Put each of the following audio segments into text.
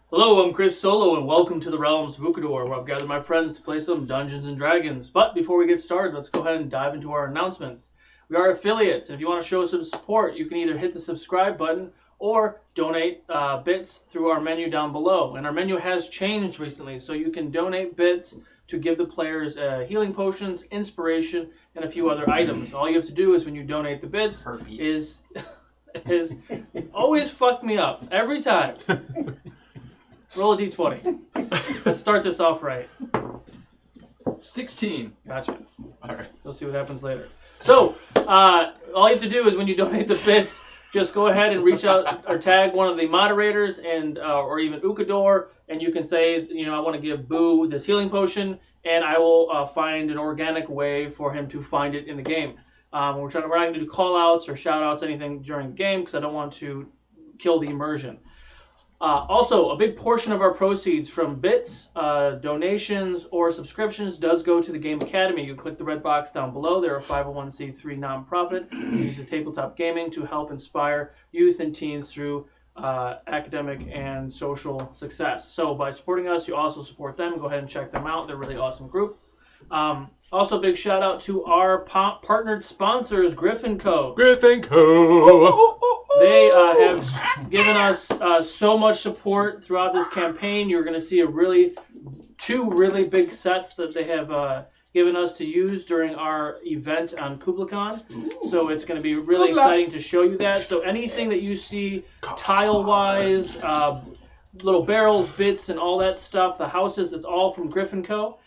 Hello, I'm Chris Solo, and welcome to the realms of Ukodor, where I've gathered my friends to play some Dungeons & Dragons. But before we get started, let's go ahead and dive into our announcements. We are affiliates, and if you want to show some support, you can either hit the subscribe button or donate bits through our menu down below. And our menu has changed recently, so you can donate bits to give the players healing potions, inspiration, and a few other items. All you have to do is when you donate the bits is it always fucked me up every time. Roll a d20. Let's start this off right. 16. Gotcha. All right. We'll see what happens later. So, all you have to do is when you donate the bits, just go ahead and reach out or tag one of the moderators and or even Ukodor, and you can say, I want to give Boo this healing potion, and I will find an organic way for him to find it in the game. We're not going to do call-outs or shout-outs, anything during the game, because I don't want to kill the immersion. Also, a big portion of our proceeds from bits, donations, or subscriptions does go to the Game Academy. You click the red box down below. They're a 501c3 nonprofit who uses tabletop gaming to help inspire youth and teens through academic and social success. So by supporting us, you also support them. Go ahead and check them out. They're a really awesome group. Also, big shout out to our partnered sponsors, Griffin Co. Griffin Co. They have given us so much support throughout this campaign. You're going to see two really big sets that they have given us to use during our event on KublaCon. So it's going to be really exciting to show you that. So anything that you see tile-wise, little barrels, bits, and all that stuff, the houses, it's all from Griffin Co.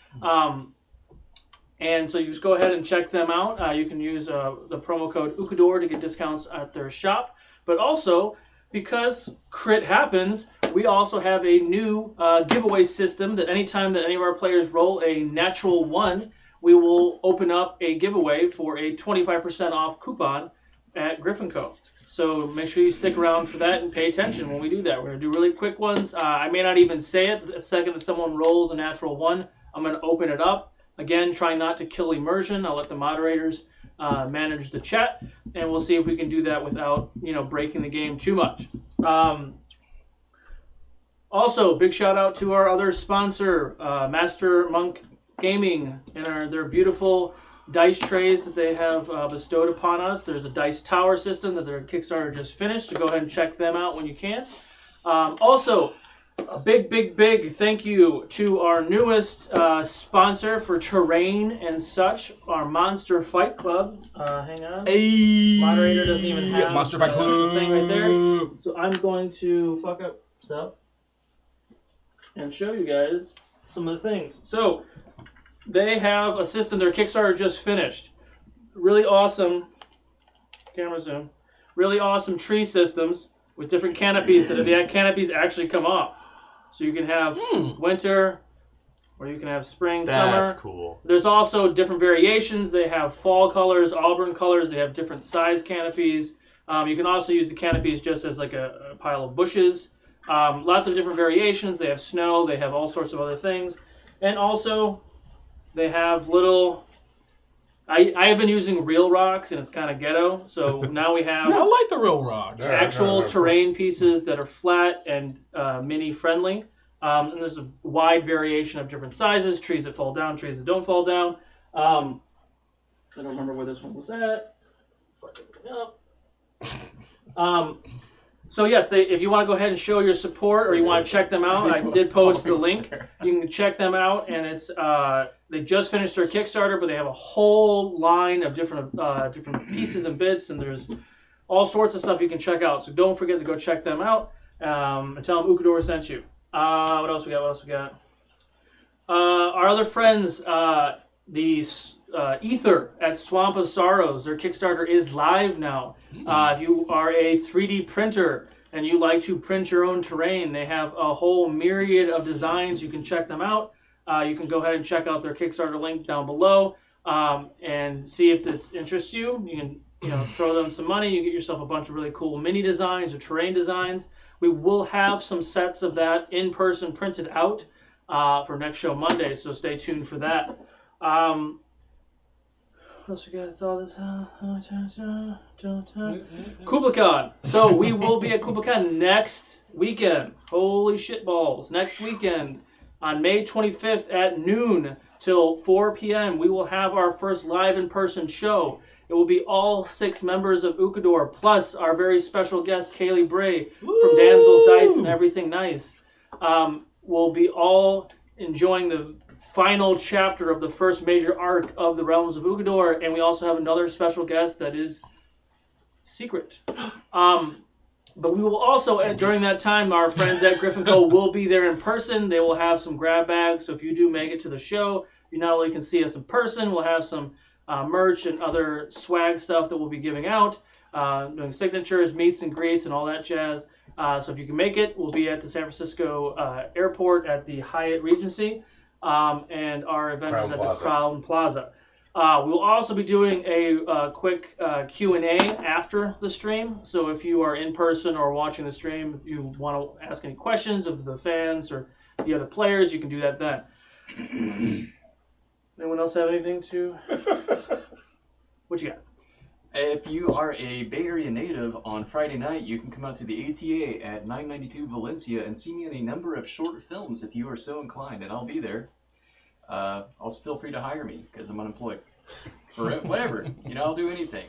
And so you just go ahead and check them out. You can use the promo code Ukodor to get discounts at their shop. But also, because crit happens, we also have a new giveaway system that anytime that any of our players roll a natural 1, we will open up a giveaway for a 25% off coupon at Griffin Co. So make sure you stick around for that and pay attention when we do that. We're going to do really quick ones. I may not even say it. The second that someone rolls a natural 1, I'm going to open it up. Again, try not to kill immersion. I'll let the moderators manage the chat, and we'll see if we can do that without, breaking the game too much. Also, big shout out to our other sponsor, Master Monk Gaming, and their beautiful dice trays that they have bestowed upon us. There's a dice tower system that their Kickstarter just finished, so go ahead and check them out when you can. Also, a big thank you to our newest sponsor for terrain and such, our Monster Fight Club. Hang on. Hey. Moderator doesn't even have Monster Fight the thing right there. Club. So I'm going to fuck up stuff and show you guys some of the things. So they have a system, their Kickstarter just finished. Really awesome, camera zoom, really awesome tree systems with different canopies that the canopies actually come off. So you can have winter, or you can have spring, summer. That's cool. There's also different variations. They have fall colors, auburn colors. They have different size canopies. You can also use the canopies just as like a pile of bushes. Lots of different variations. They have snow. They have all sorts of other things. And also, they have little... I have been using real rocks, and it's kind of ghetto. So now we have... I like the real rocks. actual terrain pieces that are flat and mini friendly. And there's a wide variation of different sizes, trees that fall down, trees that don't fall down. I don't remember where this one was at. So yes, if you want to go ahead and show your support or you want to check them out, I did post the link. You can check them out, and it's they just finished their Kickstarter, but they have a whole line of different pieces and bits, and there's all sorts of stuff you can check out. So don't forget to go check them out and tell them Ukodor sent you. What else we got? Our other friends, the Ether at Swamp of Sorrows, their Kickstarter is live now. If you are a 3D printer and you like to print your own terrain, they have a whole myriad of designs. You can check them out. You can go ahead and check out their Kickstarter link down below and see if this interests you. You can throw them some money. You get yourself a bunch of really cool mini designs or terrain designs. We will have some sets of that in person printed out for next show Monday, so stay tuned for that. else we got? It's all this. KublaCon. So we will be at KublaCon next weekend. Holy shit balls. Next weekend on May 25th at noon till 4 p.m. we will have our first live in-person show. It will be all 6 members of Ukodor, plus our very special guest, Kaylee Bray from Damsel's Dice and Everything Nice. We'll be all enjoying the final chapter of the first major arc of the Realms of Ukodor, and we also have another special guest that is secret. But we will also, during that time, our friends at Griffin Co. will be there in person. They will have some grab bags, so if you do make it to the show, you not only can see us in person, we'll have some merch and other swag stuff that we'll be giving out, doing signatures, meets and greets, and all that jazz. So if you can make it, we'll be at the San Francisco airport at the Hyatt Regency, and our event is at the Crown Plaza. We'll also be doing a quick Q&A after the stream. So if you are in person or watching the stream, if you want to ask any questions of the fans or the other players, you can do that then. Anyone else have anything to... What you got? If you are a Bay Area native, on Friday night, you can come out to the ATA at 992 Valencia and see me in a number of short films if you are so inclined, and I'll be there. Also, feel free to hire me because I'm unemployed. For whatever, I'll do anything.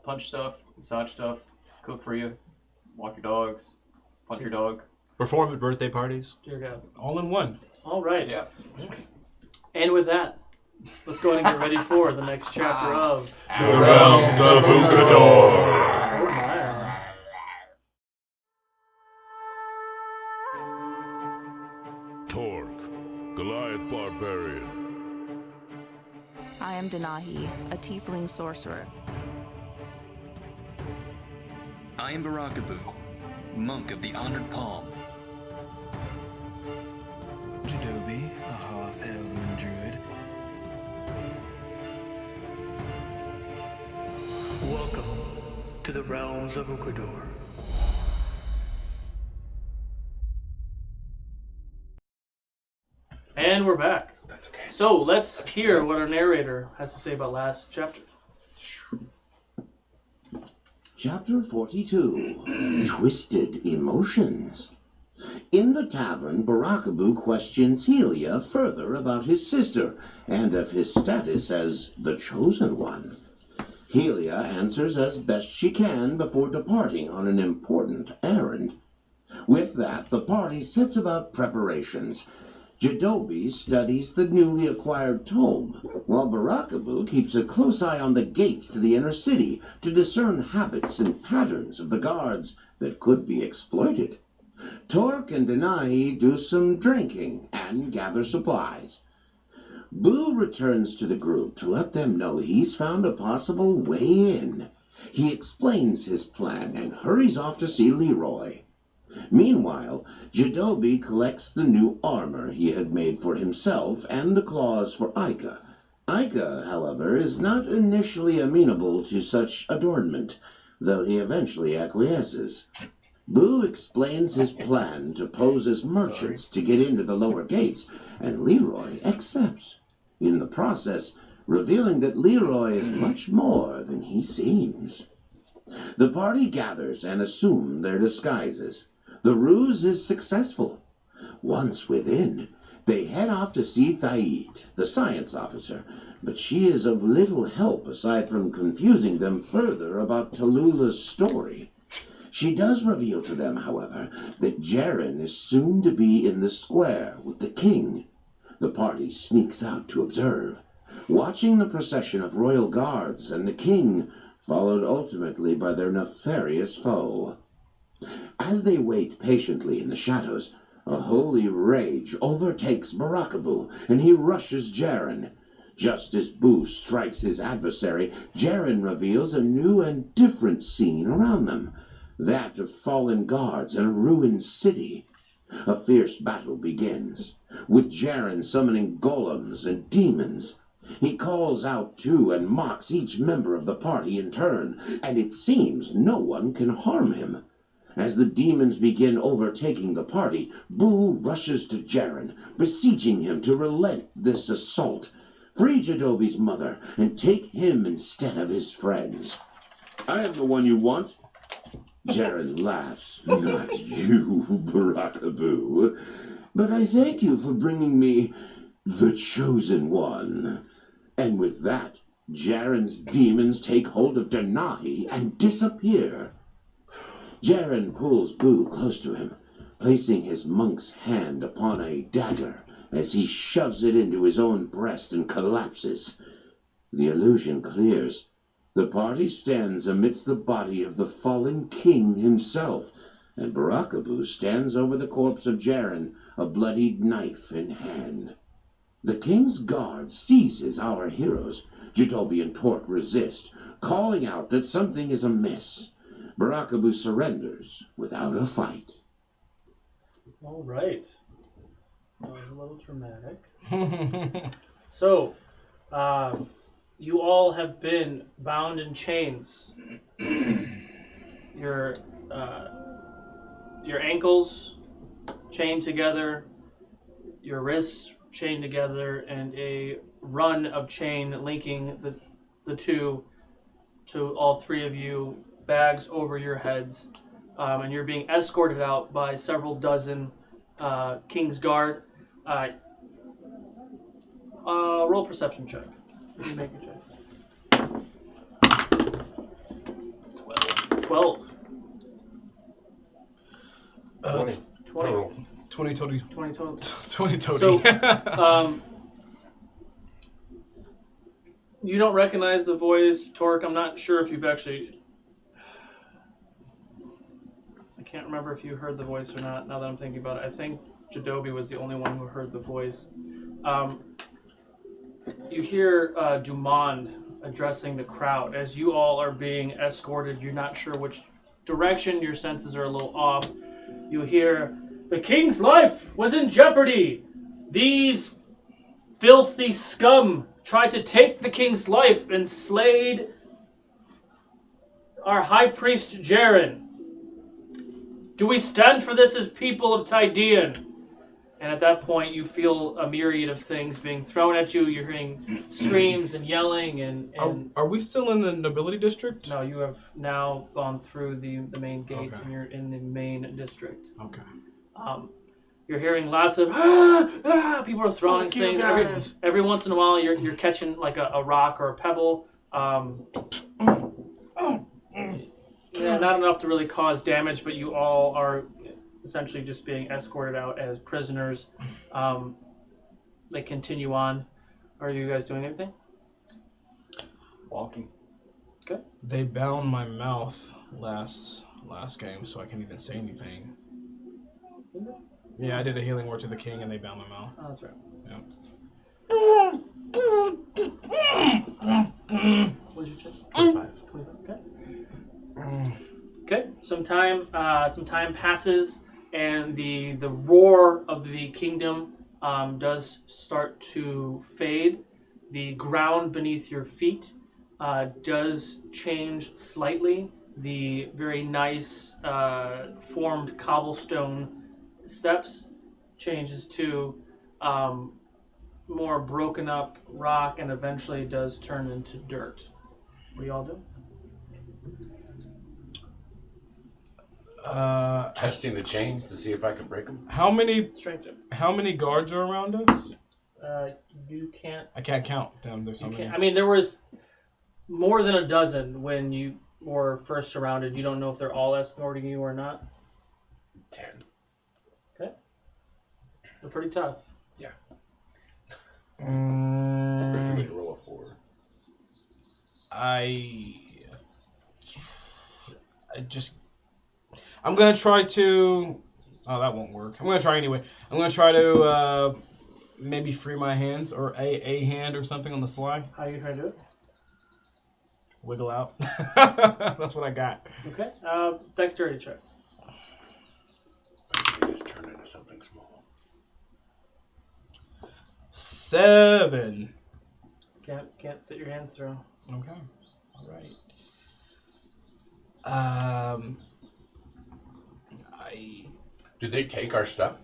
Punch stuff, massage stuff, cook for you, walk your dogs, punch your dog. Perform at birthday parties. Dear God. All in one. All right. Yeah. And with that, let's go ahead and get ready for the next chapter of The Realms of Ukodor. Oh my. Torque, Goliath Barbarian. I am Denahi, a tiefling sorcerer. I am Barakabu, monk of the Honored Palm. Jadobi, a half-elven druid. Welcome to the Realms of Ukodor. And we're back. That's okay. So let's hear what our narrator has to say about last chapter. Chapter 42, Twisted Emotions. In the tavern, Barakabu questions Helia further about his sister and of his status as the Chosen One. Helia answers as best she can before departing on an important errand. With that, the party sets about preparations. Jadobi studies the newly acquired tome, while Barakabu keeps a close eye on the gates to the inner city to discern habits and patterns of the guards that could be exploited. Torque and Denahi do some drinking and gather supplies. Boo returns to the group to let them know he's found a possible way in. He explains his plan and hurries off to see Leroy. Meanwhile, Jadobi collects the new armor he had made for himself and the claws for Aika. Aika, however, is not initially amenable to such adornment, though he eventually acquiesces. Boo explains his plan to pose as merchants to get into the lower gates, and Leroy accepts, in the process revealing that Leroy is much more than he seems. The party gathers and assume their disguises. The ruse is successful. Once within, they head off to see Thait, the science officer, but she is of little help aside from confusing them further about Tallulah's story. She does reveal to them, however, that Jaren is soon to be in the square with the king. The party sneaks out to observe, watching the procession of royal guards and the king, followed ultimately by their nefarious foe. As they wait patiently in the shadows, a holy rage overtakes Barakabu, and he rushes Jaren. Just as Boo strikes his adversary, Jaren reveals a new and different scene around them, that of fallen guards and a ruined city. A fierce battle begins, with Jaren summoning golems and demons. He calls out to and mocks each member of the party in turn, and it seems no one can harm him. As the demons begin overtaking the party, Boo rushes to Jaren, beseeching him to relent this assault. Free Jadobi's mother and take him instead of his friends. I am the one you want. Jaren laughs. Not you, Barakabu. But I thank you for bringing me the chosen one. And with that, Jaren's demons take hold of Denahi and disappear. Jaren pulls Boo close to him, placing his monk's hand upon a dagger as he shoves it into his own breast and collapses. The illusion clears. The party stands amidst the body of the fallen king himself, and Barakabu stands over the corpse of Jaren, a bloodied knife in hand. The king's guard seizes our heroes. Jadobi and Torque resist, calling out that something is amiss. Barakabu surrenders without a fight. All right. That was a little dramatic. So, you all have been bound in chains. Your ankles chained together, your wrists chained together, and a run of chain linking the two to all three of you, bags over your heads, and you're being escorted out by several dozen King's Guard. Roll perception check. Make a check. 12. 20. 20. 20 total. 20 total. 20 total. So, you don't recognize the voice, Torque. I'm not sure if you've actually... I can't remember if you heard the voice or not, now that I'm thinking about it. I think Jadobi was the only one who heard the voice. You hear Dumond addressing the crowd. As you all are being escorted, you're not sure which direction, your senses are a little off. You hear, "The king's life was in jeopardy. These filthy scum tried to take the king's life and slayed our high priest Jaren. Do we stand for this as people of Tydean?" And at that point, you feel a myriad of things being thrown at you. You're hearing screams and yelling. And Are we still in the nobility district? no, you have now gone through the main gates, Okay. and you're in the main district. Okay. You're hearing lots of people are throwing Fuck you things. guys. Every once in a while, you're catching like a rock or a pebble. Yeah, not enough to really cause damage, but you all are essentially just being escorted out as prisoners. They continue on. Are you guys doing anything? Walking. Okay. They bound my mouth last game, so I can't even say anything. Yeah, I did a healing word to the king, and they bound my mouth. Oh, that's right. Yeah. What did you check? 25. 25. Okay. Okay. Some time passes, and the roar of the kingdom does start to fade. The ground beneath your feet does change slightly. The very nice formed cobblestone steps changes to more broken up rock, and eventually does turn into dirt. What do y'all do? Testing the chains to see if I can break them. How many Strength check. guards are around us? You can't. I can't count them. There's so You many. can't. I mean, there was more than a dozen when you were first surrounded. You don't know if they're all escorting you or not. 10. Okay. They're pretty tough. Yeah. Especially Mm, to roll a 4. I'm gonna try to. Oh, that won't work. I'm gonna try anyway. I'm gonna try to maybe free my hands or a hand or something on the sly. How are you trying to do it? Wiggle out. That's what I got. Okay. Dexterity check. Just turn into something small. 7. Can't fit your hands through. Okay. All right. Did they take our stuff?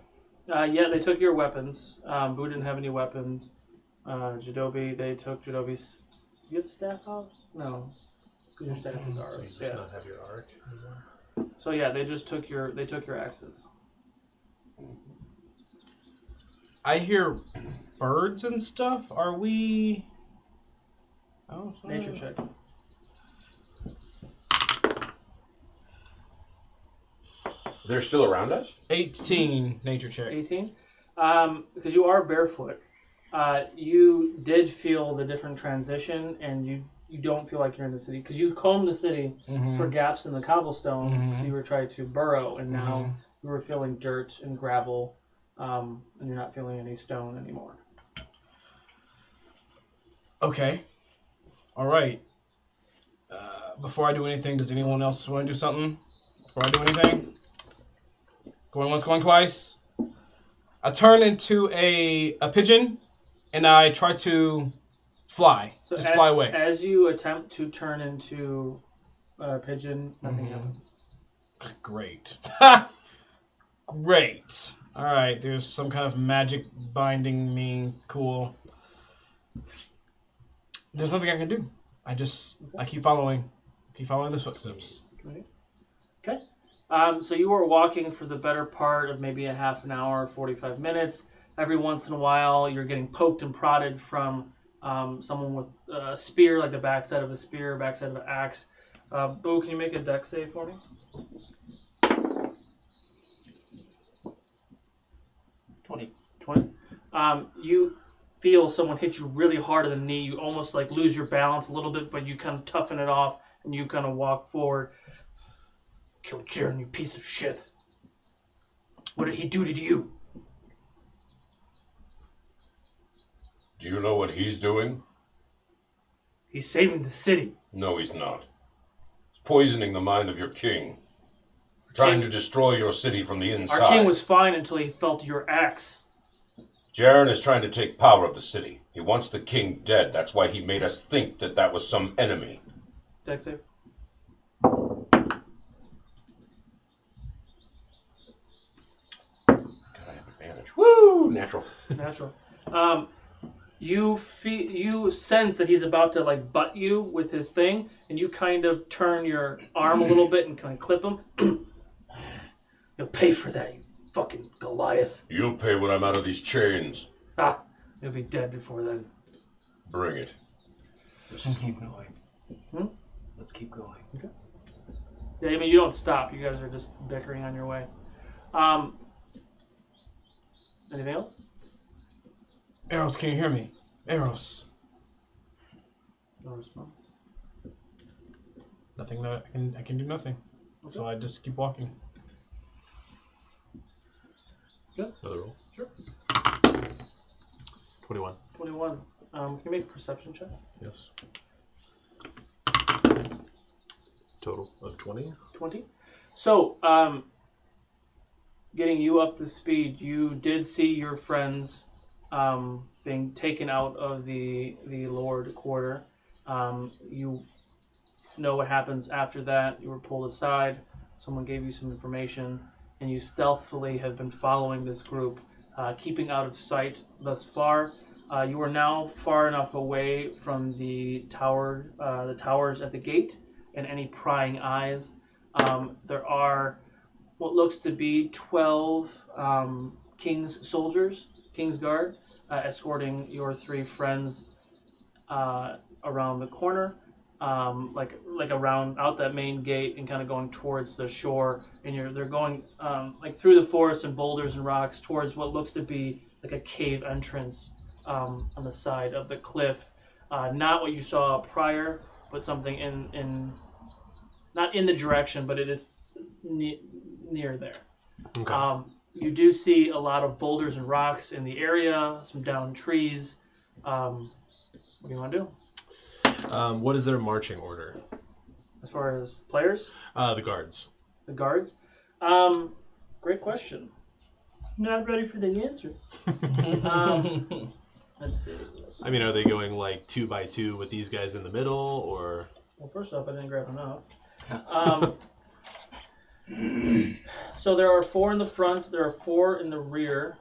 Yeah, they took your weapons. Boo didn't have any weapons. Jadobi, they took Jadobi's. Do you have the staff out? No. Because your staff is ours. So you just Yeah. not have your arc anymore? So yeah, they took your axes. I hear birds and stuff. Are we? Oh, Nature check. They're still around us? 18 nature check. 18. Because you are barefoot, you did feel the different transition, and you don't feel like you're in the city because you combed the city for gaps in the cobblestone, so you were trying to burrow, and now you were feeling dirt and gravel, and you're not feeling any stone anymore. Okay. All right. Before I do anything, does anyone else want to do something? Before I do anything? Going once, going twice. I turn into a pigeon, and I try to fly. So just fly away. As you attempt to turn into a pigeon, nothing happens. Great. Great. All right, there's some kind of magic binding me. Cool. There's nothing I can do. I keep following. Keep following the footsteps. Okay. So you were walking for the better part of maybe a half an hour, 45 minutes. Every once in a while, you're getting poked and prodded from someone with a spear, like the backside of a spear, backside of an axe. Boo, can you make a dex save for me? 20. You feel someone hit you really hard in the knee. You almost like lose your balance a little bit, but you kind of toughen it off and you kind of walk forward. Kill Jaren, you piece of shit. What did he do to you? Do you know what he's doing? He's saving the city. No, he's not. He's poisoning the mind of your king. Trying to destroy your city from the inside. Our king was fine until he felt your axe. Jaren is trying to take power of the city. He wants the king dead. That's why he made us think that that was some enemy. Dex save. Woo! Natural. You sense that he's about to like butt you with his thing, and you kind of turn your arm a little bit and kind of clip him. You'll pay for that, you fucking Goliath. You'll pay when I'm out of these chains. You'll be dead before then. Bring it. Let's just keep going. Let's keep going. Okay. Yeah, I mean, you don't stop. You guys are just bickering on your way. Anything else? Eros, can you hear me? Eros. No response. Nothing that I can do nothing. Okay. So I just keep walking. Good. Another roll. Sure. 21. 21. Can you make a perception check? Yes. Total of 20. 20. So, getting you up to speed, you did see your friends being taken out of the Lord Quarter. You know what happens after that. You were pulled aside. Someone gave you some information, and you stealthily have been following this group, keeping out of sight thus far. You are now far enough away from the towers at the gate, and any prying eyes. There are what looks to be 12 King's soldiers, King's Guard, escorting your three friends around the corner, like around out that main gate and kind of going towards the shore. And they're going like through the forest and boulders and rocks towards what looks to be like a cave entrance on the side of the cliff. Not what you saw prior, but something in not in the direction, but it is near there. Okay. You do see a lot of boulders and rocks in the area, some downed trees. What do you want to do? What is their marching order? As far as players? The guards. The guards? Great question. Not ready for the answer. Let's see. I mean, are they going like 2 by 2 with these guys in the middle, or? Well, first off, I didn't grab enough. So there are 4 in the front, there are 4 in the rear,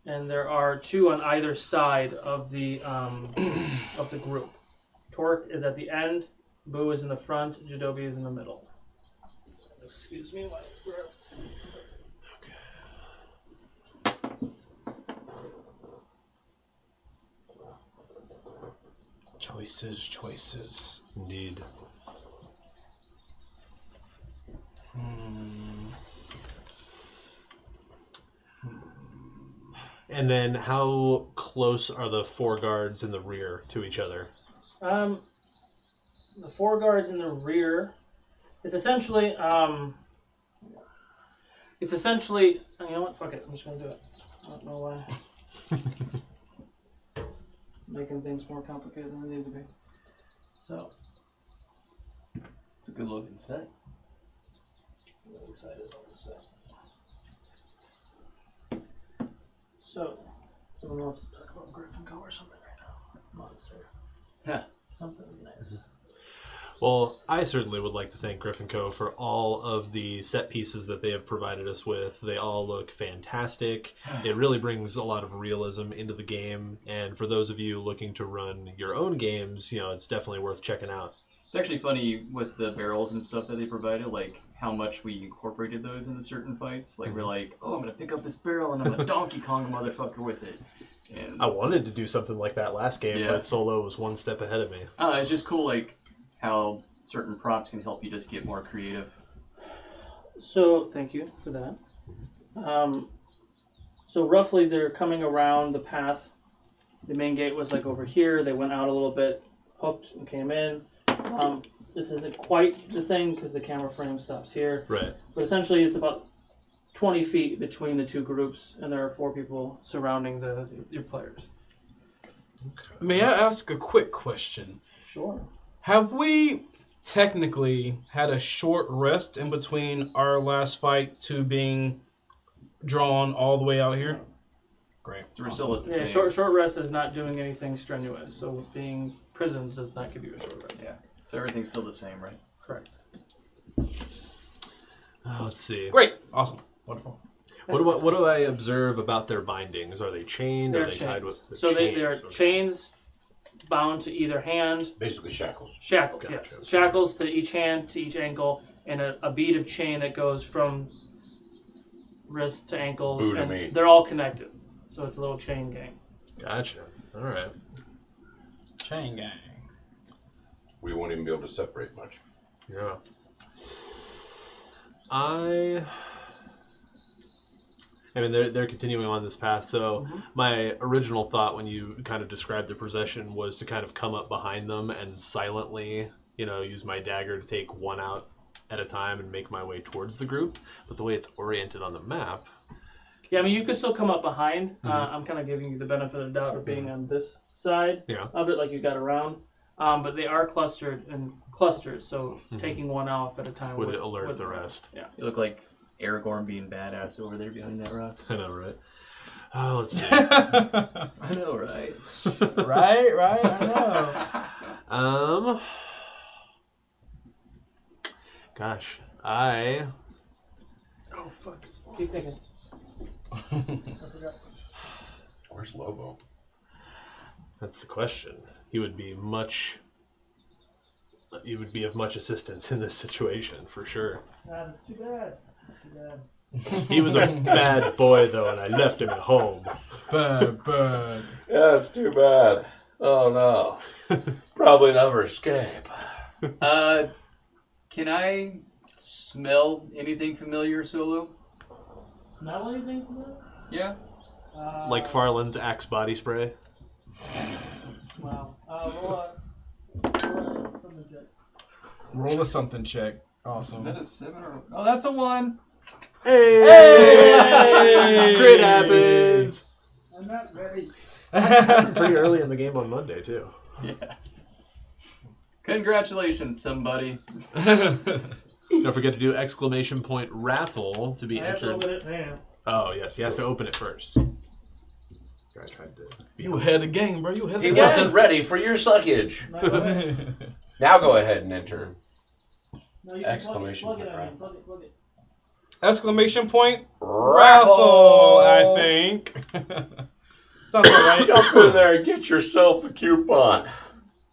and there are 2 on either side of the group. Torque is at the end, Boo is in the front, Jadobi is in the middle. Excuse me, my grip. Choices. Indeed. And then how close are the 4 guards in the rear to each other? The 4 guards in the rear. It's essentially. You know what? Fuck it. I'm just gonna do it. I don't know why. Making things more complicated than they need to be. So. It's a good looking set. I'm really excited about this set. So, someone wants to talk about Gryffindor or something right now. Monster. Yeah. Something nice. Well, I certainly would like to thank Griffin Co. for all of the set pieces that they have provided us with. They all look fantastic. It really brings a lot of realism into the game. And for those of you looking to run your own games, it's definitely worth checking out. It's actually funny with the barrels and stuff that they provided, like how much we incorporated those into certain fights. Like we're like, oh, I'm gonna pick up this barrel and I'm gonna Donkey Kong motherfucker with it. And I wanted to do something like that last game, but Solo was one step ahead of me. It's just cool, like how certain props can help you just get more creative. So, thank you for that. So roughly they're coming around the path. The main gate was like over here. They went out a little bit, hooked and came in. This isn't quite the thing because the camera frame stops here. Right. But essentially it's about 20 feet between the 2 groups, and there are 4 people surrounding your players. Okay. May I ask a quick question? Sure. Have we technically had a short rest in between our last fight to being drawn all the way out here? Great. So we're still at the same. Short rest is not doing anything strenuous, so being prisoned does not give you a short rest. Yeah. So everything's still the same, right? Correct. Let's see. Great. Awesome. Wonderful. What do I observe about their bindings? Are they chained? They're Are they tied chains. with So chains? they are chains bound to either hand. Basically shackles. Shackles, Gotcha. yes. Shackles to each hand, to each ankle, and a bead of chain that goes from wrist to ankles. Boo to and me. they're all connected. So it's a little chain gang. Gotcha. All right. Chain gang. We won't even be able to separate much. Yeah. I mean, they're continuing on this path. So my original thought when you kind of described the procession was to kind of come up behind them and silently, use my dagger to take one out at a time and make my way towards the group. But the way it's oriented on the map. Yeah, I mean, you could still come up behind. I'm kind of giving you the benefit of the doubt of being on this side of it, like you got around. But they are clustered in clusters, so taking one off at a time would alert the rest. Yeah. You look like Aragorn being badass over there behind that rock. I know, right? Oh, let's see. I know, right? right, I know. Gosh, Oh, fuck. Keep thinking. I forgot. Where's Lobo? That's the question. He would be of much assistance in this situation, for sure. That's too bad. He was a bad boy, though, and I left him at home. Bad. Yeah, it's too bad. Oh, no. Probably never escape. Can I smell anything familiar, Solo? Smell anything from that? Yeah. Like Farland's Axe body spray. Wow. Roll a something check. Awesome. Is that a 7 or? Oh, that's a 1. Hey! Crit happens! I'm not ready. Pretty early in the game on Monday, too. Yeah. Congratulations, somebody. Don't forget to do exclamation point raffle to be entered. Open it, man. Oh, yes, he has to open it first. I tried to. You ahead of the game, bro. You ahead of the He game. wasn't ready for your suckage. Now go ahead and enter. No, you Exclamation plug it point, on right? me. Plug it. Exclamation point. Raffle! I think. Sounds about right. Jump in there and get yourself a coupon.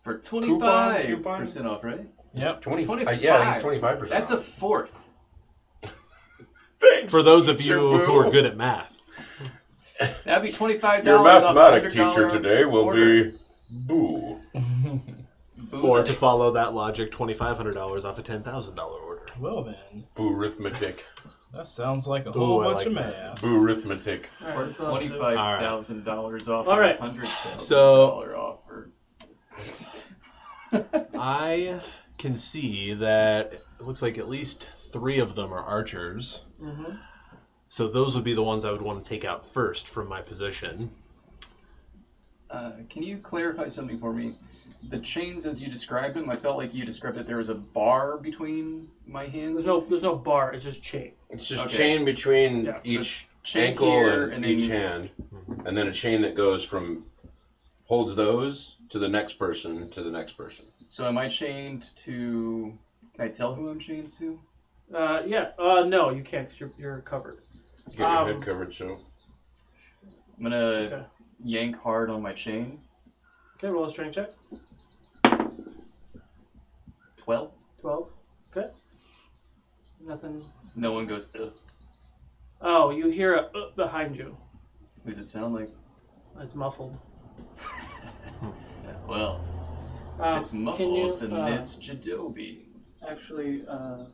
For 25% Coupon? off, right? Yep. 25. Yeah, I think it's 25%. That's a fourth. Thanks, For those of Teacher you Boo. who are good at math. That'd be $25. Your mathematic off teacher $100 today will order. be Boo. Or to Thanks. follow that logic, $2,500 off a $10,000 order. Well then, Boo arithmetic. that sounds like a Ooh, whole I bunch of like that. math. Boo arithmetic. All right, Or that's all I have to do. $25,000 off. All right. $100,000 So- offer. I can see that it looks like at least 3 of them are archers. Mm-hmm. So those would be the ones I would want to take out first from my position. Can you clarify something for me? The chains as you described them, I felt like you described that there was a bar between my hands. There's no bar. It's just chain. It's just Okay. chain between Yeah, each chain ankle here, and and each then- hand, and then a chain that goes from holds those to the next person to the next person. So am I chained to? Can I tell who I'm chained to? Yeah. No, you can't because you're covered. Get your head covered, so. I'm gonna Okay. yank hard on my chain. Okay, roll a strength check. 12. 12. Okay. Nothing. No one goes. Ugh. Oh, you hear a behind you. Who does it sound like? It's muffled. Well, it's Can muffled, you then it's Jadobi. actually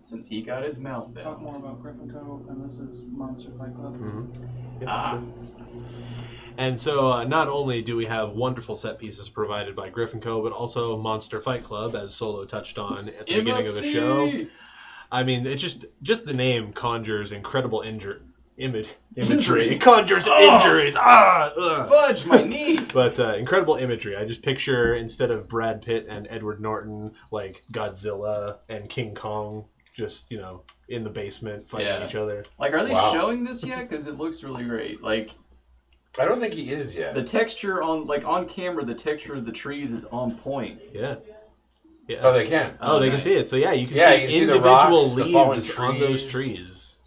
Since he got his mouth talk bound. more about Griffin Cove, and this is Monster Fight Club? Ah. And so not only do we have wonderful set pieces provided by Griffin Co., but also Monster Fight Club, as Solo touched on at the beginning of the show. I mean, it just the name conjures incredible imagery. It conjures injuries. Fudge, my knee! But incredible imagery. I just picture, instead of Brad Pitt and Edward Norton, like Godzilla and King Kong, just, in the basement fighting each other. Like, are they Wow. showing this yet? Because it looks really great. Like, I don't think he is yet. the texture on camera, the texture of the trees is on point. Yeah. Oh, they can. Oh, they nice. can see it. So yeah, you can Yeah, see you can see the individual rocks, the fallen leaves on those trees. trees.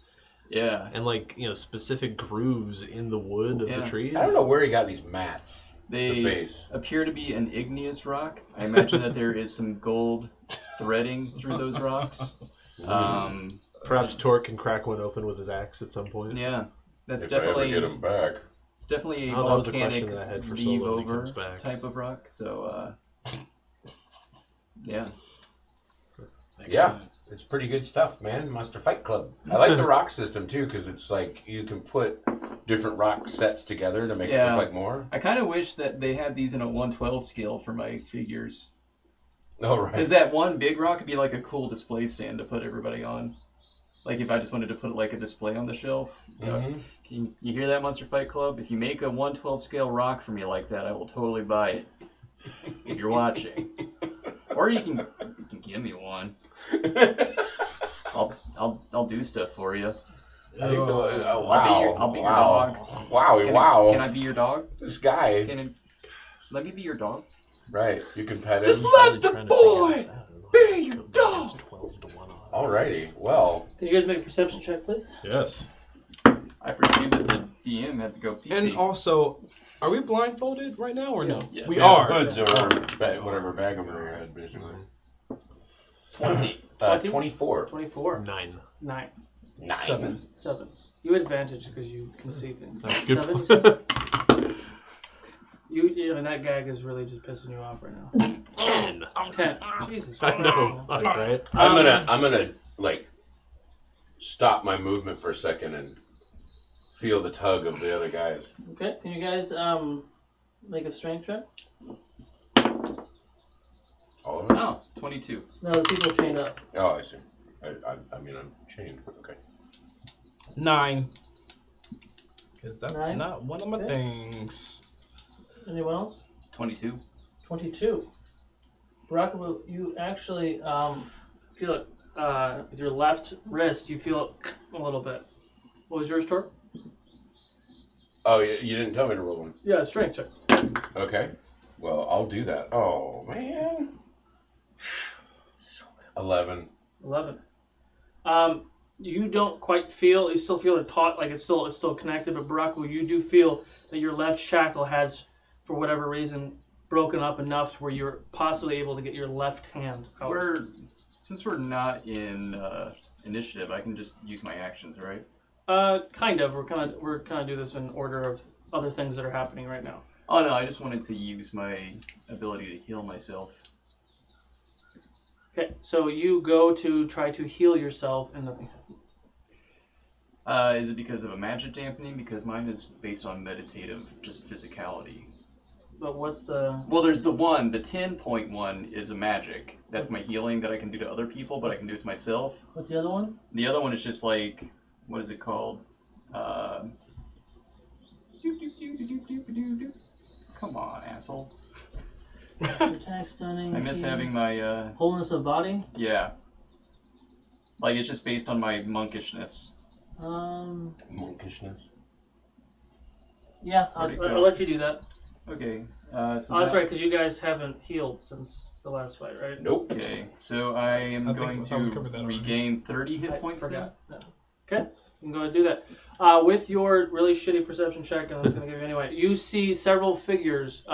Yeah. And specific grooves in the wood of the trees. I don't know where he got these mats. The They base. appear to be an igneous rock. I imagine that there is some gold threading through those rocks. Perhaps Torque can crack one open with his axe at some point. Yeah, that's If definitely I ever get him back. it's definitely a Oh, that was a volcanic question that I had for leave Solo when he over comes back. type of rock. So yeah. Yeah, it's pretty good stuff, man. Monster Fight Club. I like the rock system too, because it's like you can put different rock sets together to make it look like more. I kind of wish that they had these in a 1/12 scale for my figures. Oh, right. Because that one big rock would be like a cool display stand to put everybody on. Like if I just wanted to put like a display on the shelf. Can you hear that, Monster Fight Club? If you make a 1/12 scale rock for me like that, I will totally buy it. If you're watching. Or you can give me one. I'll do stuff for you. Wow. I'll be your dog. Wow. Can I be your dog? This guy. Let me be your dog. Right. You can pet him. Just let the boy be your dog. Alrighty. Well. Can you guys make a perception check, please? Yes. I perceive that the DM had to go pee. And also, are we blindfolded right now or no? Yes. We Yeah, are. hoods or whatever bag over your head, basically. 20. 24. 24. 9. 9. 7. 7. You advantage because you can see things. That's good. 7, you said? And that gag is really just pissing you off right now. 10. 10. Jesus I Christ. know, fuck, right? I'm gonna like stop my movement for a second and feel the tug of the other guys. Okay, can you guys make a strength check? All of us? Oh, 22. No, the people chained up. Oh, I see. I mean, I'm chained. Okay. 9. Because that's 9? not one of my things. Anyone else? 22. 22. Barakabu, you actually feel it with your left wrist. You feel it a little bit. What was yours, Tor? Oh, you didn't tell me to roll one. Yeah, strength check. Okay. Well, I'll do that. Oh, man. 11. 11. you don't quite feel. You still feel it taut, like it's still connected. But Baraku, you do feel that your left shackle has, for whatever reason, broken up enough where you're possibly able to get your left hand out. Since we're not in initiative, I can just use my actions, right? Kind of. We're kind of do this in order of other things that are happening right now. Oh no, I just wanted to use my ability to heal myself. Okay, so you go to try to heal yourself, and nothing happens. Is it because of a magic dampening? Because mine is based on meditative, just physicality. But what's the... Well, there's the 10.1 is a magic. That's my healing that I can do to other people, but I can do it to myself. What's the other one? The other one is just like, what is it called? Come on, asshole. Attack, stunning. I miss having my wholeness of body. Yeah. Like it's just based on my monkishness. Monkishness. Yeah, I'll let you do that. Okay. So that's right, because you guys haven't healed since the last fight, right? Nope. Okay, so I am going to regain 30 hit points then. Yeah. Okay, you can go ahead and do that. With your really shitty perception check, and I was going to give you anyway, you see several figures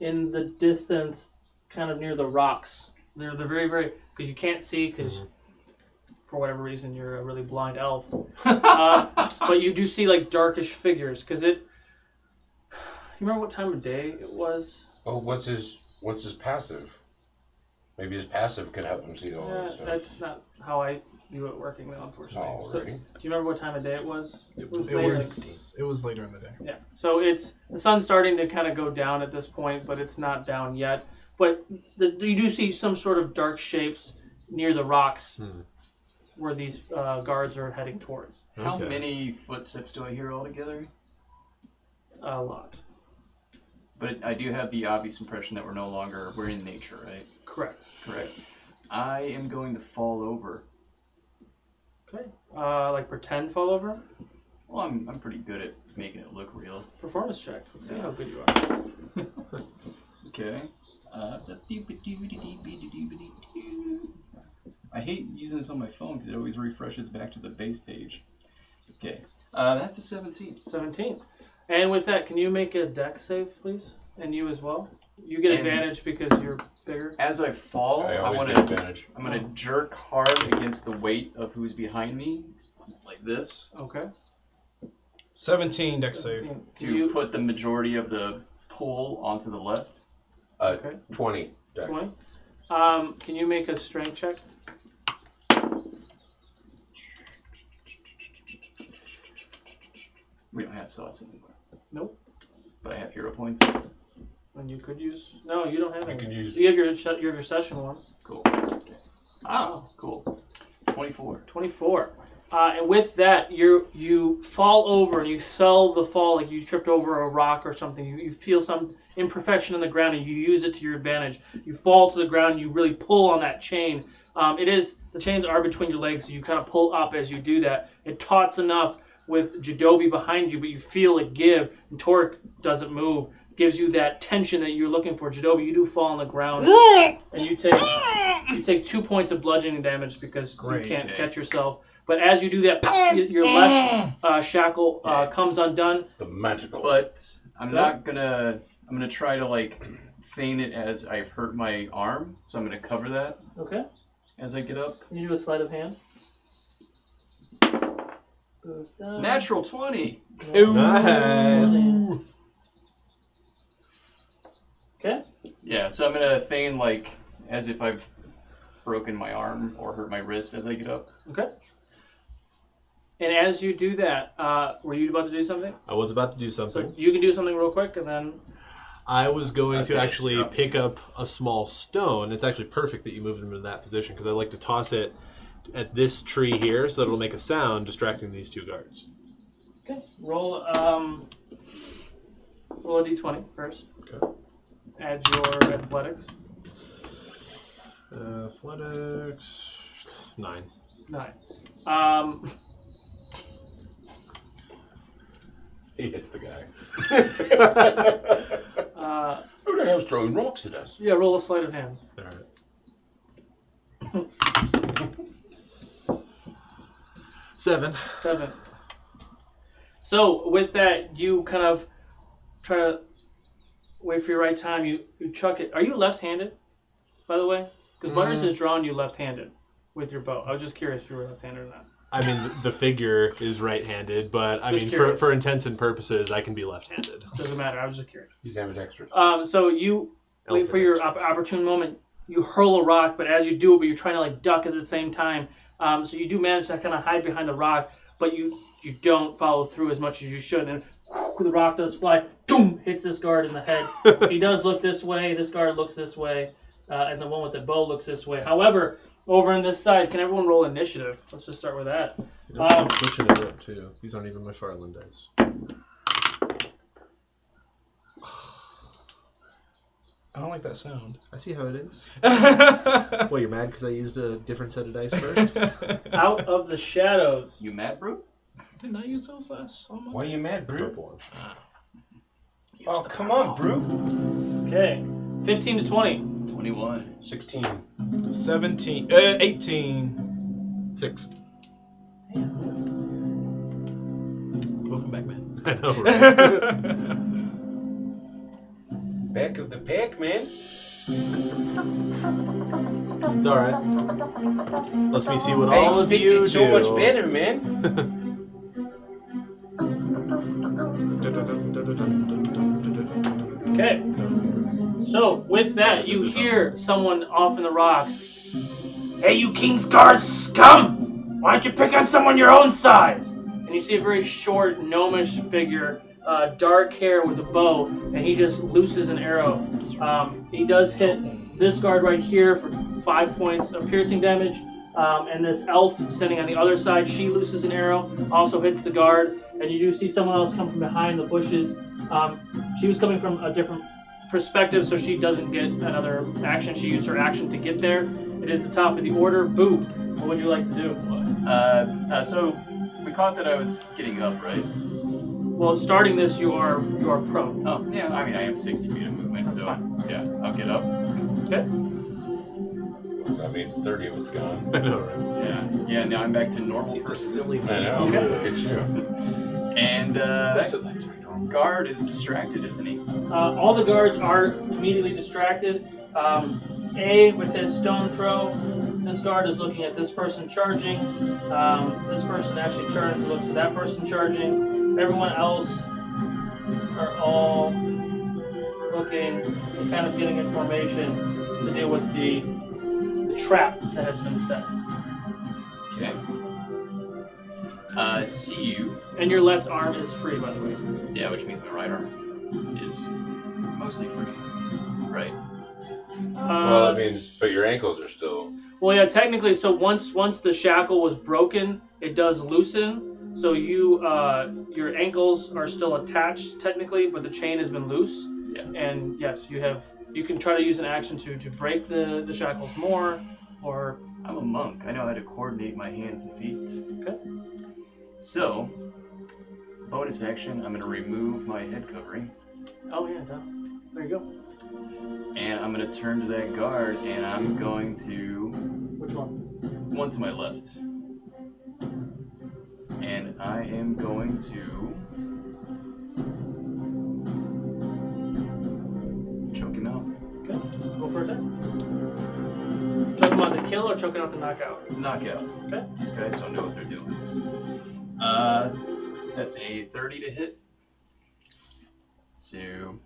in the distance, kind of near the rocks. They're very, because you can't see, because for whatever reason you're a really blind elf. But you do see like darkish figures, because it... You remember what time of day it was? Oh, what's his passive? Maybe his passive can help him see all that stuff. That's not how I view it working, though, unfortunately. Oh, So, really? do you remember what time of day it was? It was later in the day. Yeah. So the sun's starting to kind of go down at this point, but it's not down yet. But you do see some sort of dark shapes near the rocks where these guards are heading towards. How many footsteps do I hear altogether? A lot. But I do have the obvious impression that we're in nature, right? Correct. I am going to fall over. Okay. Like pretend fall over? Well, I'm pretty good at making it look real. Performance check. Let's see how good you are. Okay. I hate using this on my phone because it always refreshes back to the base page. Okay. That's a 17. 17. And with that, can you make a dex save, please? And you as well? You get advantage because you're bigger. As I fall, I always get advantage. I'm going to jerk hard against the weight of who's behind me, like this. Okay. 17 dex save. To put the majority of the pull onto the left. 20 dex. 20. Can you make a strength check? We don't have sauce anymore. Nope. But I have hero points. And you could use... No, you don't have any. can use... You have your session one. Cool. Okay. Oh, cool. 24. 24. And with that, you fall over and you sell the fall like you tripped over a rock or something. You feel some imperfection in the ground and you use it to your advantage. You fall to the ground and you really pull on that chain. The chains are between your legs, so you kind of pull up as you do that. It tauts enough with Jadobi behind you, but you feel it give, and Torque doesn't move. Gives you that tension that you're looking for. Jadobi, you do fall on the ground, and you take 2 points of bludgeoning damage because you can't catch yourself. But as you do that, your left shackle comes undone. The magical. But I'm gonna try to like feign it as I've hurt my arm, so I'm gonna cover that. Okay. As I get up. Can you do a sleight of hand? Natural 20. Ooh. Nice. Okay. Yeah, so I'm gonna feign like as if I've broken my arm or hurt my wrist as I get up. Okay. And as you do that, were you about to do something? I was about to do something. So you can do something real quick, and then... I was going to actually pick up a small stone. It's actually perfect that you moved him in that position, because I like to toss it at this tree here so that it'll make a sound, distracting these two guards. Okay. Roll a d20 first. Okay. Add your athletics. Athletics... 9. 9. He hits the guy. Who the hell's throwing rocks at us? Yeah, roll a sleight of hand. All right. 7. 7. So with that, you kind of try to wait for your right time. You chuck it. Are you left-handed, by the way? Because Butters has drawn you left-handed with your bow. I was just curious if you were left-handed or not. I mean, the figure is right-handed, but I Just mean, curious. for intents and purposes, I can be left-handed. Doesn't matter. I was just curious. He's ambidextrous. So you wait for your opportune moment. You hurl a rock, but as you do it, but you're trying to like duck at the same time. So you do manage to kind of hide behind the rock, but you don't follow through as much as you should. And the rock does fly, boom, hits this guard in the head. He does look this way. This guard looks this way, and the one with the bow looks this way. However, over on this side, can everyone roll initiative? Let's just start with that. I'm switching it up too. These aren't even my Farland dice. I don't like that sound. I see how it is. Well, you're mad because I used a different set of dice first? Out of the shadows. You mad, bro? Didn't I use those last summer? Why are you mad, Brew? Purple one. Oh, come on, Brew. Okay. 15 to 20. 21. 16. 17. 18. 6. Welcome back, man. I know, right? Back of the pack, man. It's alright. Lets me see what I all of you expected so do. much better, man. Okay. So, with that, you hear someone off in the rocks. Hey, you King's Guard scum! Why don't you pick on someone your own size? And you see a very short, gnomish figure, dark hair with a bow, and he just looses an arrow. He does hit this guard right here for 5 points of piercing damage. And this elf standing on the other side, she looses an arrow, also hits the guard. And you do see someone else come from behind the bushes. She was coming from a different perspective, so she doesn't get another action. She used her action to get there. It is the top of the order. Boo. What would you like to do? So we caught that I was getting up, right? Well, starting this, you are prone. Oh, yeah. I mean, I have 60 feet of movement, That's so fine. yeah, I'll get up. Okay. That means 30 of it's gone. I know, right? Yeah. Now I'm back to normal person. Silly I know. Look at you. And That's that guard is distracted, isn't he? All the guards are immediately distracted. A, with his stone throw, this guard is looking at this person charging. This person actually turns and looks at that person charging. Everyone else are all looking and kind of getting information to deal with the trap that has been set. Okay. See you. And your left arm is free, by the way. Yeah, which means my right arm is mostly free. Right. Well, that means, but your ankles are still. Well, yeah, technically. So once the shackle was broken, it does loosen. So your ankles are still attached technically, but the chain has been loose. Yeah. And yes, you can try to use an action to break the shackles more, or I'm a monk. I know how to coordinate my hands and feet. Okay. So, bonus action, I'm going to remove my head covering. oh yeah, done. There you go. And I'm going to turn to that guard, and I'm going to... Which one? One to my left. And I am going to... choke him out. Okay. Go for attack. Choke him out to kill or choke him out to knock out? Knockout. Okay. These guys don't know what they're doing. That's a 30 to hit. So...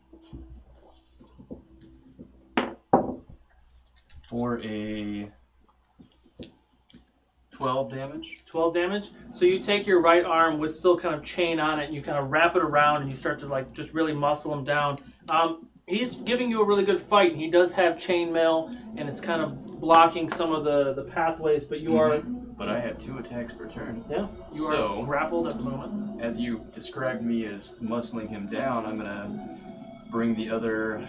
for a 12 damage. 12 damage. So you take your right arm with still kind of chain on it, and you kind of wrap it around, and you start to like just really muscle him down. He's giving you a really good fight. He does have chainmail, and it's kind of blocking some of the pathways, but you are... But I have 2 attacks per turn. Yeah, you are grappled at the moment. As you described me as muscling him down, I'm going to bring the other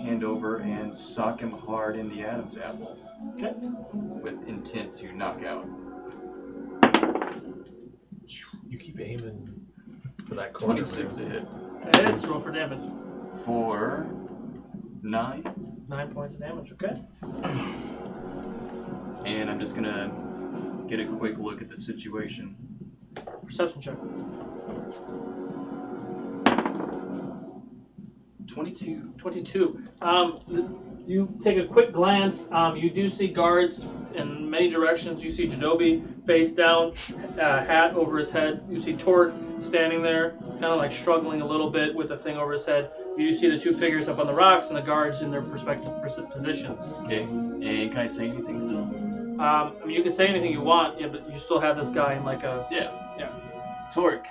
hand over and sock him hard in the Adam's apple. Okay. With intent to knock out. You keep aiming for that corner. 26 to hit. It's roll for damage. For 9. 9 points of damage, okay. And I'm just going to get a quick look at the situation. Perception check. 22. 22. You take a quick glance. You do see guards in many directions. You see Jadobi face down, hat over his head. You see Tort standing there, kind of like struggling a little bit with a thing over his head. You do see the two figures up on the rocks and the guards in their respective positions. Okay. And can I say anything still? I mean, you can say anything you want, yeah, but you still have this guy in like a... Yeah. Torque.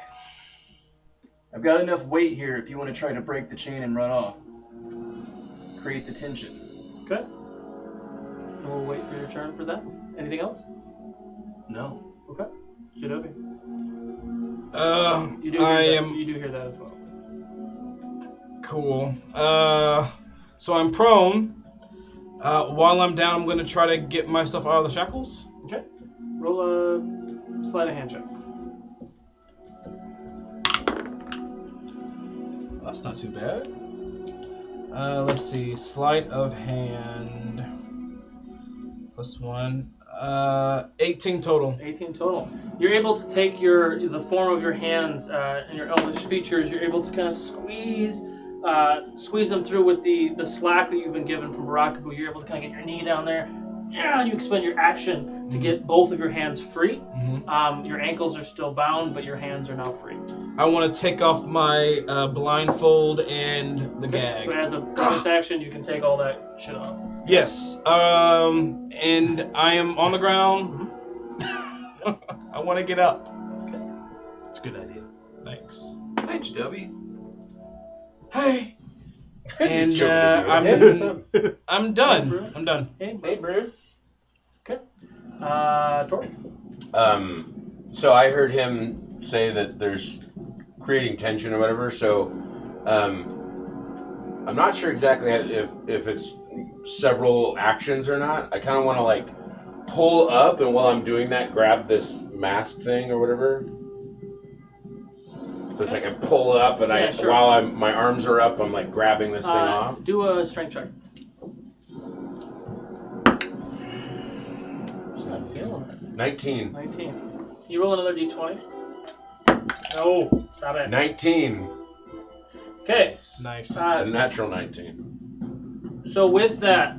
I've got enough weight here if you want to try to break the chain and run off. Create the tension. Okay. We'll wait for your turn for that. Anything else? No. Okay. Jadobi. You do hear that as well. Cool. So I'm prone. While I'm down, I'm going to try to get myself out of the shackles. Okay. Roll a sleight of hand check. That's not too bad. Let's see. Sleight of hand. +1. 18 total. 18 total. You're able to take the form of your hands and your elvish features. You're able to kind of squeeze them through with the slack that you've been given from Barakabu. You're able to kind of get your knee down there. Yeah, you expend your action to get both of your hands free. Mm-hmm. Your ankles are still bound, but your hands are now free. I want to take off my blindfold and the gag. So as a bonus action, you can take all that shit off. Yes. And I am on the ground. I want to get up. Okay. It's a good idea. Thanks. Hi, Jadobi. Hey. Just And joking with you. I'm done. I'm done. Hey, Hey, bro. Okay. Tor? So I heard him say that there's creating tension or whatever. So, I'm not sure exactly if it's several actions or not. I kind of want to like pull up, and while I'm doing that, grab this mask thing or whatever. So it's like I pull up, and while my arms are up, I'm like grabbing this thing off. Do a strength check. Just not feeling it. 19. 19. Can you roll another d20? No, stop it. 19. Okay. Nice. A natural 19. So with that,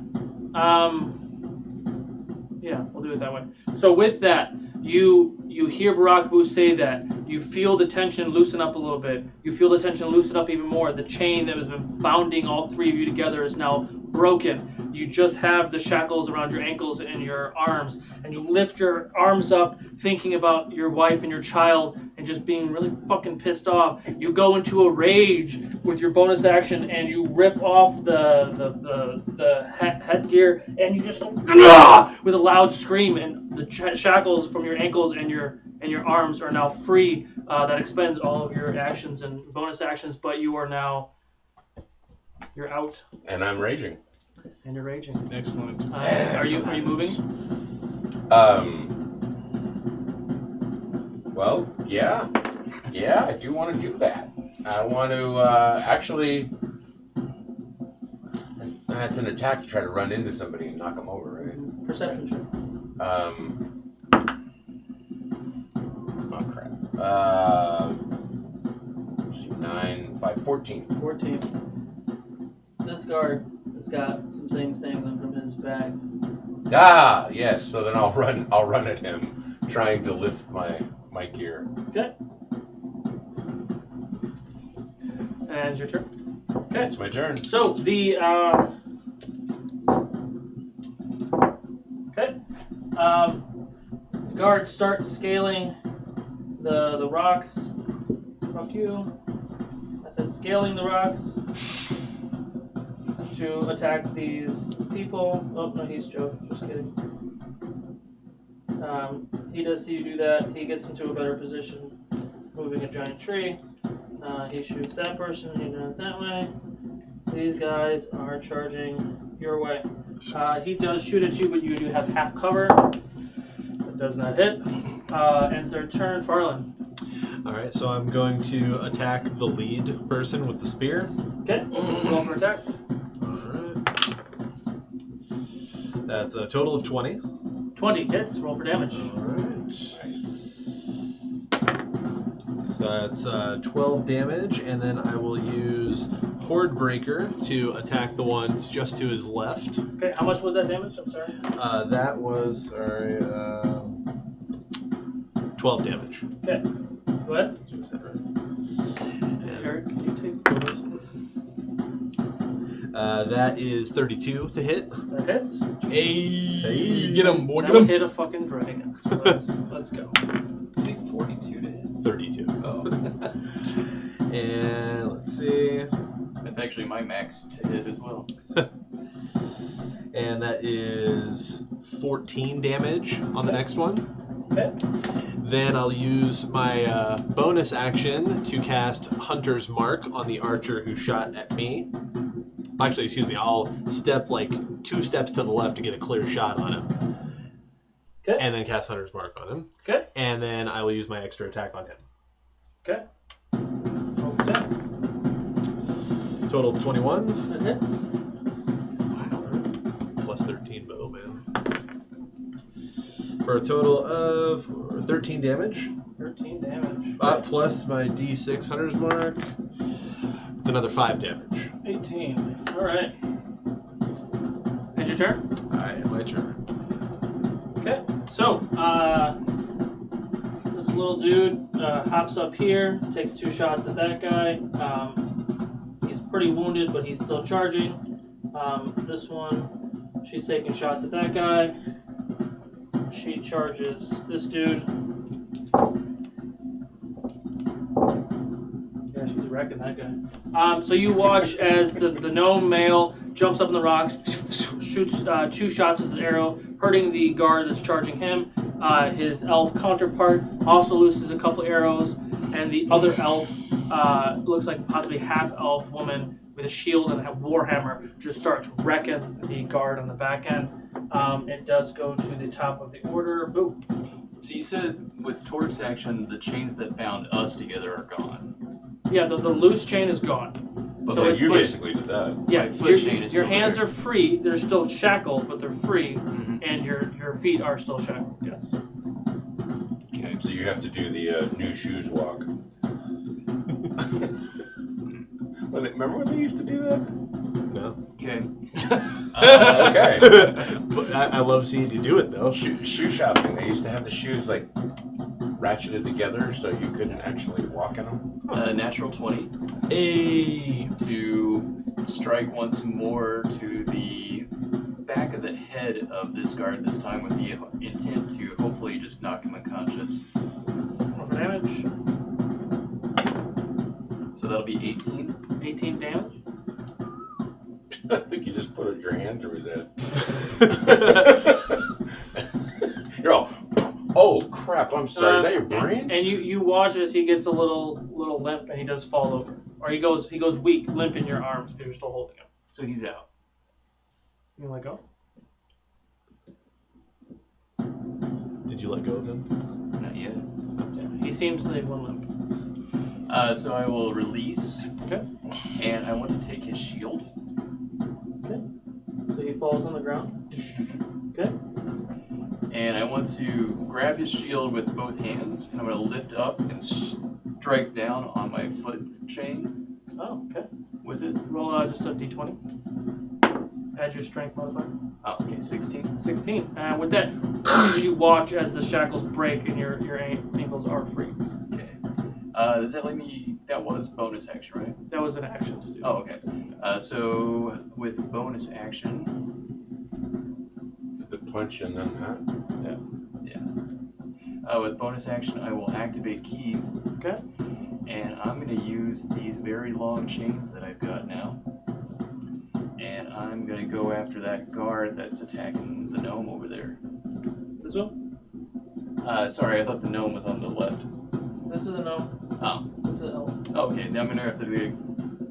yeah, we'll do it that way. So with that, you hear Barakabu say that. You feel the tension loosen up a little bit. You feel the tension loosen up even more. The chain that has been bounding all three of you together is now broken. You just have the shackles around your ankles and your arms, and you lift your arms up thinking about your wife and your child and just being really fucking pissed off. You go into a rage with your bonus action and you rip off the headgear and you just go with a loud scream, and the shackles from your ankles and your arms are now free. That expends all of your actions and bonus actions, but you're out. And I'm raging. And you're raging. Excellent. Are you moving? Well, yeah, I do want to do that. I want to actually. That's an attack to try to run into somebody and knock them over, right? Perception check. Oh crap. Let's see, 9, 5, 14. 14. This guard has got some things dangling from his bag. Ah, yes. So then I'll run at him, trying to lift my gear. Okay. And your turn. Okay. It's my turn. So the guards start scaling the rocks. Fuck you. I said scaling the rocks to attack these people. Oh no, he's joking. Just kidding. He does see you do that. He gets into a better position, moving a giant tree. He shoots that person. He goes that way. These guys are charging your way. He does shoot at you, but you do have half cover. That does not hit. Ends their turn. Farland. Alright, so I'm going to attack the lead person with the spear. Okay, roll for attack. Alright. That's a total of 20. 20 hits. Roll for damage. Alright. Alright. Nice. So that's 12 damage, and then I will use Horde Breaker to attack the ones just to his left. Okay, how much was that damage? I'm sorry. That was, 12 damage. Okay, go ahead. And, Eric, can you take photos of this? that is 32 to hit. That hits. Hey, get him, boy, That get would him. hit a fucking dragon. So let's go. Take 42 to hit. 32. Oh. And let's see. That's actually my max to hit as well. And that is 14 damage on the next one. Okay. Then I'll use my bonus action to cast Hunter's Mark on the archer who shot at me. Actually, excuse me, I'll step like 2 steps to the left to get a clear shot on him. Okay. And then cast Hunter's Mark on him. Okay. And then I will use my extra attack on him. Okay. Roll for 10. Total of 21. That hits. Plus 13 bow, man. For a total of 13 damage. 13 damage. Plus my D6 Hunter's Mark. It's another 5 damage. 18. All right. And your turn? Alright, my turn. Okay. So, this little dude hops up here, takes 2 shots at that guy. He's pretty wounded, but he's still charging. This one, she's taking shots at that guy. She charges this dude. Yeah, she's wrecking that guy. So you watch as the gnome male jumps up in the rocks, shoots 2 shots with his arrow, hurting the guard that's charging him. His elf counterpart also loses a couple arrows, and the other elf looks like possibly half-elf woman with a shield and a warhammer just starts wrecking the guard on the back end. It does go to the top of the order. Boom. So you said with Torque's action, the chains that bound us together are gone. Yeah, the loose chain is gone. But So like it's you like- basically did that. Yeah, My foot chain is your still hands there. are free. They're still shackled, but they're free, Mm-hmm. and your feet are still shackled. Yes. Okay. So you have to do the new shoes walk. Remember when they used to do that? No. Okay. Okay. But I love seeing you do it, though. Shoe shopping. They used to have the shoes like ratcheted together so you couldn't actually walk in them. Natural 20 Hey. to strike once more to the back of the head of this guard, this time with the intent to hopefully just knock him unconscious. Roll for damage. So that'll be 18. 18 damage. I think you just put your hand through his head. You're all, oh crap! I'm sorry. Is that your brain? And you watch as he gets a little limp, and he does fall over, or he goes weak, limp in your arms because you're still holding him. So he's out. You let go. Did you let go of him? Not yet. Yeah, he seems to have one limp. So I will release, Okay. and I want to take his shield. Okay. So he falls on the ground. Okay. And I want to grab his shield with both hands, and I'm going to lift up and strike down on my foot chain Oh, okay. with it. Roll just a d20. Add your strength modifier. Oh, okay, 16. 16. And with that, you watch as the shackles break and your ankles are free. Okay. Does that let me? That was bonus action, right? That was an action to do. Oh, okay. So with bonus action, The punch and then that. with bonus action, I will activate key, Okay. and I'm going to use these very long chains that I've got now, and I'm going to go after that guard that's attacking the gnome over there. This one? Sorry, I thought the gnome was on the left. This is a no. Oh, This is an L. okay. Now I'm going to go after the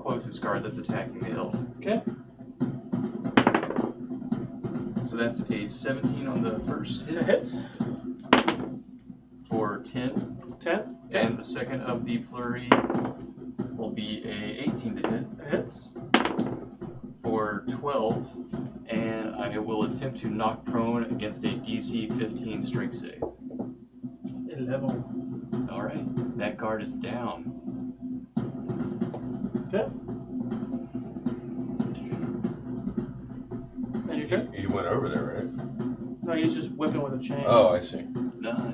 closest guard that's attacking the elf. Okay. So that's a 17 on the first It hit hits. for 10. 10. And the second of the flurry will be a 18 to hit It hits. for 12. And I will attempt to knock prone against a DC 15 strength save. 11. All right, that guard is down. Okay. And your turn? He went over there, right? No, he's just whipping with a chain. Oh, I see.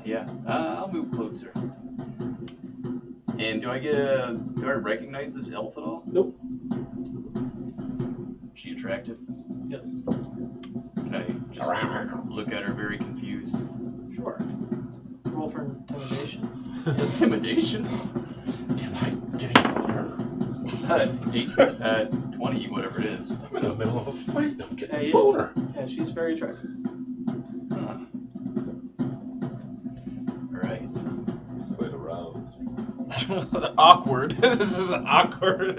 Yeah. I'll move closer. And do I recognize this elf at all? Nope. Is she attractive? Yes. Can I just look at her very confused? Sure. Roll for intimidation. Intimidation? Damn, I didn't bother her. 20, whatever it is. I'm in the middle of a fight. I'm getting a Yeah. boner. Yeah, she's very attractive. Huh. Alright. He's quite aroused. Awkward. This is awkward.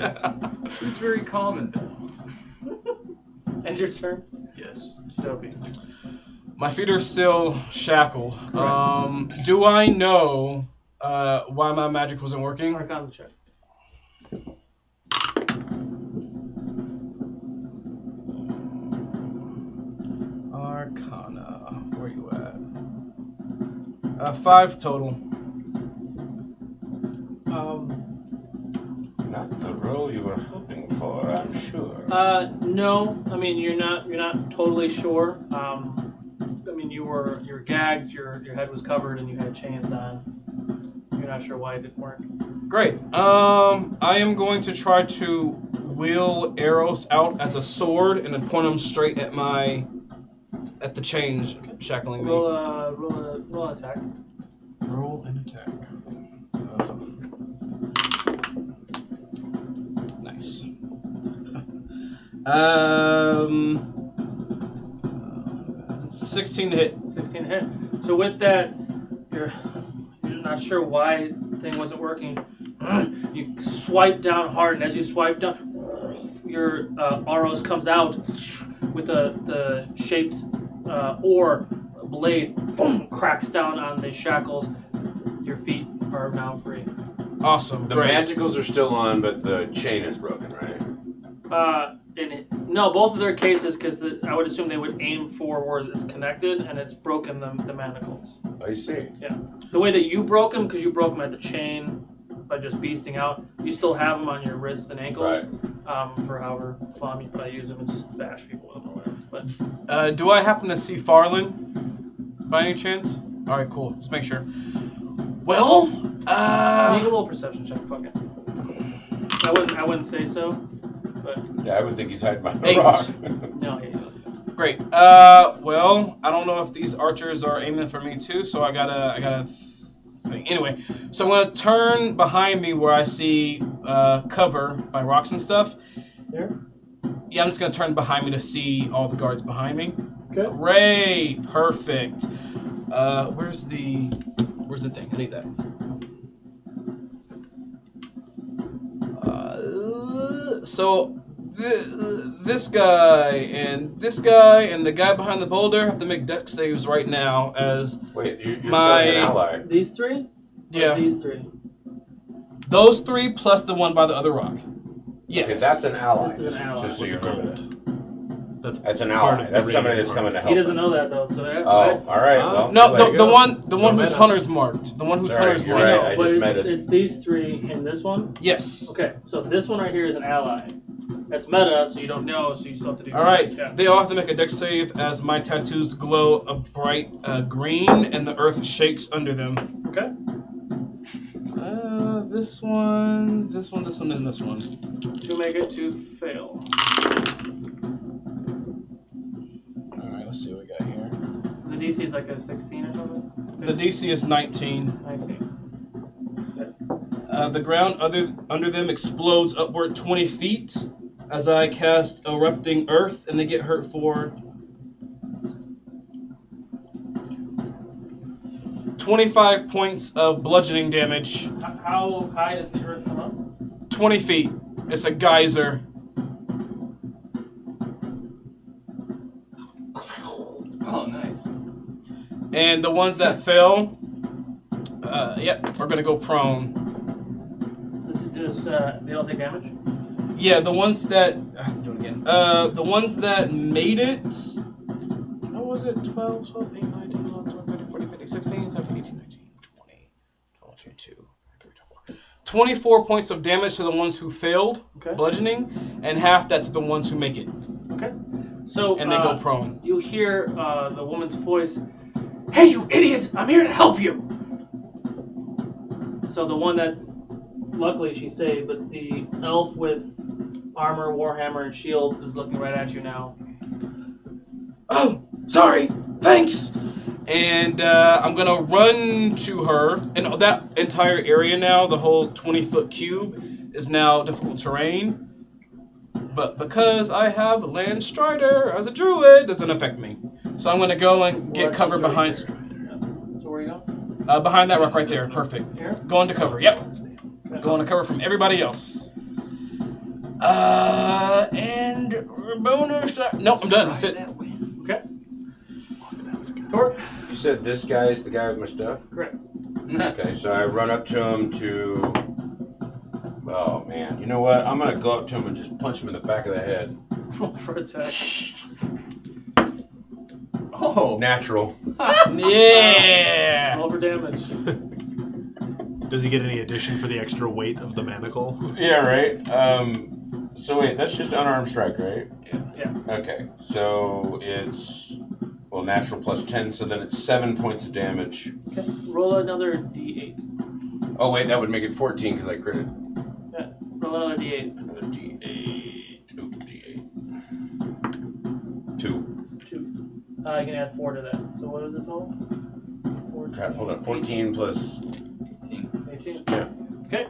It's very common, though. And your turn? Yes. Dopey. My feet are still shackled. Do I know why my magic wasn't working? Arcana check. Arcana. Where you at? 5 total. Not the role you were hoping for, I'm sure. No. I mean, you're not totally sure. I mean, you were gagged. Your head was covered, and you had chains on. You're not sure why it didn't work. Great. I am going to try to wheel arrows out as a sword and then point them straight at the chains shackling me. Roll an attack. Roll an attack. Nice. 16 to hit. 16 to hit. So with that, you're not sure why the thing wasn't working. You swipe down hard, and as you swipe down, your arrows comes out with the shaped oar blade, boom, cracks down on the shackles. Your feet are now free. Awesome. The Great. manticles are still on, but the chain is broken, right? No, both of their cases, because I would assume they would aim for where it's connected, and it's broken the manacles. I see. Yeah. The way that you broke them, because you broke them at the chain by just beasting out, you still have them on your wrists and ankles. Right. For however long you probably use them and just bash people with them or whatever. But Do I happen to see Farland by any chance? All right, cool. Let's make sure. Well, make a little perception check. Fuck it. I wouldn't say so, but Yeah, I would think he's hiding behind 8. a rock. no, yeah, that's Great. Well, I don't know if these archers are aiming for me too, so I gotta think. Anyway, so I'm gonna turn behind me where I see cover by rocks and stuff. Here? Yeah, I'm just gonna turn behind me to see all the guards behind me. Okay. Great. Perfect. Where's the thing? I need that. So this guy and the guy behind the boulder have to make dex saves right now as Wait, you're my killing an ally. These three? Yeah. Or these three? Those 3 plus the one by the other rock. Yes. Okay, that's an ally. This is an ally. Just so you remember that. That's an part ally. of That's the somebody raid that's coming to help. He doesn't us. know that though. So Oh, all right. Well, No, there you the go. one who's meta. hunter's marked. The one who's Sorry, hunter's you're marked. right. I but just met it. it's these three and this one. Yes. Okay, so this one right here is an ally. That's meta, so you don't know, so you still have to do. All right. Yeah. They all have to make a dex save as my tattoos glow a bright green and the earth shakes under them. Okay. This one, and this one. 2 make it, 2 fail. All right. Let's see what we got here. The DC is like a 16 or something. The DC is 19. 19. The ground under them explodes upward 20 feet as I cast erupting earth, and they get hurt for 25 points of bludgeoning damage. How high does the earth come up? 20 feet. It's a geyser. Oh, nice. And the ones that fell, are gonna go prone. Does they all take damage? Yeah, the ones that do it again. The ones that made it. What was it? 12, 12, 8, 9, 10, 11, 12, 13, 14, 15, 16, 17, 18, 19, 20. 24 points of damage to the ones who failed Okay. bludgeoning, and half that to the ones who make it. Okay. So And they go prone. You hear the woman's voice. Hey, you idiot! I'm here to help you. So the one that, luckily she saved, but the elf with armor, warhammer, and shield is looking right at you now. Oh, sorry. Thanks. And I'm gonna run to her, and that entire area now, the whole 20-foot cube, is now difficult terrain. But because I have Land Strider as a druid, it doesn't affect me. So I'm gonna go and get cover behind. So where are you going? Behind that rock right there. Perfect. Here? Go into cover. Yep. Go into cover from everybody else. And bonus. No, I'm done. That's it. Okay. Torque? You said this guy is the guy with my stuff? Correct. Okay, so I run up to him to... Oh, man. You know what? I'm going to go up to him and just punch him in the back of the head. Roll for attack. Oh. Natural. Yeah. Roll for damage. Does he get any addition for the extra weight of the manacle? Yeah, right? So wait, that's just unarmed strike, right? Yeah. Okay, so it's... Well, natural plus 10, so then it's 7 points of damage. Okay. Roll another d8. Oh, wait, that would make it 14 because I critted. Yeah. Roll another d8. Another D8. Ooh, D8. 2. 2. You can add 4 to that. So what is it total? 14. Crap, hold on. 14 plus... 18. Yeah. Okay.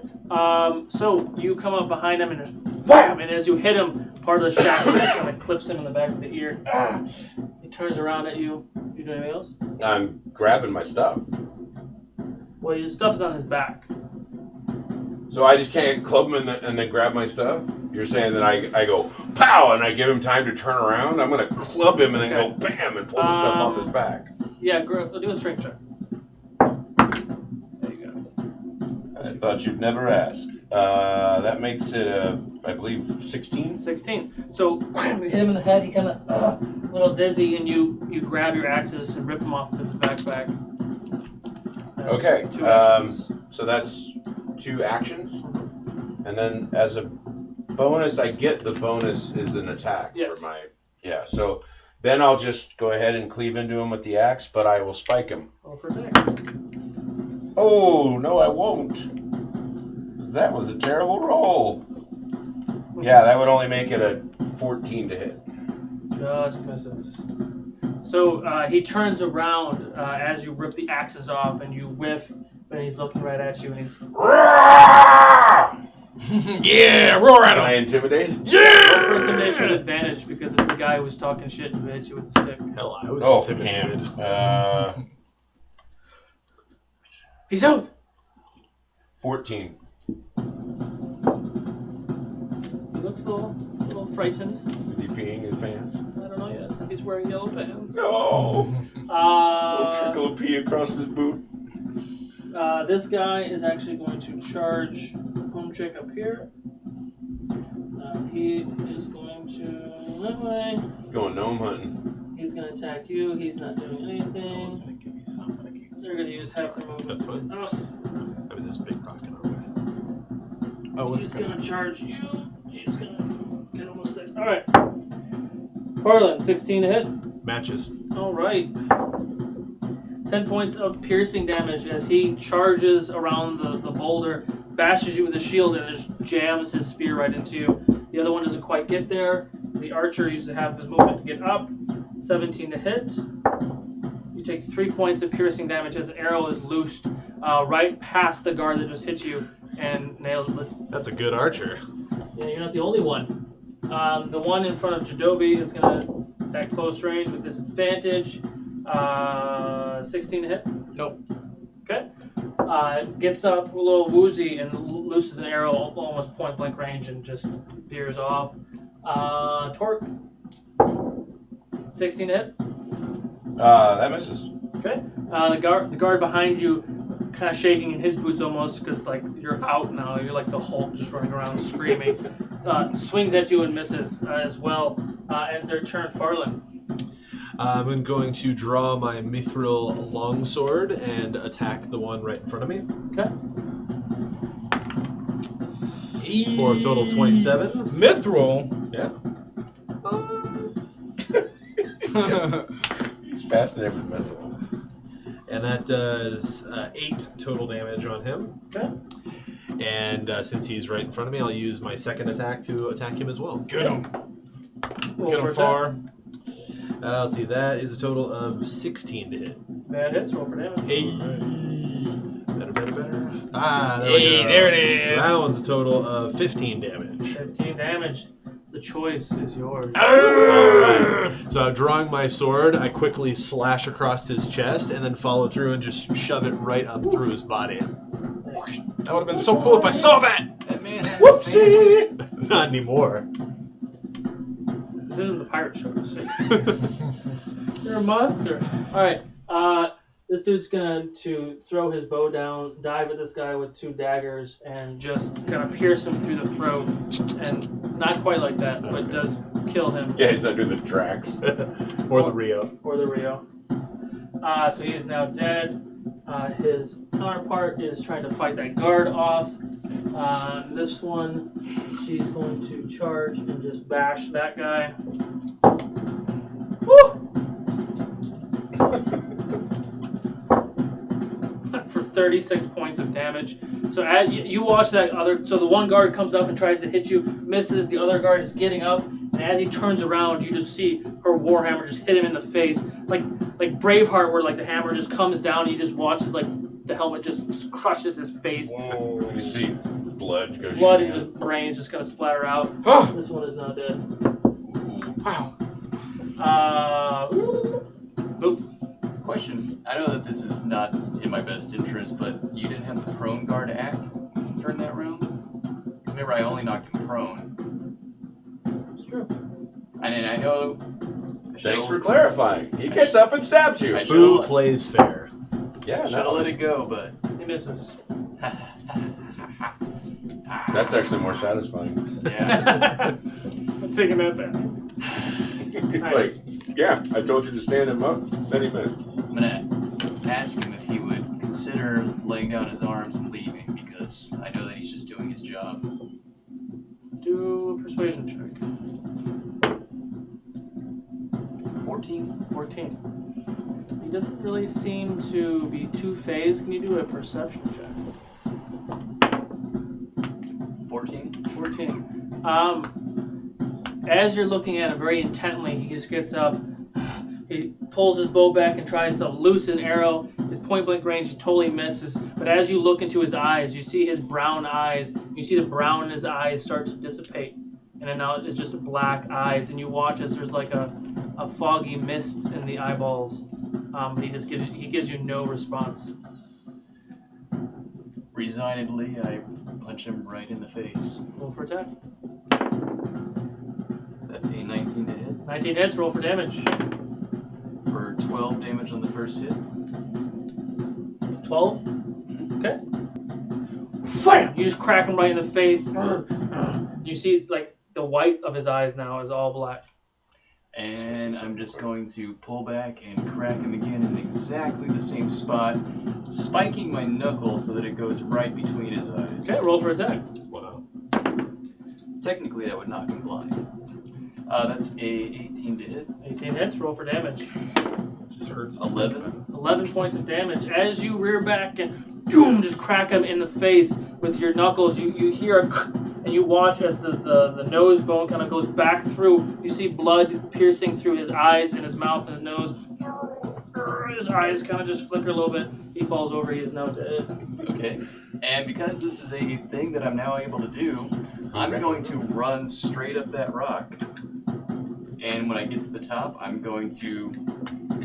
So you come up behind him and just wham! And as you hit him, part of the shackle just kind of clips him in the back of the ear. Ah! He turns around at you. You do anything else? I'm grabbing my stuff. Well, his stuff is on his back. So I just can't club him and then grab my stuff? You're saying that I go, pow, and I give him time to turn around? I'm going to club him and then go bam and pull the stuff off his back. Yeah, do a strength check. There you go. I thought you'd never ask. That makes it, I believe, 16? 16. So you hit him in the head, he kind of a little dizzy, and you grab your axes and rip him off of his backpack. That's Okay, 2 actions. so that's 2 actions. And then as a bonus, I get the bonus is an attack for my... Yeah, so then I'll just go ahead and cleave into him with the axe, but I will spike him. Roll for attack. Oh, no, I won't. That was a terrible roll. Yeah, that would only make it a 14 to hit. Just misses. So he turns around as you rip the axes off, and you whiff, and he's looking right at you, and he's... Yeah, roar at Can I him. intimidate? Yeah! Roll for intimidation with advantage, because it's the guy who was talking shit and hit you with the stick. Hell, I was Oh, intimidated. damn. He's out! 14. He looks a little frightened. Is he peeing his pants? I don't know yet. He's wearing yellow pants. No! A trickle of pee across his boot. This guy is actually going to charge home check up here. He is going to that way. Going gnome hunting. He's going to attack you. He's not doing anything. They're going to use half their movement. That's fine. Oh, I mean, there's a big rock in our way. Oh, he's going to charge you. He's going to get almost there. All right. Parlin, 16 to hit. Matches. All right. 10 points of piercing damage as he charges around the boulder, bashes you with his shield, and just jams his spear right into you. The other one doesn't quite get there. The archer uses half his movement to get up. 17 to hit. You take 3 points of piercing damage as the arrow is loosed right past the guard that just hit you and nailed it. That's a good archer. Yeah, you're not the only one. The one in front of Jadobi is going to, at close range with disadvantage, 16 to hit. Nope. Okay. Gets up a little woozy and looses an arrow almost point blank range and just veers off. Torque. 16 to hit. That misses. Okay. The guard behind you, kind of shaking in his boots almost because like you're out now. You're like the Hulk just running around screaming. Swings at you and misses as well. Ends their turn. Farland. I'm going to draw my mithril longsword and attack the one right in front of me. Okay. for a total of 27. Mithril. Yeah. He's fascinated with Mithril. And that does 8 total damage on him. Okay. And since he's right in front of me, I'll use my second attack to attack him as well. Get him. Roll Get for him far. Let's see, that is a total of 16 to hit. That hits. Roll for damage. Hey. Better. Ah, there we Hey, go. there it is. So that one's a total of 15 damage. 15 damage. The choice is yours. Alright. So I'm drawing my sword, I quickly slash across his chest, and then follow through and just shove it right up through his body. That would have been so cool if I saw that. That man has Whoopsie! Not anymore. This isn't the pirate show, you see. You're a monster. Alright, this dude's going to throw his bow down, dive at this guy with 2 daggers, and just kind of pierce him through the throat. And not quite like that, but does kill him. Yeah, he's not doing the tracks. Or the Rio. Or the Rio. So he is now dead. His counterpart is trying to fight that guard off. This one, she's going to charge and just bash that guy. Woo! For 36 points of damage. So you watch that other. So the one guard comes up and tries to hit you, misses. The other guard is getting up, and as he turns around, you just see her warhammer just hit him in the face, like Braveheart, where like the hammer just comes down. And you just watch as like the helmet just crushes his face. Whoa. You see blood go. Blood and just brains just kind of splatter out. Oh. This one is not dead. Wow. Boop. Question. I know that this is not in my best interest, but you didn't have the prone guard act during that round? Remember, I only knocked him prone. It's true. And I know... Thanks for clarifying. He gets up and stabs you. Who plays fair? Yeah, Should have let it go, but... He misses. That's actually more satisfying. Yeah. I'm taking that back. He's like, yeah, I told you to stand him up. Then he missed. I'm gonna ask him if he would consider laying down his arms and leaving, because I know that he's just doing his job. Do a persuasion check. 14. 14. He doesn't really seem to be too phased. Can you do a perception check? 14. 14. As you're looking at him very intently, he just gets up. He pulls his bow back and tries to loose an arrow. His point blank range, he totally misses. But as you look into his eyes, you see his brown eyes. You see the brown in his eyes start to dissipate. And then now it's just black eyes. And you watch as there's like a foggy mist in the eyeballs. But he gives you no response. Resignedly, I punch him right in the face. Roll for attack. That's a 19 to hit. 19 hits, roll for damage. For 12 damage on the first hit. 12? Okay. Bam! You just crack him right in the face. You see, like, the white of his eyes now is all black. And I'm just going to pull back and crack him again in exactly the same spot, spiking my knuckle so that it goes right between his eyes. Okay, roll for attack. Wow. Technically, that would knock him blind. That's a 18 to hit. 18 hits, roll for damage. Just hurts. 11. 11 points of damage. As you rear back and boom, just crack him in the face with your knuckles, you hear a and you watch as the nose bone kind of goes back through. You see blood piercing through his eyes and his mouth and his nose. His eyes kind of just flicker a little bit. He falls over. He is now dead. Okay. And because this is a thing that I'm now able to do, I'm going to run straight up that rock. And when I get to the top, I'm going to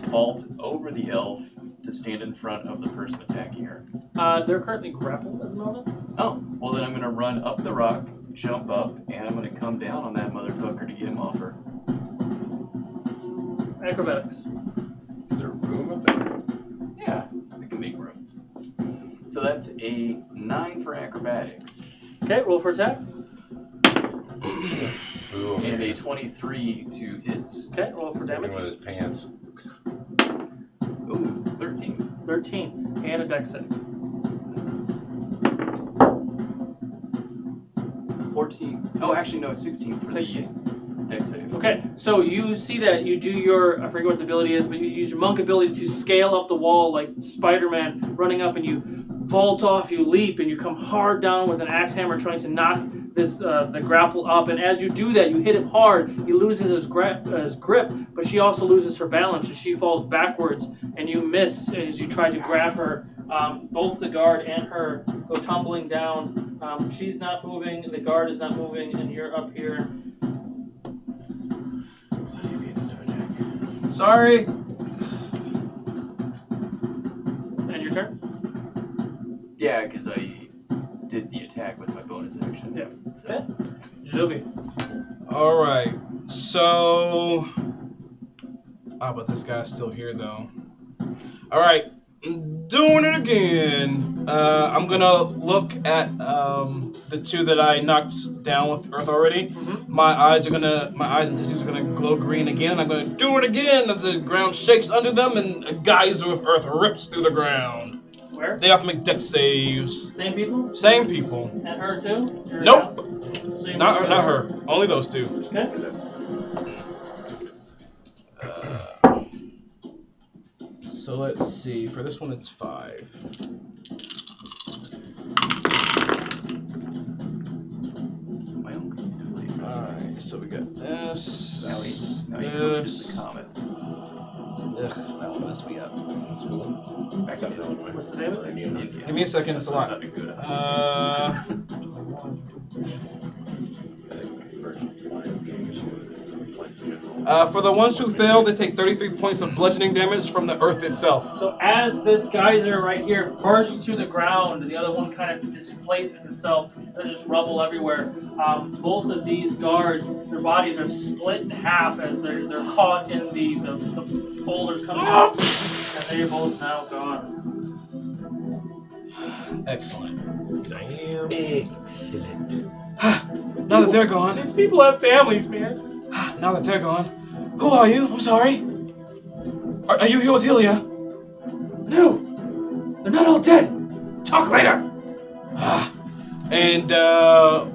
vault over the elf to stand in front of the person attacking her. They're currently grappled at the moment. Oh, well then I'm going to run up the rock, jump up, and I'm going to come down on that motherfucker to get him off her. Acrobatics. Is there room up there? Yeah, I can make room. So that's a 9 for acrobatics. Okay, roll for attack. Ooh, And a 23 to hits. Okay, roll for damage. with his pants. Ooh, 13. 13. And a dex save. 14. Oh, actually, no, 16 for 16. the dex save. Okay, so you see that you do your, I forget what the ability is, but you use your monk ability to scale up the wall like Spider-Man, running up, and you vault off, you leap, and you come hard down with an axe hammer trying to knock this the grapple up. And as you do that, you hit him hard. He loses his grip, but she also loses her balance as she falls backwards, and you miss as you try to grab her. Both the guard and her go tumbling down. She's not moving, the guard is not moving, and you're up here. Sorry. And your turn? Yeah, because I did the attack with my bonus action. Yeah. So. Okay. Joby. All right. So, but this guy's still here though. All right. I'm doing it again. I'm gonna look at the two that I knocked down with earth already. Mm-hmm. My eyes and tattoos are gonna glow green again. I'm gonna do it again as the ground shakes under them and a geyser of earth rips through the ground. Where? They have to make dex saves. Same people? Same people. And her too? Or Nope. Same Not people? her. Only those two. Okay. So let's see. For this one, it's 5. My uncle's delayed. Alright, so we got this. Now he coaches the comets. That'll mess me up. That's cool. Back to Illinois. What's the name? India. Give me a second, it's a lot. Not be good. I think my first line of games was the flight general. For the ones who fail, they take 33 points of bludgeoning damage from the earth itself. So as this geyser right here bursts through the ground, the other one kind of displaces itself. There's just rubble everywhere. Both of these guards, their bodies are split in half as they're caught in the boulders coming out. And they're both now gone. Excellent. Damn. Excellent. Now that they're gone, These people have families, man. now that they're gone, who are you? I'm sorry. Are you here with Helia? No, they're not all dead. Talk later. And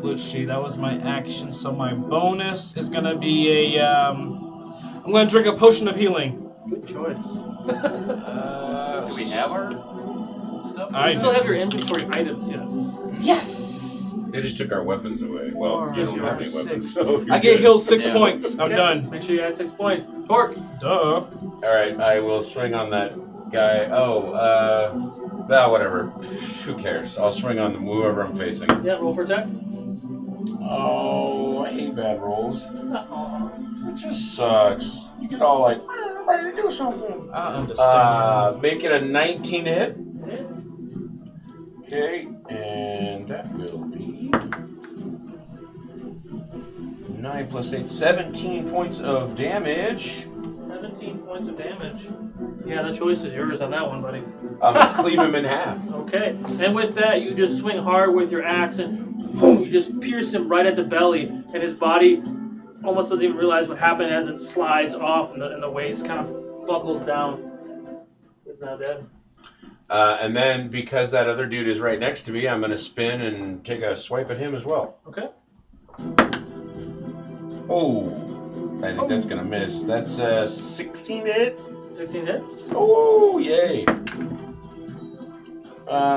let's see, that was my action. So my bonus is gonna be a I'm gonna drink a potion of healing. Good choice. Do we have our stuff? You still have your inventory items, yes. Yes. They just took our weapons away. Well, you don't have any weapons, so I get healed 6 Yeah. points. I'm Okay, done. Make sure you add 6 points. Torque. Duh. All right, I will swing on that guy. Whatever. Who cares? I'll swing on whoever I'm facing. Yeah, roll for attack. Oh, I hate bad rolls. Uh-oh. It just sucks. You get all like, I'm ready to do something. I understand. Make it a 19 to hit. Hit. Okay, and that will be 9 plus 8, 17 points of damage. 17 points of damage. Yeah, the choice is yours on that one, buddy. I'm gonna cleave him in half. Okay, and with that, you just swing hard with your axe and boom, you just pierce him right at the belly, and his body almost doesn't even realize what happened as it slides off, and the waist kind of buckles down. He's now dead. And then, because that other dude is right next to me, I'm gonna spin and take a swipe at him as well. Okay. Oh, I think that's gonna miss. That's 16 to hit. 16 hits. Oh, yay.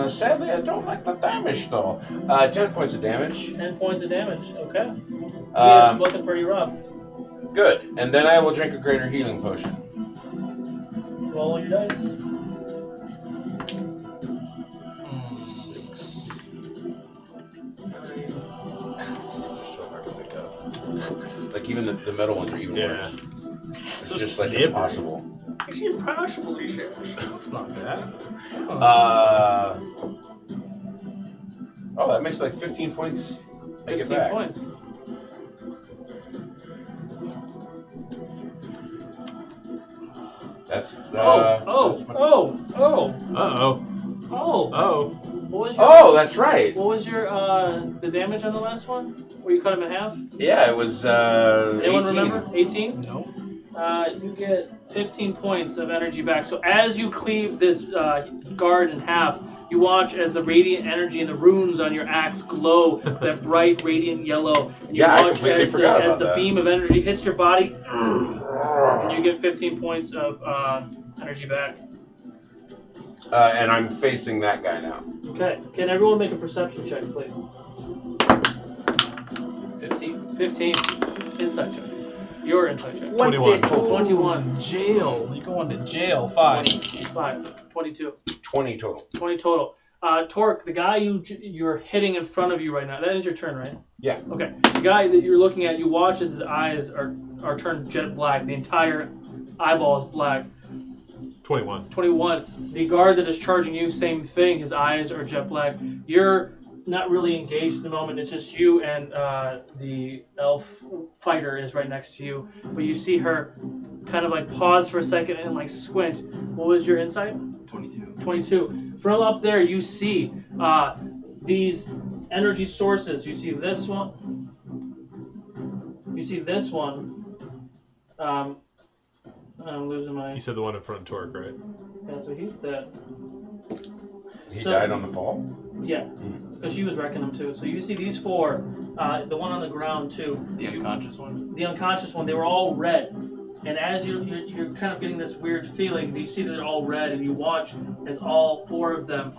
Sadly, I don't like the damage though. 10 points of damage. 10 points of damage. Okay. He is looking pretty rough. Good. And then I will drink a greater healing potion. Roll your dice. 6, 9. These things are so hard to pick up. Like even the metal ones are even worse. It's So just like slippery. impossible. It's impossible, he says. It's not bad. Oh, that makes like 15 points. Take it 15 back. points. That's That's Uh-oh. Oh. What was your? Oh, that's right. What was your the damage on the last one? Where you cut him in half? Yeah, it was Anyone 18. remember? 18. No. You get 15 points of energy back. So as you cleave this guard in half, You watch as the radiant energy and the runes on your axe glow that bright radiant yellow. And you Yeah, I watch completely as forgot as about the that. beam of energy hits your body, and you get 15 points of energy back. And I'm facing that guy now. Okay. Can everyone make a perception check, please? 15. Insight check. Your insight check. 21. 21. Jail. You going to jail. 5. 5. 22. 20 total. 20 total. Torque, the guy you're hitting in front of you right now, that is your turn, right? Yeah. Okay. The guy that you're looking at, you watch as his eyes are turned jet black. The entire eyeball is black. 21. 21. The guard that is charging you, same thing. His eyes are jet black. You're not really engaged at the moment. It's just you and the elf fighter is right next to you. But you see her kind of like pause for a second and like squint. What was your insight? 22. 22. From up there, you see these energy sources. You see this one. You see this one. I'm losing my... You said the one in front of Torque, right? Yeah, so he's dead. He died on the fall? Yeah, because she was wrecking them too. So you see these 4, the one on the ground too. The unconscious one? The unconscious one, they were all red. And as you're kind of getting this weird feeling, you see that they're all red, and you watch as all 4 of them,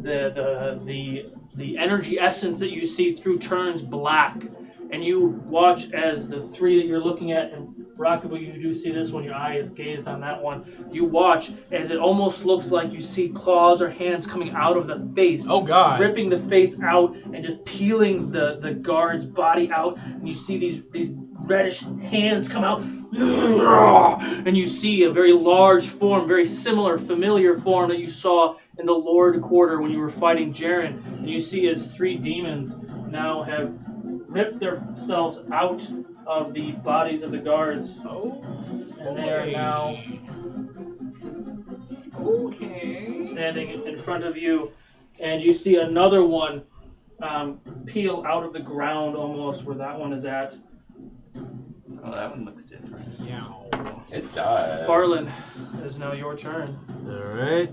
the energy essence that you see through turns black. And you watch as the 3 that you're looking at, and Rockaboo, you do see this one, your eye is gazed on that one. You watch as it almost looks like you see claws or hands coming out of the face. Oh, God. Ripping the face out and just peeling the guard's body out. And you see these reddish hands come out. And you see a very large form, very similar, familiar form that you saw in the Lord Quarter when you were fighting Jaren. And you see as 3 demons now have ripped themselves out of the bodies of the guards. Oh. And they are now standing in front of you. And you see another one peel out of the ground almost where that one is at. Oh, that one looks different. Yeah. It does. Farland, it is now your turn. All right.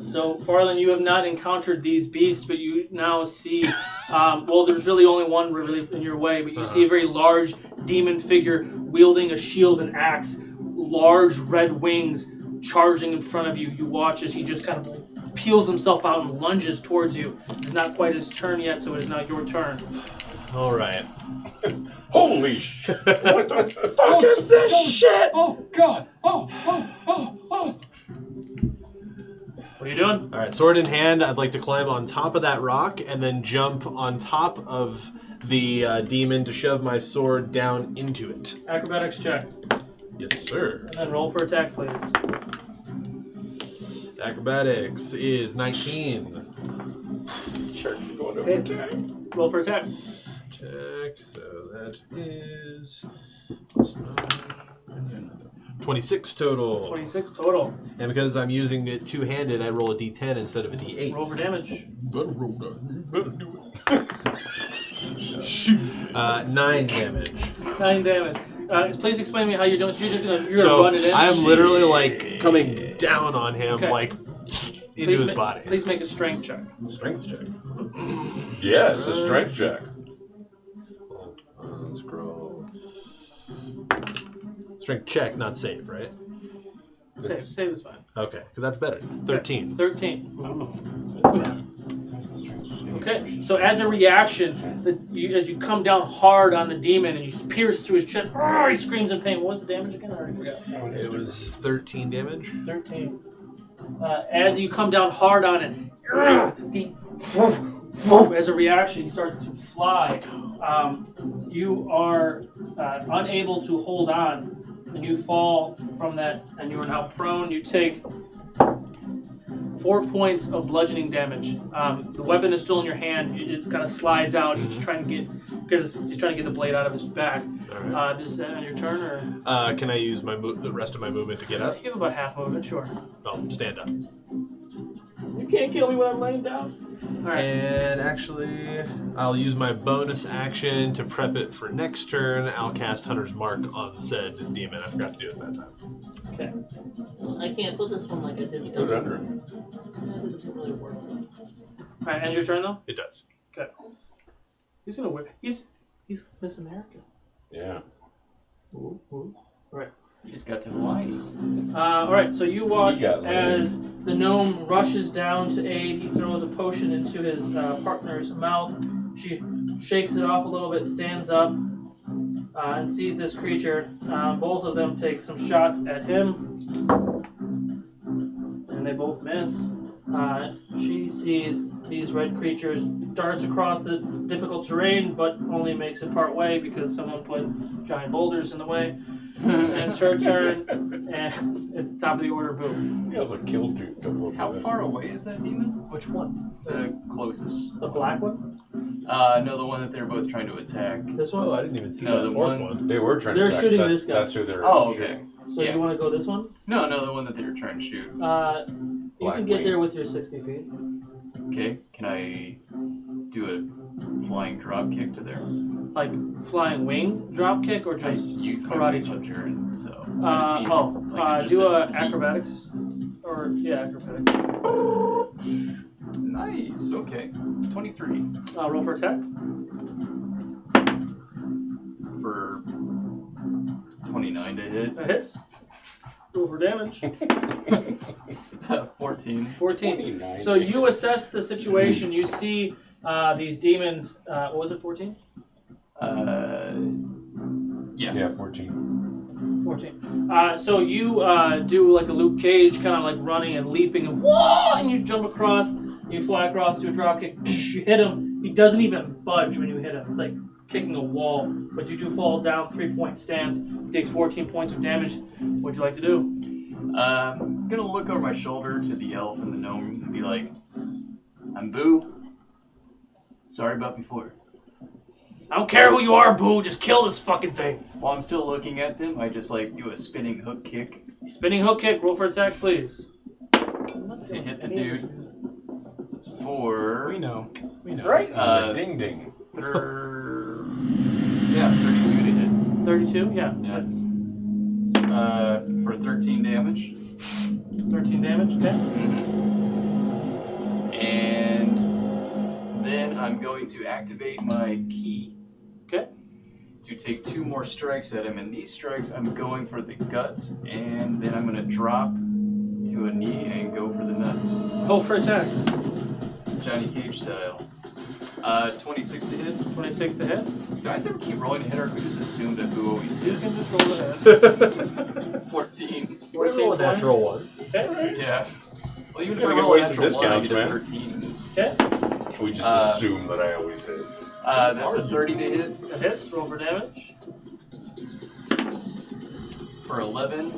So, Farland, you have not encountered these beasts, but you now see, well, there's really only one really in your way, but you see a very large demon figure wielding a shield and axe, large red wings charging in front of you. You watch as he just kind of peels himself out and lunges towards you. It's not quite his turn yet, so it is now your turn. All right. Holy shit! What the fuck is this shit? Oh, God. Oh. What are you doing? All right, sword in hand, I'd like to climb on top of that rock and then jump on top of the demon to shove my sword down into it. Acrobatics check. Yes, sir. And then roll for attack, please. Acrobatics is 19. Shark's going over Okay. attack. Roll for attack. Check, so that is plus 9, 26 total. 26 total. And because I'm using it two-handed, I roll a d10 instead of a d8. Roll for damage. Better roll that. You better do it. Shoot. 9 damage. 9 damage. Please explain to me how you're doing. So you're just gonna So run it in. I'm literally like coming down on him, Okay. like into his body. Please make a strength check. Strength check. Yes, a strength check. Scroll. Strength check, not save, right? Save is fine. Okay, because that's better. 13. 13. Okay, so as a reaction, as you come down hard on the demon and you pierce through his chest, he screams in pain. What was the damage again? I already forgot. It was 13 damage. 13. As you come down hard on it, he, as a reaction, he starts to fly. You are unable to hold on, and you fall from that, and you are now prone. You take 4 points of bludgeoning damage. The weapon is still in your hand. It kind of slides out. He's trying to get the blade out of his back. Right. Is that on your turn, or can I use the rest of my movement to get up? you have about half movement? Sure. Oh, stand up. You can't kill me when I'm laying down. All right. And actually, I'll use my bonus action to prep it for next turn. I'll cast Hunter's Mark on said demon. I forgot to do it that time. Okay. Well, I can't put this one like I did. Put it under him. That doesn't really work. Alright, end your turn though? It does. Okay. He's gonna win. He's Miss America. Yeah. Right. You just got to Hawaii. Alright, so you watch He got laid. as the gnome rushes down to aid. He throws a potion into his partner's mouth. She shakes it off a little bit, stands up, and sees this creature. Both of them take some shots at him, and they both miss. She sees these red creatures darts across the difficult terrain, but only makes it part way because someone put giant boulders in the way. And it's her turn, and it's the top of the order. Boom. He has a kill too. How far away is that demon? Which one? The closest. The black one? No, the one that they're both trying to attack. This one? Oh, I didn't even see No, that the fourth one- one. They were trying They're to attack. shooting that's, this guy. That's who they're Oh, shooting. okay. So Yeah. you want to go this one? No, the one that they were trying to shoot. You Black can get wing. there with your 60 feet. Okay, can I do a flying drop kick to there? Like flying wing drop kick or I just used my karate wings chop? up turn, so. I just mean, just do a- acrobatics. Or, yeah, acrobatics. Nice, okay. 23 Roll for attack. for 29 to hit. That hits. Roll for damage. 14. 14. 29. So you assess the situation. You see these demons. What was it, 14? Yeah. Yeah, 14. 14. So you do like a Luke Cage, kind of like running and leaping, and whoa! And you jump across. You fly across to a drop kick. You hit him. He doesn't even budge when you hit him. It's like kicking a wall. But you do fall down, 3-point stance. He takes 14 points of damage. What'd you like to do? I'm gonna look over my shoulder to the elf and the gnome and be like, I'm Boo. Sorry about before. I don't care who you are, Boo. Just kill this fucking thing. While I'm still looking at them, I just like do a spinning hook kick. Spinning hook kick. Roll for attack, please. To hit the dude for We know. We know. Right? Ding ding. 32 to hit. 32? Yeah. Yeah. For 13 damage. 13 damage, okay. And then I'm going to activate my key. Okay. To take 2 more strikes at him, and these strikes I'm going for the guts, and then I'm going to drop to a knee and go for the nuts. Roll for attack. Johnny Cage style. 26 to hit. 26 to hit. Do I have to keep rolling to hit, or can we just assume that Boo always You hits? can just roll the hit. 14. 14 Roll a natural one. Okay. Yeah. Well, even if Gotta I get roll a wasted natural 1, I discounts, get a man. 13. Okay. We just assume that I always did. That's a 30 to hit. That hits. Roll for damage. For 11,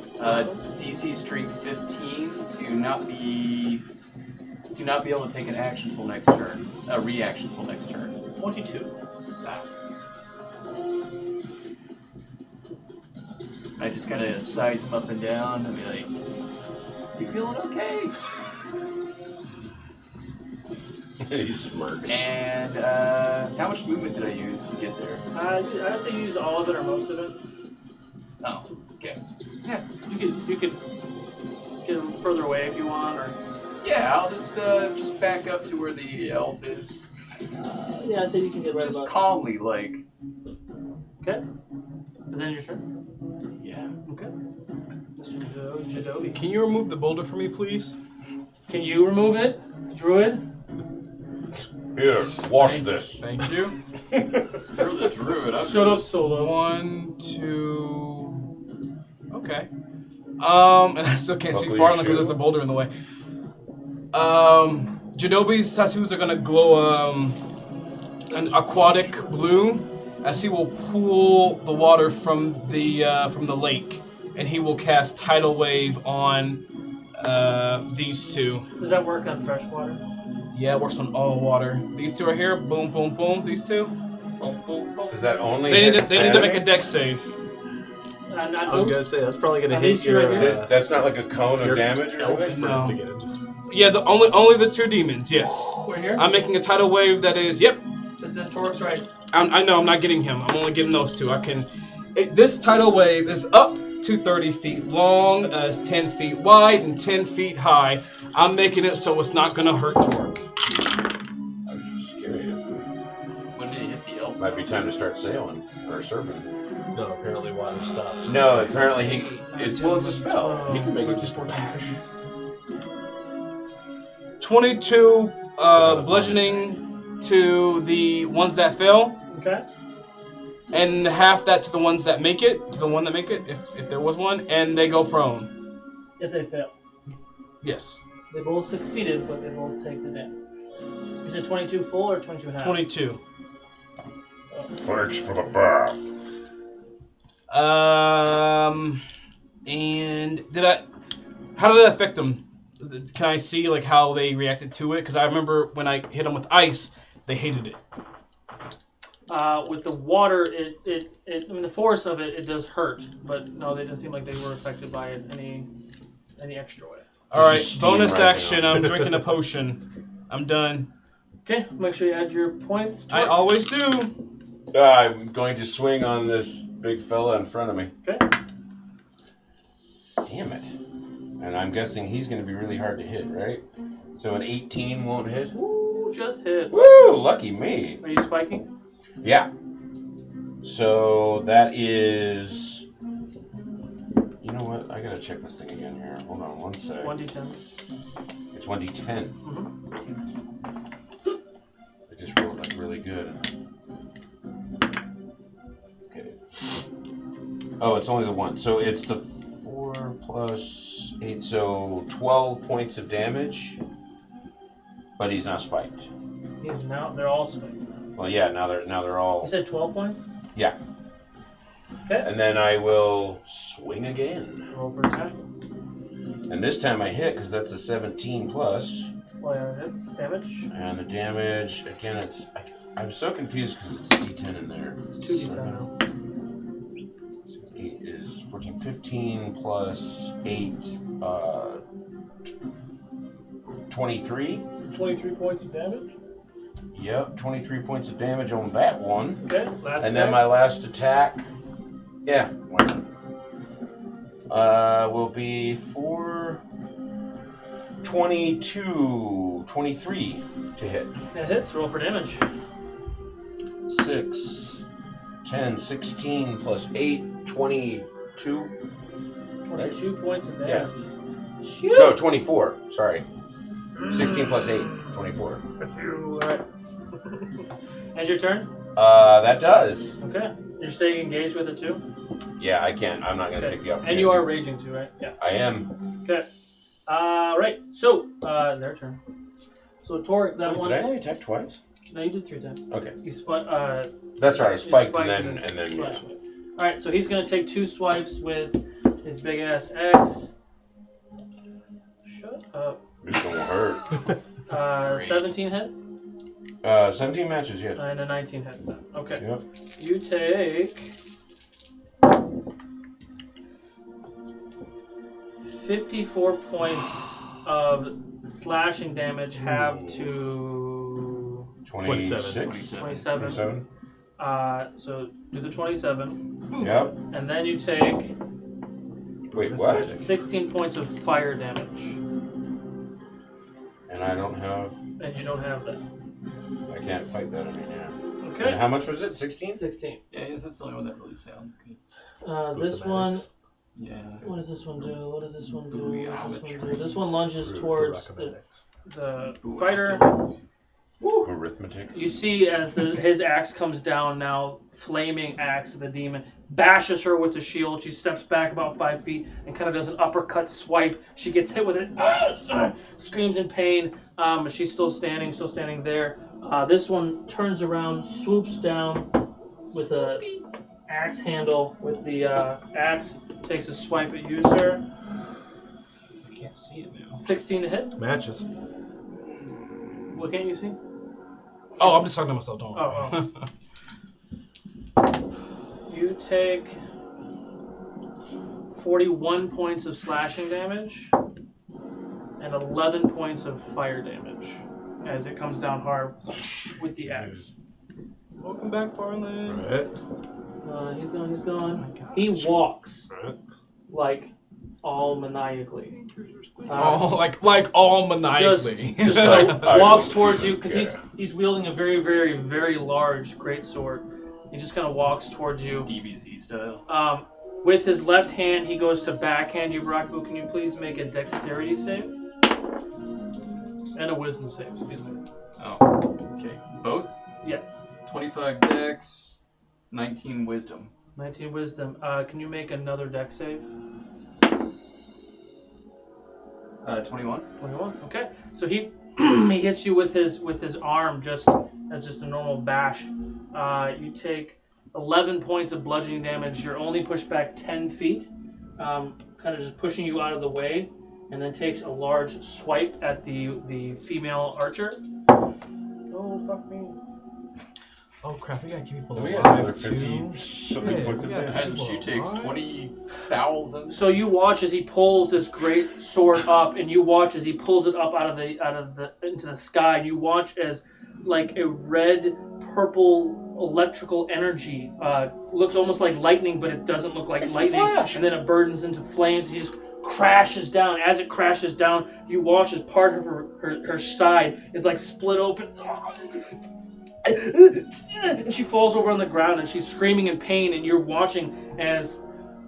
DC strength 15 to not be able to take an action till next turn, a reaction till next turn. 22. I just kind of size him up and down and be like, "You feeling okay?" He smirks. And how much movement did I use to get there? I'd say you use all of it or most of it. Oh, okay. Yeah, You could get further away if you want, or yeah. I'll just back up to where the elf is. yeah, I'd say you can get right Just about. calmly, like. Okay. Is that your turn? Yeah. Okay. Mr. Jadobi. Can you remove the boulder for me, please? Can you remove it, Druid? Here, wash this. Thank you. You're the druid. I'm Shut up, just- Solo. 1, 2. Okay. And I still can't see Buckle far your enough because there's shoe. a boulder in the way. Jadobi's tattoos are gonna glow an aquatic blue as he will pool the water from the lake, and he will cast Tidal Wave on these two. Does that work on fresh water? Yeah, it works on all water. These two are here. Boom, boom, boom. These two. Boom, boom, boom. Is that only? They need hit to make a enemy? dex save. Not I was gonna say that's probably gonna Are hit these two right your here? That's not like a cone of your damage or elf something? No. friend again. Yeah, the only the two demons. Yes. We're here. I'm making a tidal wave that is. Yep. The torch, right? I know. I'm not getting him. I'm only getting those two. This tidal wave is up to 30 feet long, is 10 feet wide, and 10 feet high. I'm making it so it's not gonna hurt Torque. Might be time to start sailing or surfing. No, apparently water stopped. No, apparently it's a spell. He can make it just bash. 22 bludgeoning to the ones that fail. Okay. And half that to the ones that make it, to the one that make it, if there was one, and they go prone. If they fail. Yes. They both succeeded, but they both take the damage. Is it 22 full or 22 half? 22. Thanks for the bath. And how did it affect them? Can I see like how they reacted to it? Because I remember when I hit them with ice, they hated it. With the water, I mean, the force of it does hurt, but no, they didn't seem like they were affected by it any extra way. All right, bonus action. I'm drinking a potion. I'm done. Okay, make sure you add your points. I always do. I'm going to swing on this big fella in front of me. Okay. Damn it. And I'm guessing he's going to be really hard to hit, right? So an 18 won't hit? Ooh, just hits. Woo, lucky me. Are you spiking? Yeah. So that is... You know what? I got to check this thing again here. Hold on one sec. 1d10. It's 1d10. Mm-hmm. I just rolled like really good. Okay. Oh, it's only the one. So it's the 4 plus 8, so 12 points of damage. But he's not spiked. He's now. They're all spiked. Well, yeah. Now they're all. You said 12 points. Yeah. Okay. And then I will swing again. Roll for attack. And this time I hit because that's a 17 plus. Well, yeah, that's damage. And the damage again. I'm so confused because it's a D10 in there. It's 2d10 now. 8 is 14, 15 plus 8, 23. 23 points of damage. Yep, 23 points of damage on that one. Okay, last And attack. then my last attack, yeah, why not? Will be for 23 to hit. That hits. Roll for damage. 6, 10, 16 plus 8, 22. 22 points of Yeah. damage. Shoot. No, 24. Sorry. 16 plus 8, 24. Alright. And your turn? That does. Okay. You're staying engaged with it too? Yeah, I can't. I'm not going to Okay. take the opportunity. And you are raging too, right? Yeah. I am. Okay. Right. So, their turn. So, Toric, that one. Did I only attack twice? No, you did 3 times. Okay. You spiked. That's right. I spiked spiked and then yeah. Alright, so he's going to take 2 swipes with his big ass axe. Shut up. This one will hurt. 17 hit? 17 matches, yes. And a 19 hits then. Okay. Yep. You take 54 points of slashing damage, half to 26. 27. So do the 27. Yep. And then you take Wait, what? 16 points of fire damage. And I don't have... And you don't have that. I can't fight that, I mean, yeah. Okay. And how much was it? 16? 16. Yeah, that's the only one that really sounds good. This one... Yeah. What does this one do? What does this one do? What does this one do? Geometry. This one lunges towards the fighter. Woo. Arithmetic. You see as his axe comes down now, flaming axe of the demon, bashes her with the shield. She steps back about 5 feet and kind of does an uppercut swipe. She gets hit with it, screams in pain. She's still standing there. This one turns around, swoops down with a axe handle with the axe, takes a swipe at you, sir. I can't see it now. 16 to hit. Matches. What can't you see? Oh, I'm just talking to myself. Don't worry. You take 41 points of slashing damage and 11 points of fire damage as it comes down hard with the axe. Welcome back, Farland. Right. He's gone. He walks like all maniacally. All maniacally. Just walks towards you because he's wielding a very, very, very large greatsword. He just kind of walks towards you. DBZ style. With his left hand, he goes to backhand you, Barakabu. Can you please make a dexterity save? And a wisdom save, excuse me. Oh, okay. Both? Yes. 25 dex, 19 wisdom. 19 wisdom. Can you make another dex save? 21. 21. Okay. So he he hits you with his arm just a normal bash. You take 11 points of bludgeoning damage. You're only pushed back 10 feet, kind of just pushing you out of the way, and then takes a large swipe at the female archer. Oh, fuck me. Oh crap, we gotta keep people We alive. got another 50. Somebody puts it down. And she takes 20,000. So you watch as he pulls this great sword up, and you watch as he pulls it up out of the into the sky. And you watch as like a red purple electrical energy looks almost like lightning, but it doesn't look like lightning. And then it burns into flames. He just crashes down. As it crashes down, you watch as part of her side is like split open. And she falls over on the ground and she's screaming in pain, and you're watching as,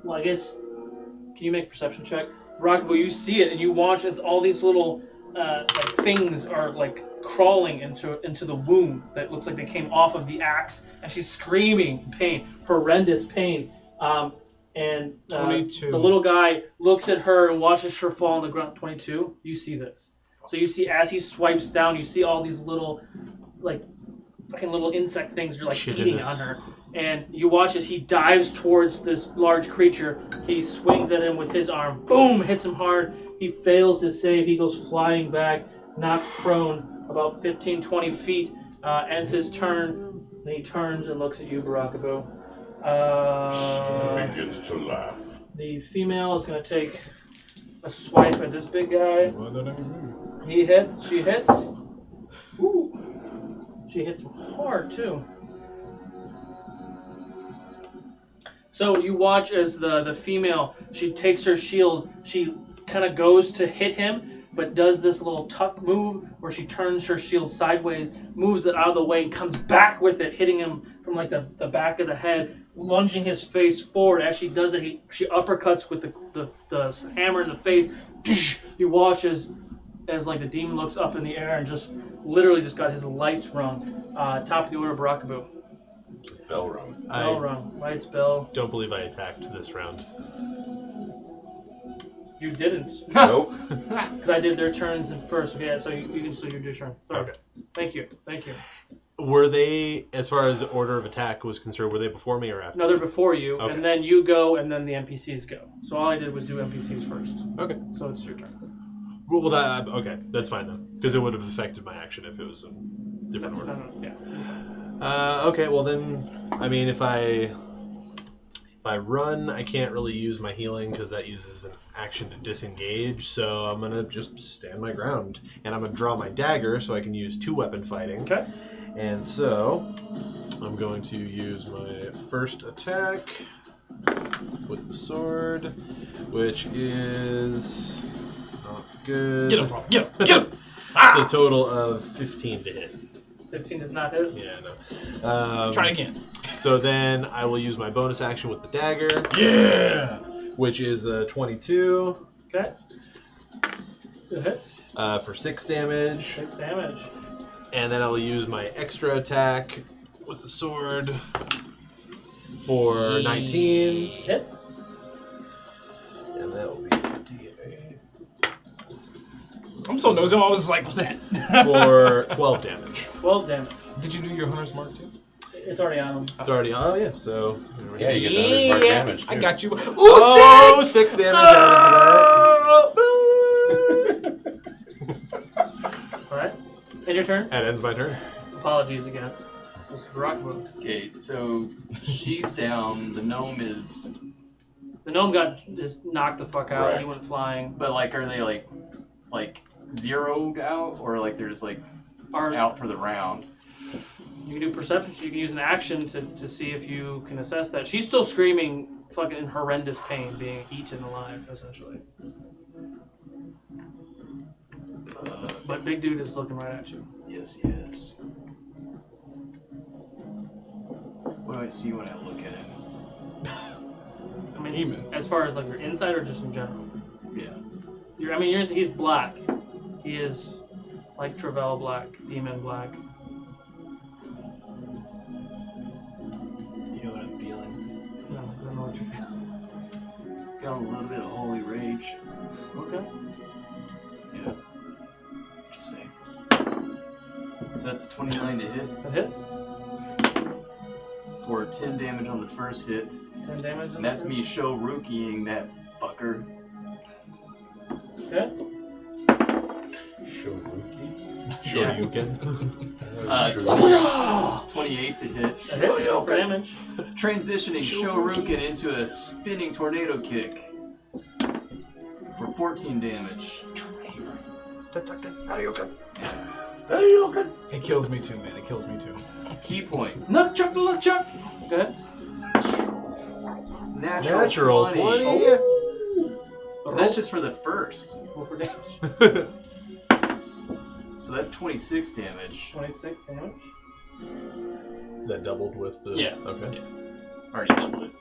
well, I guess, can you make a perception check? Rockable, you see it and you watch as all these little like things are like crawling into the wound that looks like they came off of the axe, and she's screaming in pain, horrendous pain. And 22. The little guy looks at her and watches her fall on the ground. 22. You see this. So you see as he swipes down, you see all these little like fucking little insect things are like eating on her, and you watch as he dives towards this large creature. He swings at him with his arm, boom, hits him hard. He fails his save. He goes flying back, knocked prone about 15-20 feet. Ends his turn, and he turns and looks at you, Barakabu. She begins to laugh. The female is going to take a swipe at this big guy. He hits. She hits. Ooh. She hits him hard, too. So you watch as the female, she takes her shield, she kind of goes to hit him, but does this little tuck move where she turns her shield sideways, moves it out of the way, and comes back with it, hitting him from like the back of the head, lunging his face forward. As she does it, she uppercuts with the hammer in the face. You watch as like the demon looks up in the air and just literally just got his lights rung. Top of the order, Barakabu. Bell rung. Bell rung. Lights, bell. Don't believe I attacked this round. You didn't. Nope. Because I did their turns in first. Okay, so you can still do your turn. Sorry. Okay. Thank you. Were they, as far as order of attack was concerned, were they before me or after? No, they're before you, Okay. and then you go, and then the NPCs go. So all I did was do NPCs first. Okay. So it's your turn. Well, that okay, that's fine then, because it would have affected my action if it was in different order. Yeah. Okay, well then, I mean, if I run, I can't really use my healing because that uses an action to disengage. So I'm gonna just stand my ground, and I'm gonna draw my dagger so I can use 2-weapon fighting. Okay. And so I'm going to use my first attack with the sword, which is not good. Get him, Frog. Get him. It's a total of 15 to hit. 15 does not hit. Yeah, no. Try again. So then I will use my bonus action with the dagger. Yeah. Which is 22. Okay. It hits. For 6 damage. 6 damage. And then I will use my extra attack with the sword for 19. Hits. And that will be D8. I'm so nosy. I was like, what's that? For 12 damage. 12 damage. Did you do your Hunter's Mark too? It's already on him. It's already on. Oh, yeah. So. Yeah, you get the Hunter's Mark damage, too. I got you. Ooh, Oh, 6 damage out of Alright. End your turn. that. That ends my turn. Apologies again. Mr. Rockwood. Okay, so she's down. The gnome is. The gnome is knocked the fuck out. Right. He went flying. But like, are they like zeroed out, or like they're just like Are out for the round? You can do perception. You can use an action to see if you can assess that. She's still screaming, fucking in horrendous pain, being eaten alive, essentially. But big dude is looking right at you. Yes, yes. What do I see when I look at him? I mean, as far as like your insight or just in general? Yeah. He's black. He is like Travell black, demon black. You know what I'm feeling? No, I don't know what you're feeling. Got a little bit of holy rage. Okay. Yeah. Just say. So that's a 29 to hit. That hits. For 10 damage on the first hit. 10 damage. And that's me Shoryuking that fucker. Okay. Shoryuken. 28 to hit. That hits for damage. Transitioning Shoryuken into a spinning tornado kick. For 14 damage. It kills me too, man. It kills me too. Key point. Look, Chuck. Go ahead. Natural 20. Oh. That's just for the first. Roll for damage. So that's 26 damage. 26 damage. Is that doubled with the... Yeah. Okay. Yeah. Already doubled it.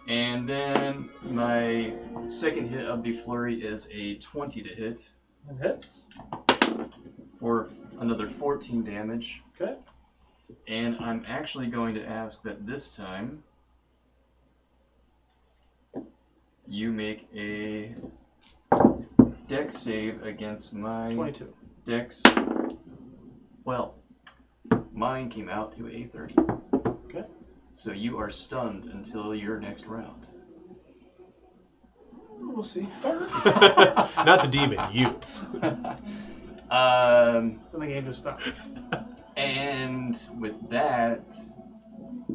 And then my second hit of the flurry is a 20 to hit. It hits. For another 14 damage. Okay. And I'm actually going to ask that this time you make a dex save against my 22. Dex. Well, mine came out to a 30. Okay. So you are stunned until your next round. We'll see. Not the demon, you. Then the game just stopped. And with that,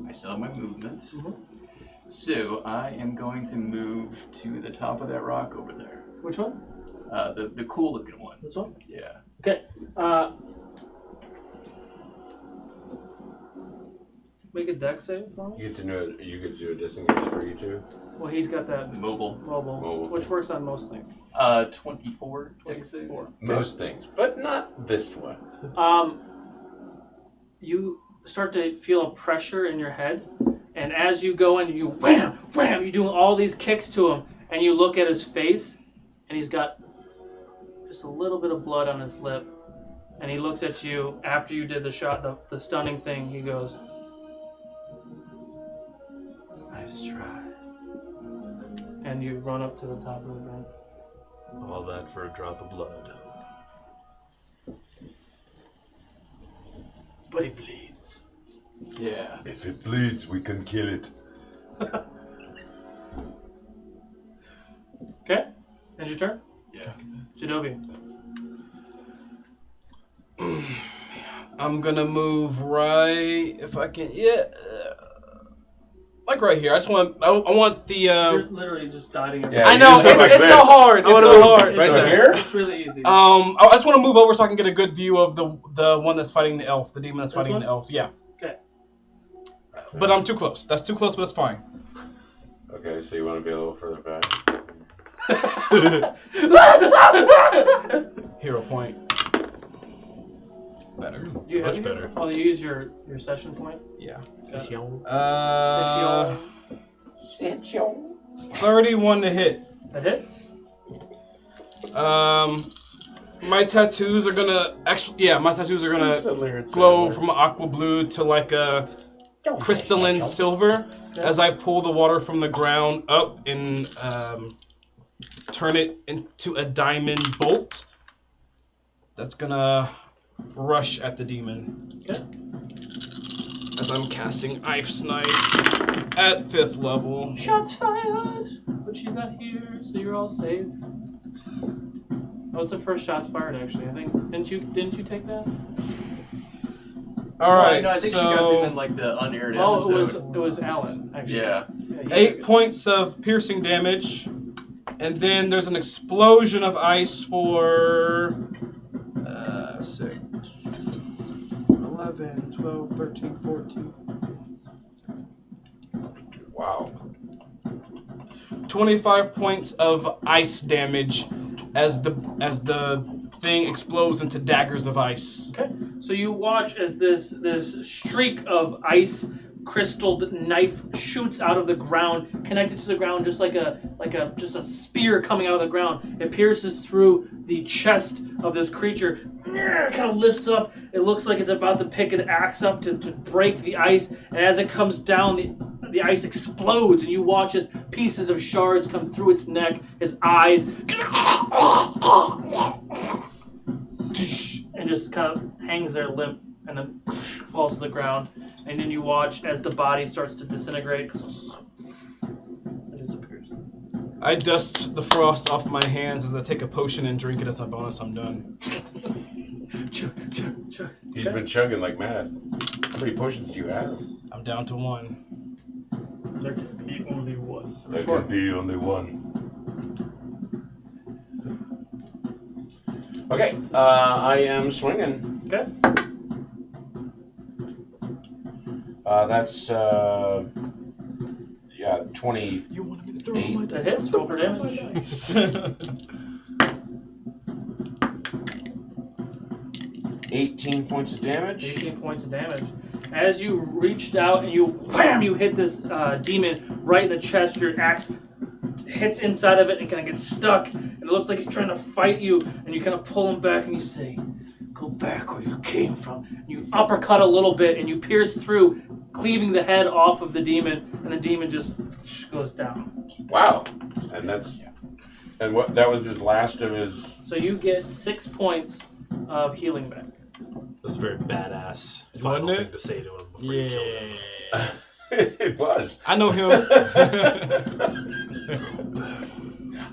I still have my movement. Mm-hmm. So I am going to move to the top of that rock over there. Which one? The cool looking one. This one? Yeah. Okay. Make a dex save for me. You get to know. You could do a disengage for you too. Well, he's got that Mobile, which works on most things. 24 dex save. 24. Most things, but not this one. You start to feel a pressure in your head, and as you go in, you wham, wham, you're doing all these kicks to him, and you look at his face, and he's got just a little bit of blood on his lip, and he looks at you after you did the shot, the stunning thing. He goes, "Nice try," and you run up to the top of the vent. All that for a drop of blood. But he bleeds. Yeah. If it bleeds, we can kill it. Okay, and your turn? Yeah. Shinobi. I'm gonna move right, if I can, like right here. I want the, You're literally just dodging everything. Yeah, I know, it's so hard, it's so hard. Right there? It's really easy. I just want to move over so I can get a good view of the one that's fighting the elf, the demon that's fighting the elf, yeah. Okay. But I'm too close. That's too close, but it's fine. Okay, so you want to be a little further back. Hero point. Better. Do you have Much better. Oh, you use your session point? Yeah. Session. 31 to hit. That hits? My tattoos are gonna glow from aqua blue to like a crystalline silver as I pull the water from the ground up and turn it into a diamond bolt that's gonna rush at the demon. Okay. As I'm casting Ice Knife at 5th level. Shots fired! But she's not here, so you're all safe. That was the first shots fired, actually. I think didn't you take that? All right, No, I think so she got them in like the unaired well, episode. it was Alan, actually. Yeah. 8 points of piercing damage, and then there's an explosion of ice for 6, 11, 11, 12, 13, 14. Wow. 25 points of ice damage as the thing explodes into daggers of ice. Okay. So you watch as this streak of ice crystalled knife shoots out of the ground, connected to the ground just like a spear coming out of the ground. It pierces through the chest of this creature. It kind of lifts up. It looks like it's about to pick an axe up to break the ice. And as it comes down, the ice explodes, and you watch as pieces of shards come through its neck, his eyes, and just kind of hangs there limp, and then falls to the ground. And then you watch as the body starts to disintegrate. It disappears. I dust the frost off my hands as I take a potion and drink it as my bonus. I'm done. Chug. He's been chugging like mad. How many potions do you have? I'm down to 1. There can be only one. There can be only one. Okay, I am swinging. Okay. That's 20. You wanted me to throw my That hits. Roll for damage. 18 points of damage. 18 points of damage. As you reached out and you wham, you hit this demon right in the chest. Your axe hits inside of it and kind of gets stuck. And it looks like he's trying to fight you. And you kind of pull him back and you say, "Go back where you came from." And you uppercut a little bit and you pierce through, cleaving the head off of the demon. And the demon just goes down. Wow. And that was his last of his. So you get 6 points of healing back. That's a very badass final Wasn't it? thing to say to him before you killed him. It was. I know him.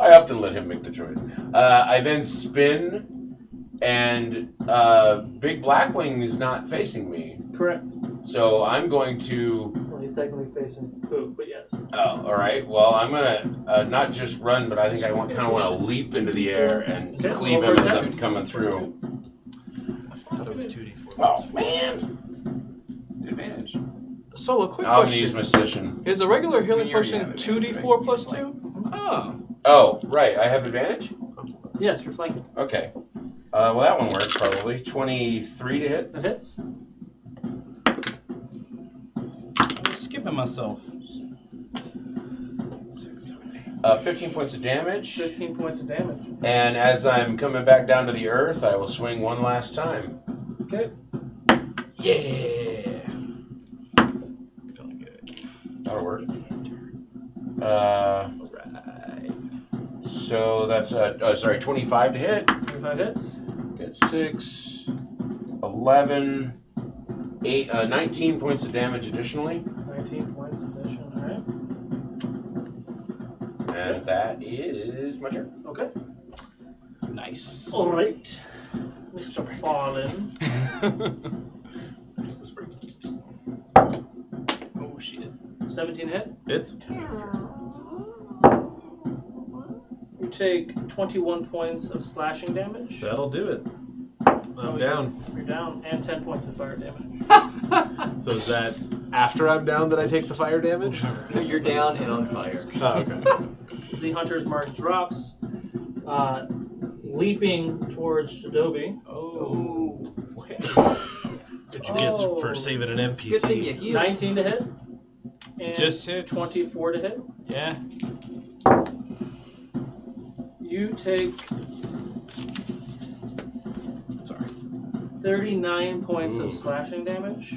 I often let him make the choice. I then spin, and Big Blackwing is not facing me. Correct. So I'm going to. Well, he's technically facing Pooh, but yes. Oh, all right. Well, I'm gonna not just run, but I think I want to leap into the air and Okay, cleave roll him for as attack. I'm coming through. I thought it was 2d4. Oh man! Advantage. So a quick I'm gonna use question. my session. Is a regular healing You already potion have it, 2d4 right? plus It's 2? Oh. Oh, right. I have advantage. Yes, you're flanking. Okay. Well, that one works probably. 23 to hit. That hits. I'm skipping myself. 15 points of damage. 15 points of damage. And as I'm coming back down to the earth, I will swing one last time. Okay. Yeah. Feeling good. That'll work. Right. So that's 25 to hit. 25 hits. Get 6, 11, 8, 19 points of damage additionally. 19 points addition. All right. And that is my turn. Okay. Nice. All right. Mr. Fallen. Oh shit. 17 hit. It's You take 21 points of slashing damage. that'll do it. I'm Oh, down. You're down. And 10 points of fire damage. So is that after I'm down that I take the fire damage? No, you're down and on fire. Oh, okay. The hunter's mark drops. Leaping towards Shadobi. Oh. Did you get for saving an Good thing you NPC? healed. 19 to hit. And Just hits. 24 to hit. Yeah. You take Sorry. 39 points of slashing damage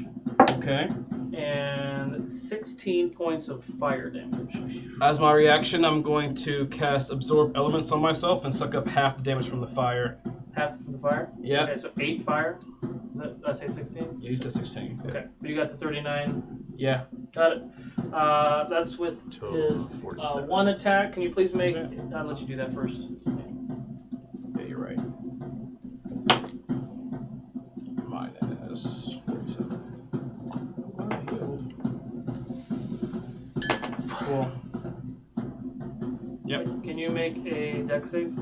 Okay. and 16 points of fire damage. As my reaction, I'm going to cast Absorb Elements on myself and suck up half the damage from the fire. Half from the fire? Yeah. Okay, so 8 fire. Did I say 16? You used a 16. Okay, but you got the 39. Yeah. Got it. That's with Total his 47. one attack. Can you please make... I'll let you do that first. Yeah, you're right. Mine is 47. Cool. Yep. Can you make a dex save?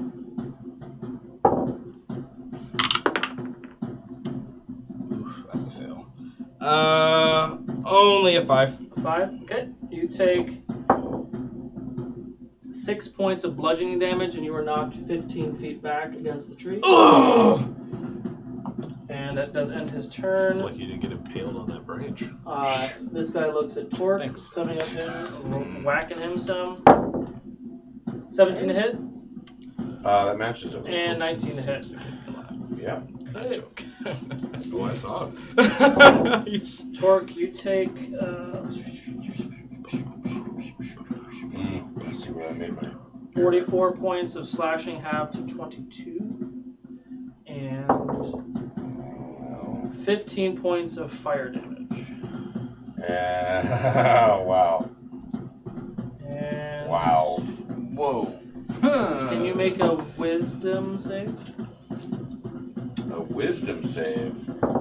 Oof, that's a fail. Only a 5. 5. Okay. You take 6 points of bludgeoning damage, and you are knocked 15 feet back against the tree. Ugh! And that does end his turn. Lucky you didn't get impaled on that branch. This guy looks at Torque, Thanks. coming up to him, whacking him some. 17 to hit, That matches up. and 19 to hit. Yeah. Okay. Oh, I saw it. Torque, you take... Let's see where I made my... 44 points of slashing, half to 22. And 15 points of fire damage. Wow. And Wow. Whoa. can you make a wisdom save? A wisdom save.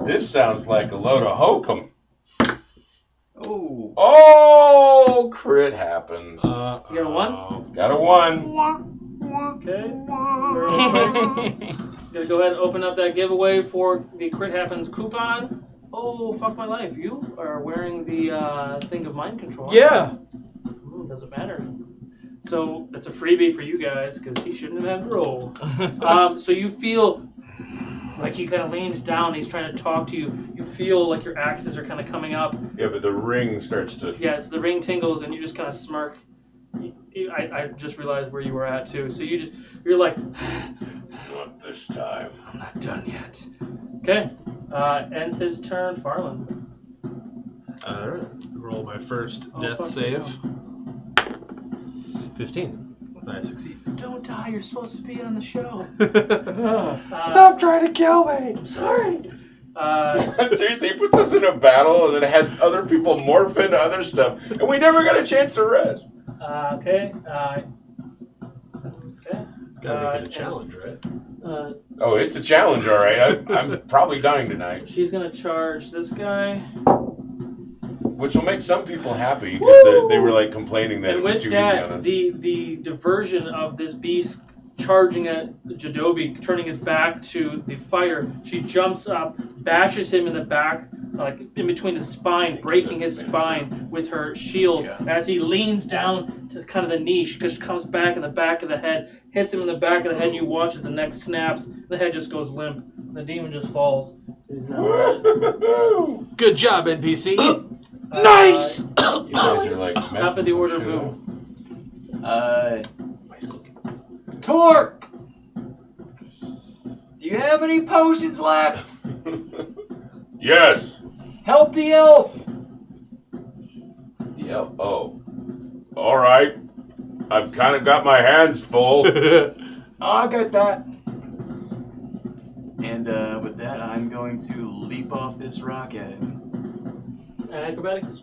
This sounds like a load of hokum. Oh. Oh, crit happens. You got a 1? Got a 1. Okay. Gonna go ahead and open up that giveaway for the Crit Happens coupon. Oh, fuck my life. You are wearing the thing of mind control. Yeah. Doesn't matter. So that's a freebie for you guys because he shouldn't have had to roll. So you feel like he kind of leans down. He's trying to talk to you. You feel like your axes are kind of coming up. Yeah, but the ring starts to... Yeah, so the ring tingles and you just kind of smirk. I just realized where you were at too. So you're like, Not this time. I'm not done yet. Okay. Ends his turn. Farland. Alright. Roll my first death fuck save. 15. I succeed. Don't die. You're supposed to be on the show. Stop trying to kill me! I'm sorry. Seriously, he puts us in a battle and then it has other people morph into other stuff, and we never got a chance to rest. Okay. Okay. Gotta make it a challenge, right? Oh, it's a challenge, all right. I'm probably dying tonight, She's gonna charge this guy. which will make some people happy because they were like complaining that And it was with too easy on that, us. the diversion of this beast charging at Jadobi, turning his back to the fire, she jumps up, bashes him in the back, like in between the spine, breaking his spine with her shield. As he leans down to kind of the knee, she just comes back in the back of the head, hits him in the back of the head, and you watch as the neck snaps, the head just goes limp, the demon just falls. He's now dead. Good job, NPC. Nice! You guys are like Top messing of the some order, shit Boo. Torque! Do you have any potions left? up. Yes. Help the elf! Yeah. Oh. All right. I've kind of got my hands full. I get that. And with that, I'm going to leap off this rock at him. Acrobatics.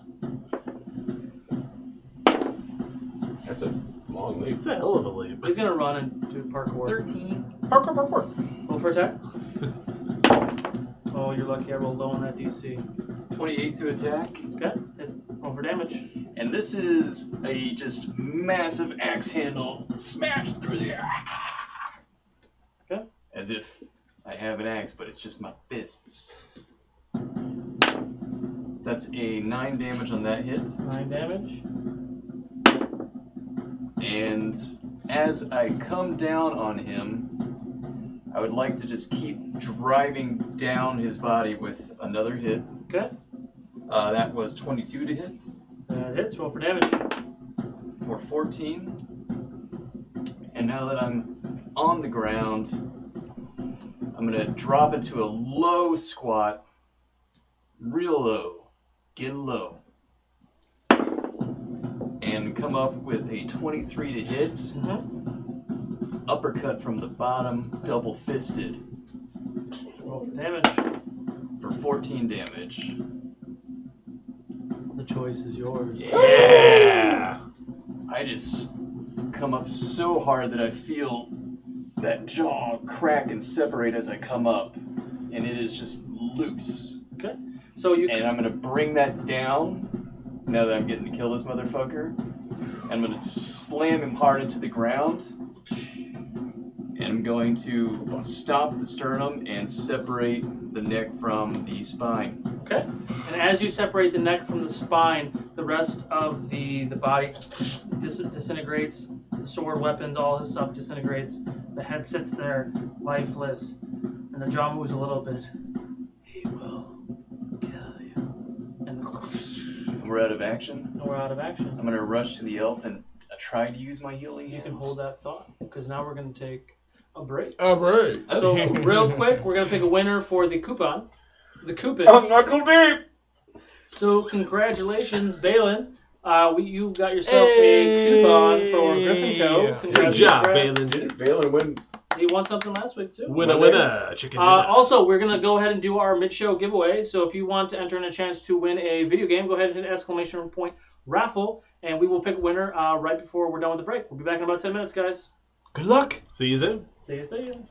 That's a long leap. It's a hell of a leap. He's gonna run and do parkour. 13. Parkour. Roll for attack. Oh, you're lucky I rolled low on that DC. 28 to attack. Okay. Roll for damage. And this is a just massive axe handle smashed through the air. Okay. As if I have an axe, but it's just my fists. That's a 9 damage on that hit. 9 damage. And as I come down on him, I would like to just keep driving down his body with another hit. Okay. That was 22 to hit. That hits. Roll for damage. For 14. And now that I'm on the ground, I'm going to drop into a low squat. Real low. Get low. And come up with a 23 to hit. Mm-hmm. Uppercut from the bottom, double fisted. Roll for damage. For 14 damage. The choice is yours. Yeah! I just come up so hard that I feel that jaw crack and separate as I come up. And it is just loose. Okay. So you And I'm going to bring that down now that I'm getting to kill this motherfucker. I'm going to slam him hard into the ground. And and I'm going to stop the sternum and separate the neck from the spine. Okay. And as you separate the neck from the spine, the rest of the body disintegrates. The sword, weapons, all his stuff disintegrates. The head sits there, lifeless, and the jaw moves a little bit. He will kill you. And we're out of action. we're out of action. I'm gonna rush to the elf and try to use my healing You hands. can hold that thought, because now we're going to take a break. All right. So real quick, we're going to pick a winner for the coupon. The coupon. I'm knuckle deep. So congratulations, Balin. You got yourself a coupon for Griffin Co. Good job, Congrats. Balin. Didn't Balin win? He won something last week too. Winner, winner, chicken dinner. Also, we're going to go ahead and do our mid-show giveaway. So if you want to enter in a chance to win a video game, go ahead and hit exclamation point raffle, and we will pick a winner right before we're done with the break. We'll be back in about 10 minutes, guys. Good luck. See you soon. See you.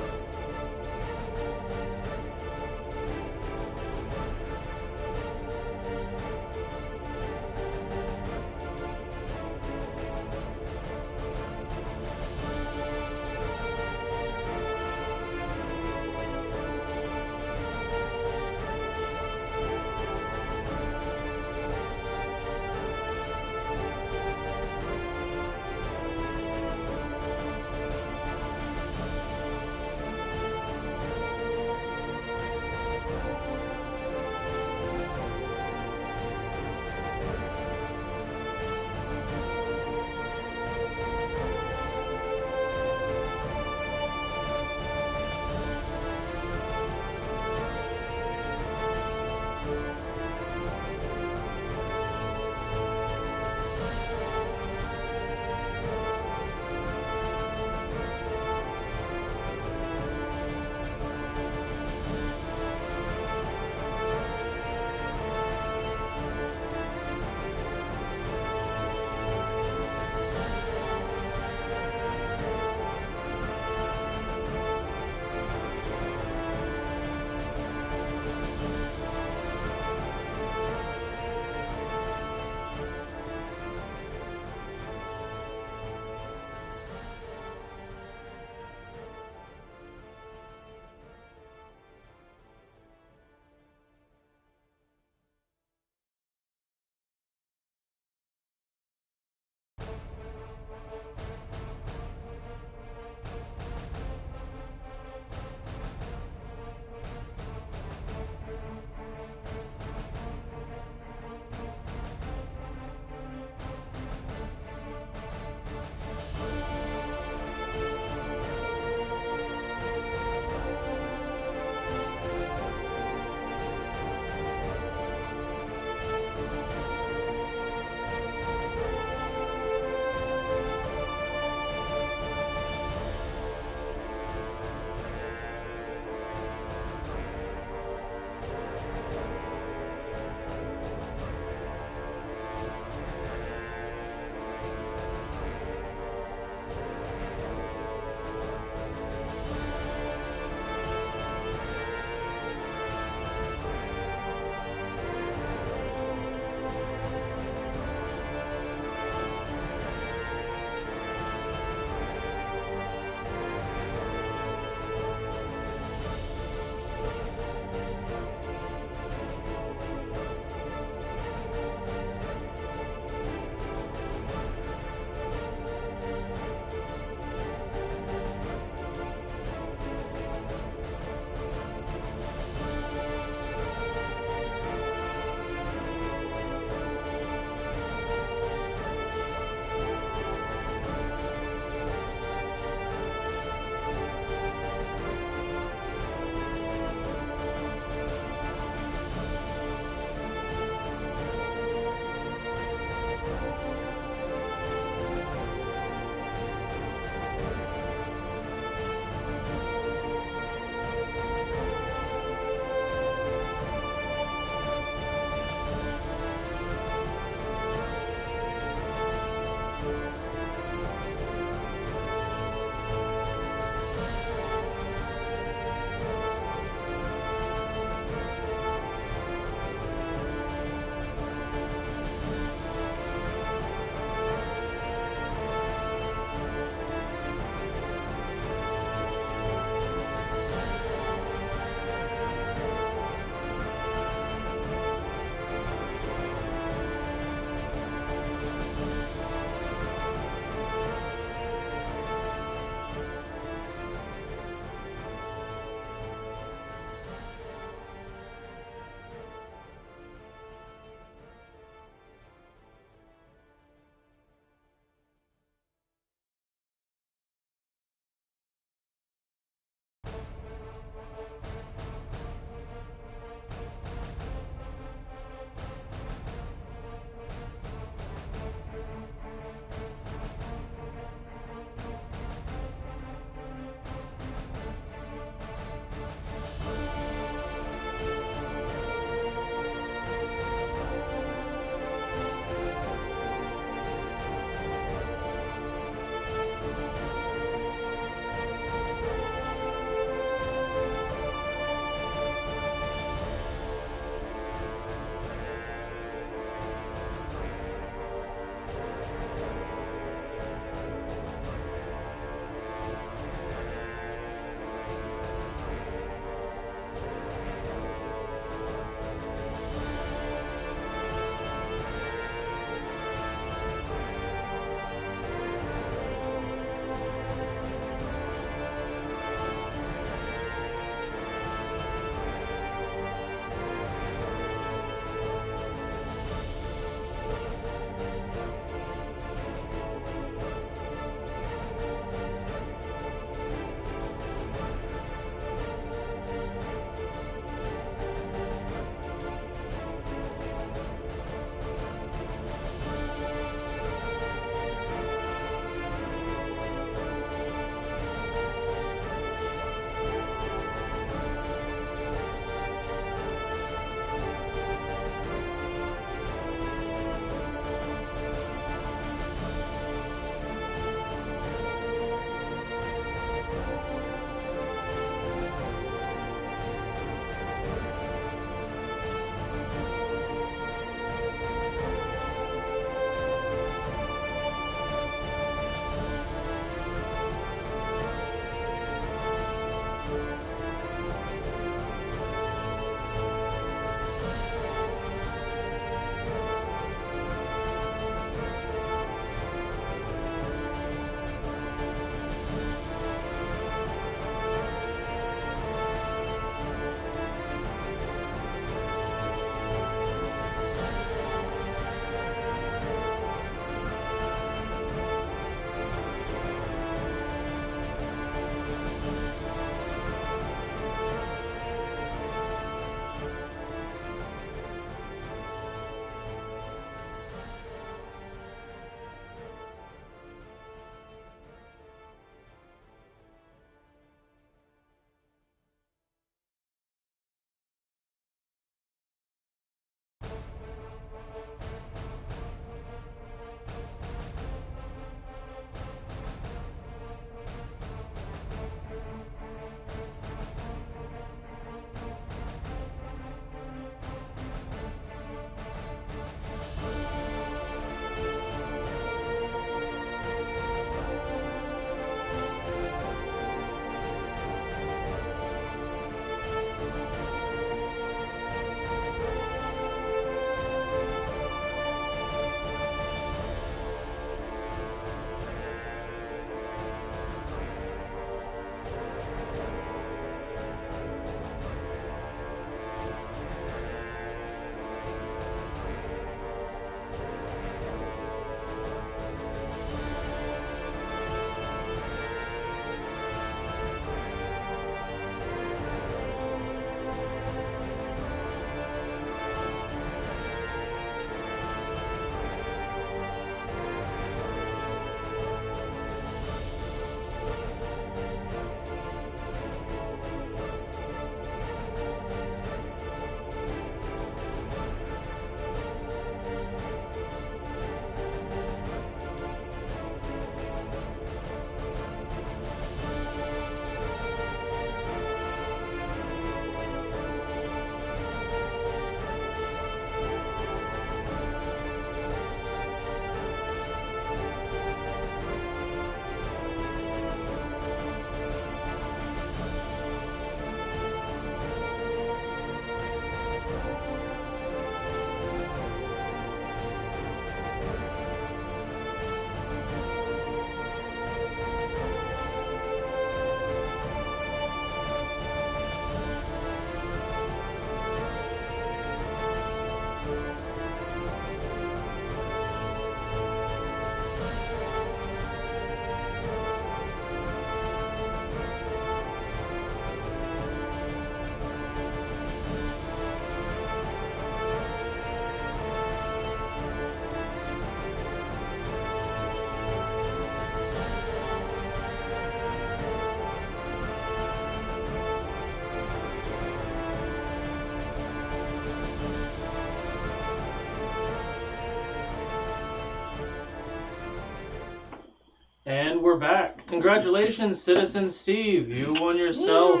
And we're back. Congratulations, Citizen Steve. You won yourself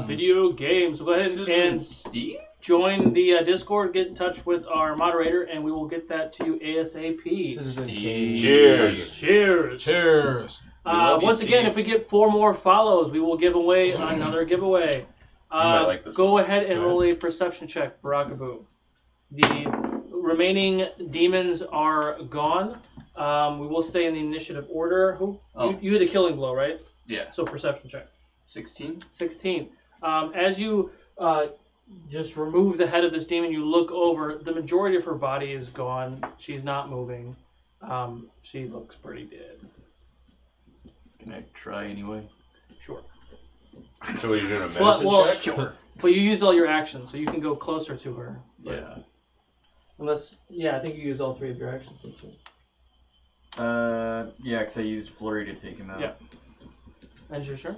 video games. Go ahead and Steve? join the Discord. Get in touch with our moderator, and we will get that to you ASAP. Cheers. Cheers. Cheers. Once again, if we get 4 more follows, we will give away another giveaway. Like this go ahead and roll a perception check, Barakaboo. The remaining demons are gone. We will stay in the initiative order. You had a killing blow, right? Yeah. So perception check. 16. 16. As you just remove the head of this demon, you look over. The majority of her body is gone. She's not moving. She looks pretty dead. Can I try anyway? Sure. So you're doing a medicine check? Sure. But you used all your actions, so you can go closer to her. Yeah. Unless, I think you used all 3 of your actions. Yeah, because I used Flurry to take him out. Yeah. And you're sure?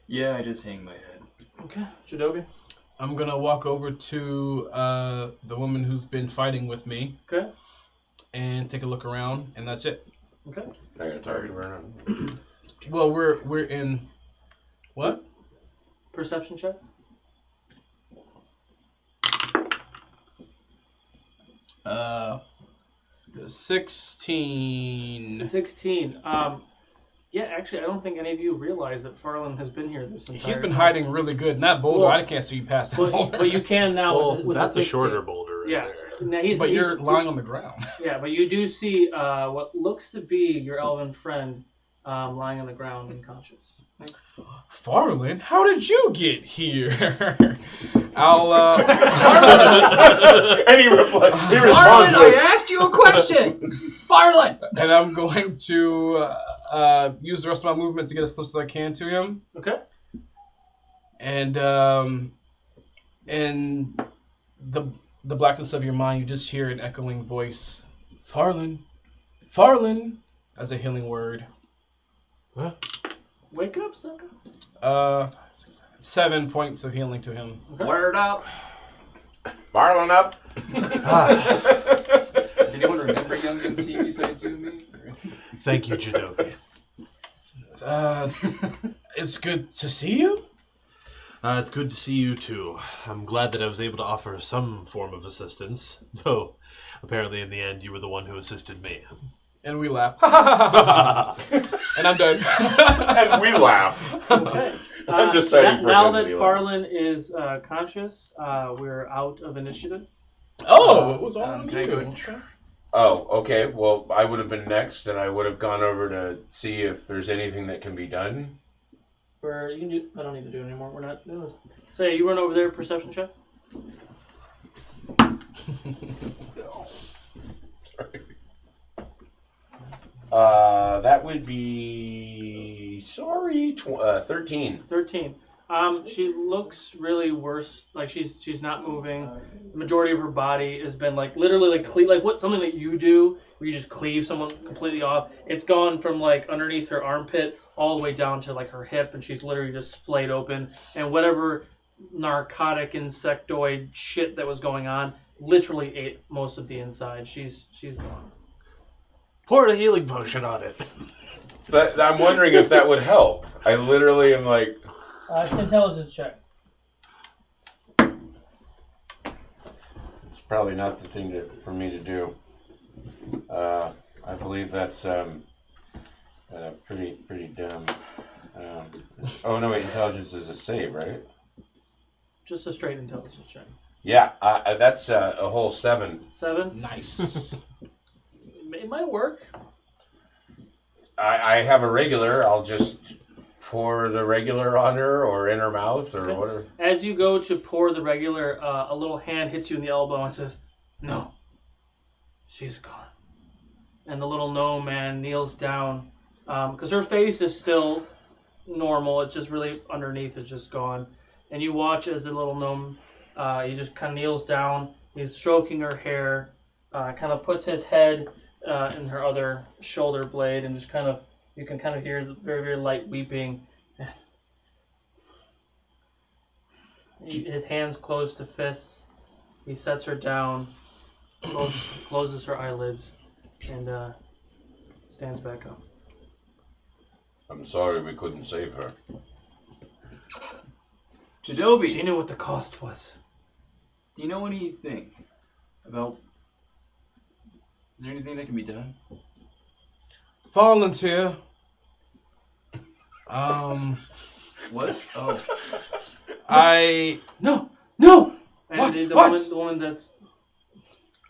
Yeah, I just hang my head. Okay. Jadobi? I'm going to walk over to the woman who's been fighting with me. Okay. And take a look around, and that's it. Okay. I got a target burn. Well, we're in... What? Perception check? 16. 16. Yeah, actually, I don't think any of you realize that Farland has been here this entire time. He's been hiding really good. Not boulder. I can't see you past that boulder. But you can now. Well, with that's the a 16. shorter boulder right there. Now but you're lying on the ground. Yeah, but you do see what looks to be your elven friend lying on the ground unconscious. Farland, how did you get here? I'll And he responds Farland, with, I asked you a question! Farland! And I'm going to use the rest of my movement to get as close as I can to him. Okay. And in the blackness of your mind, you just hear an echoing voice. Farland! Farland! As a healing word. Huh? Wake up, sucker. 7 points of healing to him. Okay. Word up! Farland up. Does anyone remember young MC besides you and me? Thank you, Jadobi. It's good to see you. It's good to see you too. I'm glad that I was able to offer some form of assistance, though apparently in the end you were the one who assisted me. And we laugh. And I'm done. And we laugh. Okay. I'm deciding for now him to that be Farland is conscious, we're out of initiative. Oh, it was all on Can I you. go Oh, okay. Well, I would have been next, and I would have gone over to see if there's anything that can be done. You can do. I don't need to do it anymore. We're not doing this. So yeah, you run over there. Perception check. Sorry. That would be 13. 13. She looks really worse. Like she's not moving. The majority of her body has been like literally like something that you do where you just cleave someone completely off. It's gone from like underneath her armpit all the way down to like her hip, and she's literally just splayed open. And whatever narcotic insectoid shit that was going on literally ate most of the inside. She's gone. Pour a healing potion on it. I'm wondering if that would help. I literally am like... Intelligence check. It's probably not the thing for me to do. I believe that's pretty dumb. Oh no, wait, intelligence is a save, right? Just a straight intelligence check. Yeah, that's a whole 7. 7? Nice. It might work. I have a regular. I'll just pour the regular on her or in her mouth or whatever. As you go to pour the regular, a little hand hits you in the elbow and says, "No, she's gone." And the little gnome man kneels down because her face is still normal. It's just really underneath it's just gone. And you watch as the little gnome, he just kind of kneels down. He's stroking her hair, kind of puts his head in her other shoulder blade, and just kind of, you can kind of hear the very, very light weeping. His hands close to fists. He sets her down, closes her eyelids. and stands back up. I'm sorry we couldn't save her. Jadobi, She knew what the cost was. do you know anything about... Is there anything that can be done? Fallen's here. What? Oh. No! And What? the woman that's...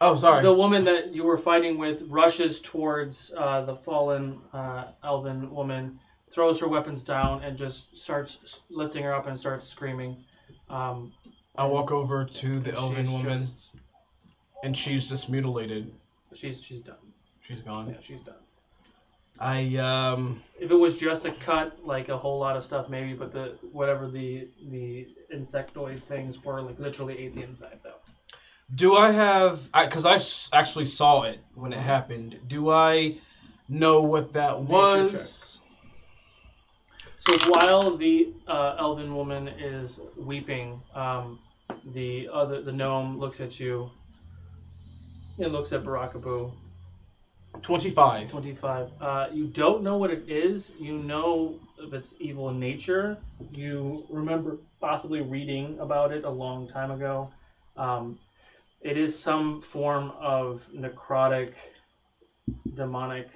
Oh, sorry. The woman that you were fighting with rushes towards the fallen elven woman, throws her weapons down, and just starts lifting her up and starts screaming. I walk over to the elven woman, and she's just mutilated. She's done. She's gone. Yeah, she's done. If it was just a cut, like a whole lot of stuff maybe, but the insectoid things were like literally ate the insides out. Do I have... Because I actually saw it when it happened. Do I know what that was? So while the elven woman is weeping, the gnome looks at you and looks at Barakabu. 25. 25. You don't know what it is. You know if it's evil in nature. You remember possibly reading about it a long time ago. It is some form of necrotic, demonic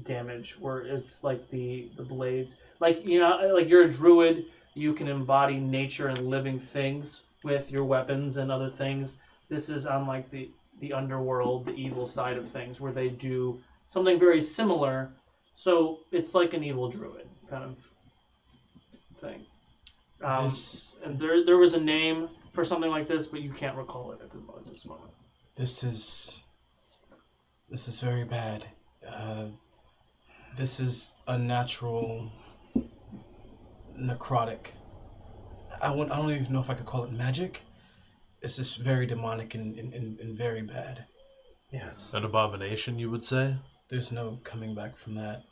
damage, where it's like the blades. Like, you know, like you're a druid, you can embody nature and living things with your weapons and other things. This is on like the underworld, the evil side of things, where they do something very similar. So it's like an evil druid kind of thing. And there was a name for something like this, but you can't recall it at this moment. This is very bad. This is unnatural, necrotic. I don't even know if I could call it magic. It's just very demonic and very bad. Yes. An abomination, you would say? There's no coming back from that.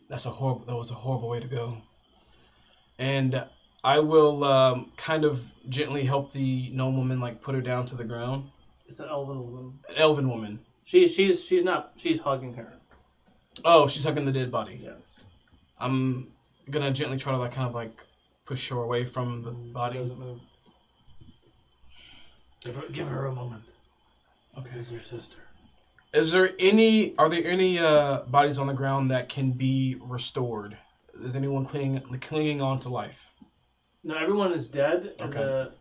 That was a horrible way to go. And I will kind of gently help the gnome woman, like put her down to the ground. It's an elven woman. An elven woman. She's hugging her. Oh, she's hugging the dead body. Yes. I'm gonna gently try to like kind of like push her away from the body. She doesn't move. Give her a moment. Okay. This is your sister. Are there any bodies on the ground that can be restored? Is anyone clinging on to life? No, everyone is dead. Okay. And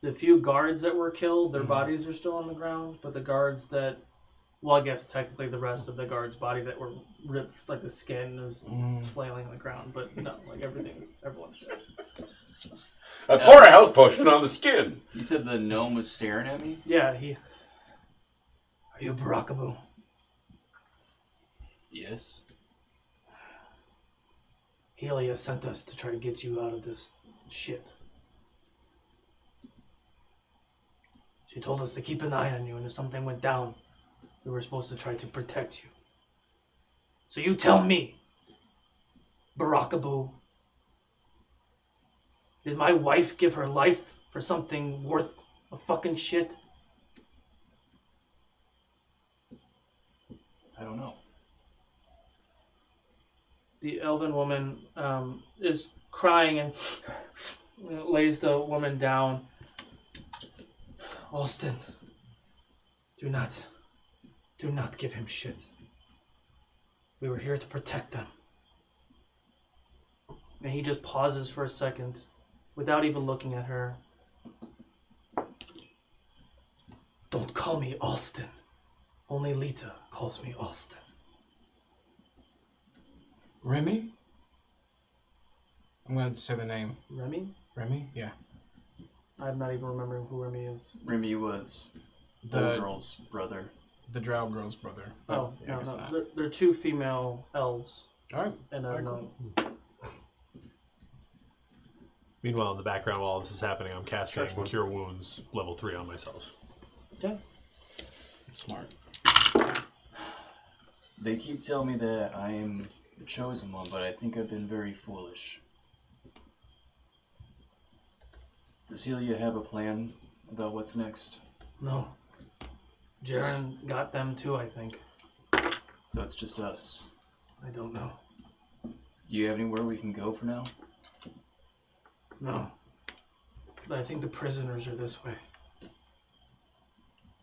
the few guards that were killed, their bodies are still on the ground. But the guards that, well, I guess technically the rest of the guards' body that were ripped, like the skin is flailing on the ground. But no, like everyone's dead. I pour a health potion on the skin. You said the gnome was staring at me? Yeah, Are you Barakabu? Yes. Helia sent us to try to get you out of this shit. She told us to keep an eye on you, and if something went down, we were supposed to try to protect you. So you tell me, Barakabu, did my wife give her life for something worth a fucking shit? I don't know. The elven woman is crying and lays the woman down. Alston, do not give him shit. We were here to protect them. And he just pauses for a second without even looking at her. Don't call me Alston. Only Lita calls me Alston. Remy? I'm going to say the name. Remy? Remy? Yeah. I'm not even remembering who Remy is. Remy was the girl's brother. The drow girl's brother. Oh, no. They're two female elves. All right. And a gnome. Meanwhile, in the background, while this is happening, I'm casting Cure Wounds level 3 on myself. Okay. Smart. They keep telling me that I am the chosen one, but I think I've been very foolish. Does Helia have a plan about what's next? No. Jaren got them too, I think. So it's just us. I don't know. Do you have anywhere we can go for now? No. But I think the prisoners are this way.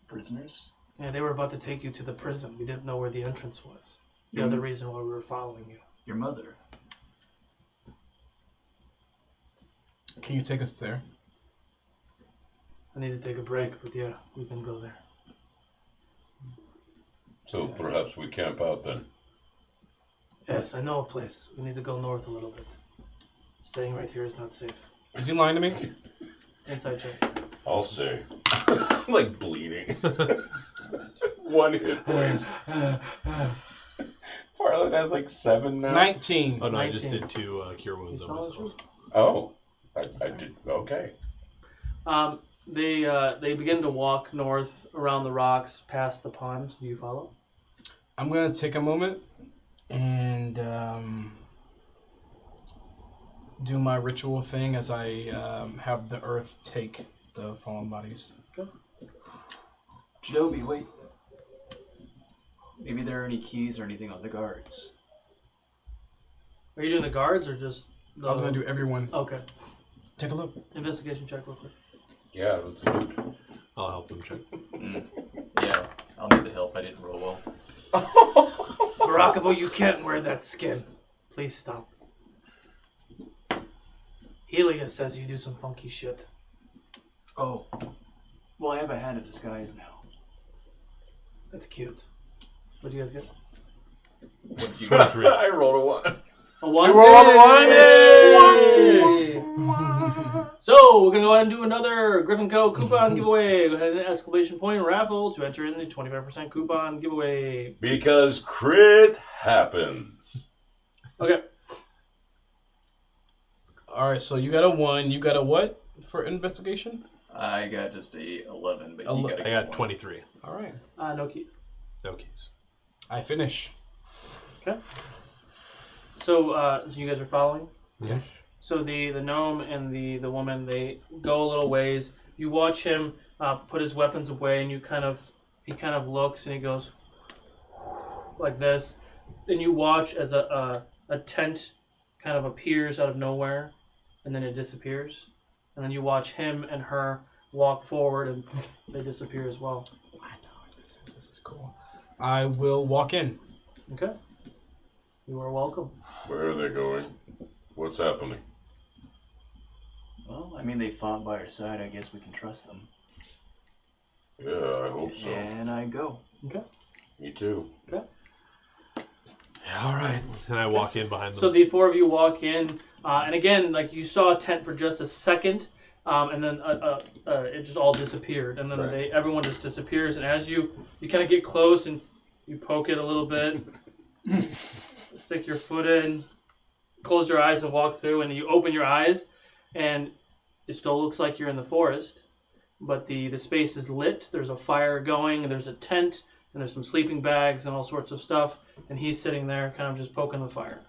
Prisoners? Yeah, they were about to take you to the prison. We didn't know where the entrance was. The other reason why we were following you. Your mother? Can you take us there? I need to take a break, but yeah, we can go there. So perhaps we camp out then. Yes, I know a place. We need to go north a little bit. Staying right here is not safe. Is you lying to me? Inside check. I'll say. I'm like bleeding. One hit point. Farland has like 7 now. 19. Oh no, 19. I just did 2 cure wounds You on saw myself. Oh, I did. Okay. They begin to walk north around the rocks past the pond. Do you follow? I'm going to take a moment and do my ritual thing as I have the earth take the fallen bodies. Go. Joby, wait. Maybe there are any keys or anything on the guards. Are you doing the guards or just the... I was going to do everyone. Okay. Take a look. Investigation check real quick. Yeah, let's loot. I'll help them check. Yeah, I'll need the help. I didn't roll well. Barakabo, you can't wear that skin. Please stop. Helia says you do some funky shit. Oh. Well, I have a hat of disguise now. That's cute. What did you guys get? What did you 23. I rolled a 1. A 1? You rolled a 1! Yay! So, we're going to go ahead and do another Griffin Co. coupon giveaway. Go ahead and exclamation point raffle to enter in the 25% coupon giveaway. Because crit happens. Okay. Alright, so you got a 1. You got a what for investigation? I got just a 11, but you got I got 23. Alright. No keys. No keys. I finish. Okay. So you guys are following? Yeah. So the gnome and the woman, they go a little ways. You watch him put his weapons away, and he kind of looks and he goes like this. Then you watch as a tent kind of appears out of nowhere, and then it disappears. And then you watch him and her walk forward, and they disappear as well. I know. This is cool. I will walk in. Okay. You are welcome. Where are they going? What's happening? Well, I mean, they fought by our side. I guess we can trust them. Yeah, I hope so. And I go. Okay. Me too. Okay. Yeah, all right. And I walk in behind them. So the four of you walk in, and again, like you saw a tent for just a second, and then it just all disappeared, and then Right. everyone just disappears. And as you kind of get close and you poke it a little bit, stick your foot in, close your eyes and walk through, and you open your eyes, and it still looks like you're in the forest, but the space is lit. There's a fire going, and there's a tent, and there's some sleeping bags and all sorts of stuff, and he's sitting there kind of just poking the fire.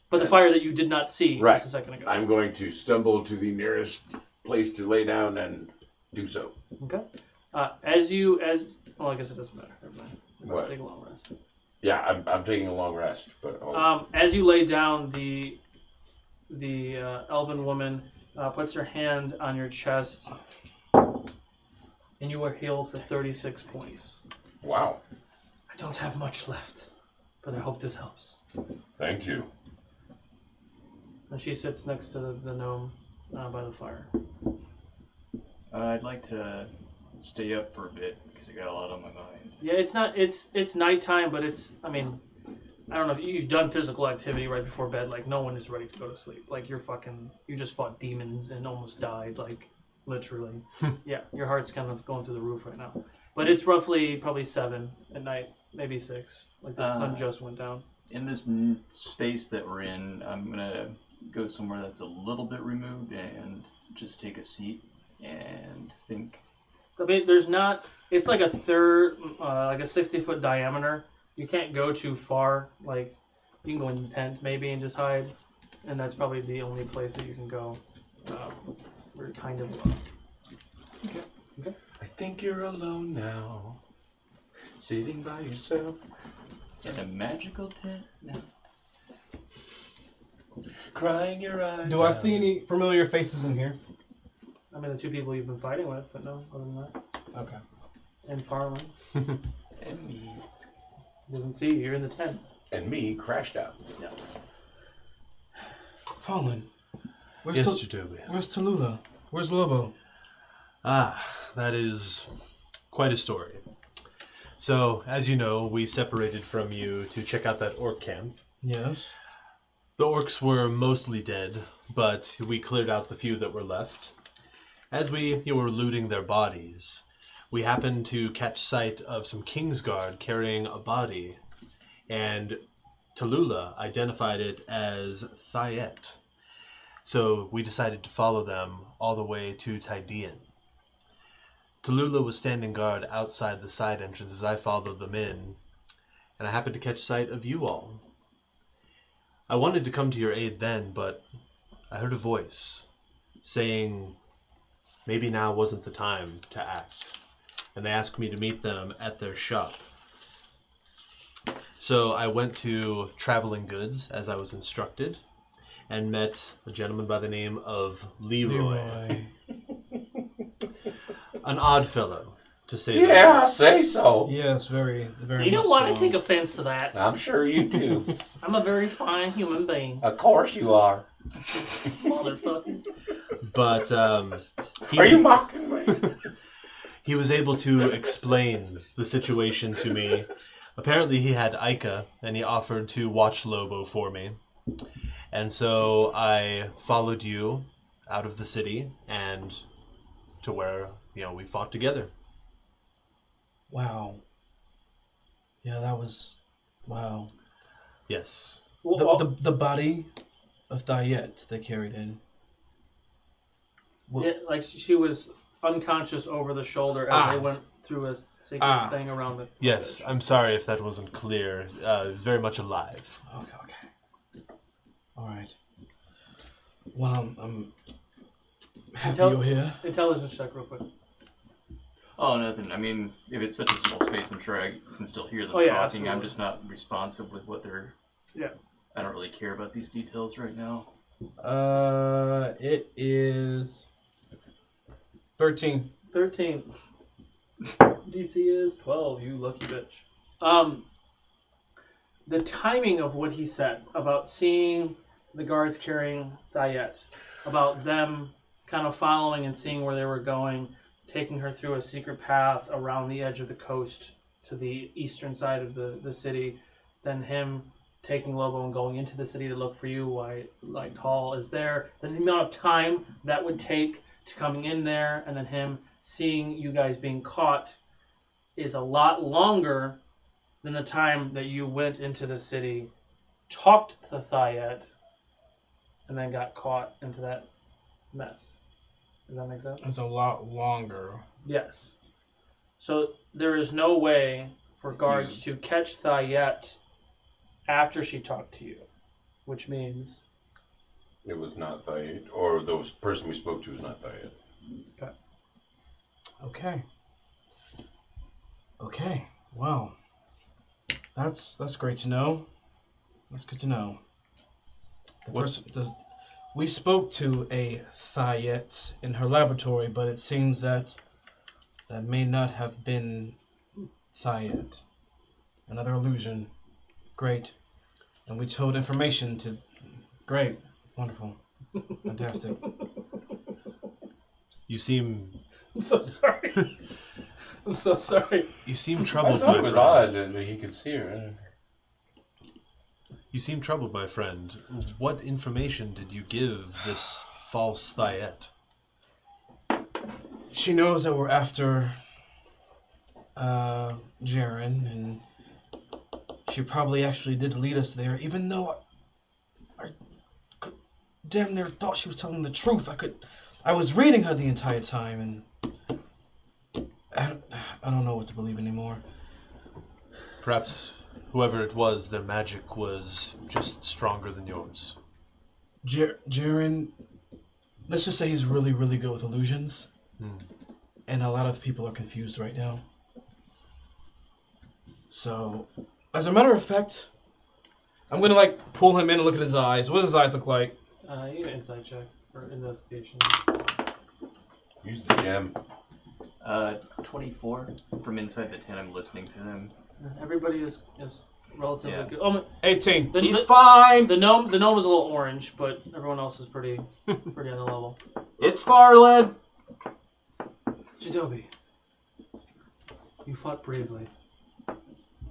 But the fire that you did not see Right. just a second ago. I'm going to stumble to the nearest place to lay down and do so. Okay. Well, I guess it doesn't matter. Never mind. You're about What? to take a long rest. Yeah, I'm taking a long rest, but As you lay down, the elven woman puts her hand on your chest, and you are healed for 36 points. wow. I don't have much left, but I hope this helps. Thank you. And she sits next to the gnome by the fire. I'd like to stay up for a bit because I got a lot on my mind. Yeah, it's nighttime, but I don't know if you've done physical activity right before bed. Like, no one is ready to go to sleep. Like, you just fought demons and almost died, like, literally. Yeah, your heart's kind of going through the roof right now. But it's roughly probably 7 at night, maybe 6. Like, the sun just went down. In this space that we're in, I'm going to go somewhere that's a little bit removed and just take a seat and think. I mean, it's like a third, like a 60-foot diameter. You can't go too far. Like, you can go in the tent maybe and just hide. And that's probably the only place that you can go. We're kind of low. I think you're alone now. Sitting by yourself. In a magical tent? No. Crying your eyes Do I out. see any familiar faces in here? I mean, the two people you've been fighting with, but no, other than that. Okay. And Farland. And me. Doesn't see you, you're in the tent. And me crashed out. Yeah. Fallen. Where's Yes, Tal- Jadobi. Where's Tallulah? Where's Lobo? Ah, that is quite a story. So, as you know, we separated from you to check out that orc camp. Yes. The orcs were mostly dead, but we cleared out the few that were left. As you were looting their bodies, we happened to catch sight of some Kingsguard carrying a body, and Tallulah identified it as Thayet. So we decided to follow them all the way to Tydean. Tallulah was standing guard outside the side entrance as I followed them in, and I happened to catch sight of you all. I wanted to come to your aid then, but I heard a voice saying maybe now wasn't the time to act, and they asked me to meet them at their shop. So I went to Traveling Goods as I was instructed, and met a gentleman by the name of Leroy. An odd fellow, to say the Yeah, least. say so. Yes, very, very. You don't much want to so. take offense to that. I'm sure you do. I'm a very fine human being. Of course you are. Motherfucker. But Are you mocking me? he was able to explain the situation to me. Apparently he had Ica, and he offered to watch Lobo for me. And so I followed you out of the city and to where, we fought together. Wow. Yeah, that was. Wow. Yes. The body of Thayet they carried in. Yeah, like she was unconscious over the shoulder as they went through a secret thing around the... Yes, I'm sorry if that wasn't clear. Very much alive. Okay. All right. Well, I'm happy you're here. Intelligence check real quick. Oh, nothing. I mean, if it's such a small space, I'm sure I can still hear them Oh, yeah, talking. absolutely. I'm just not responsive with what they're... Yeah. I don't really care about these details right now. It is 13. 13. DC is 12, you lucky bitch. The timing of what he said about seeing the guards carrying Thayet, about them kind of following and seeing where they were going, taking her through a secret path around the edge of the coast to the eastern side of the city, then him taking Lobo and going into the city to look for you while like Hall is there, the amount of time that would take to coming in there, and then him seeing you guys being caught is a lot longer than the time that you went into the city, talked to Thayet, and then got caught into that mess. Does that make sense? It's a lot longer. Yes. So there is no way for guards to catch Thayet after she talked to you, which means... It was not Thayet, or the person we spoke to was not Thayet. Okay. Wow. That's great to know. That's good to know. We spoke to a Thayet in her laboratory, but it seems that may not have been Thayet. Another illusion. Great. And we told information to... Great. Wonderful. Fantastic. You seem... I'm so sorry. I'm so sorry. You seem I troubled, thought my it was friend. odd that he could see her. You seem troubled, my friend. What information did you give this false Thayet? She knows that we're after Jaren, and she probably actually did lead us there, even though I damn near thought she was telling the truth. I was reading her the entire time, and I don't know what to believe anymore. Perhaps whoever it was, their magic was just stronger than yours. Jaren, let's just say he's really, really good with illusions. And a lot of people are confused right now. So, as a matter of fact, I'm gonna like pull him in and look at his eyes. What does his eyes look like? You can insight check or investigation. Use the gem. 24 from inside the tent. I'm listening to them. Everybody is relatively Yeah. good. Oh, 18. He's fine. the gnome is a little orange, but everyone else is pretty on the level. It's Farland. Jadobi, you fought bravely.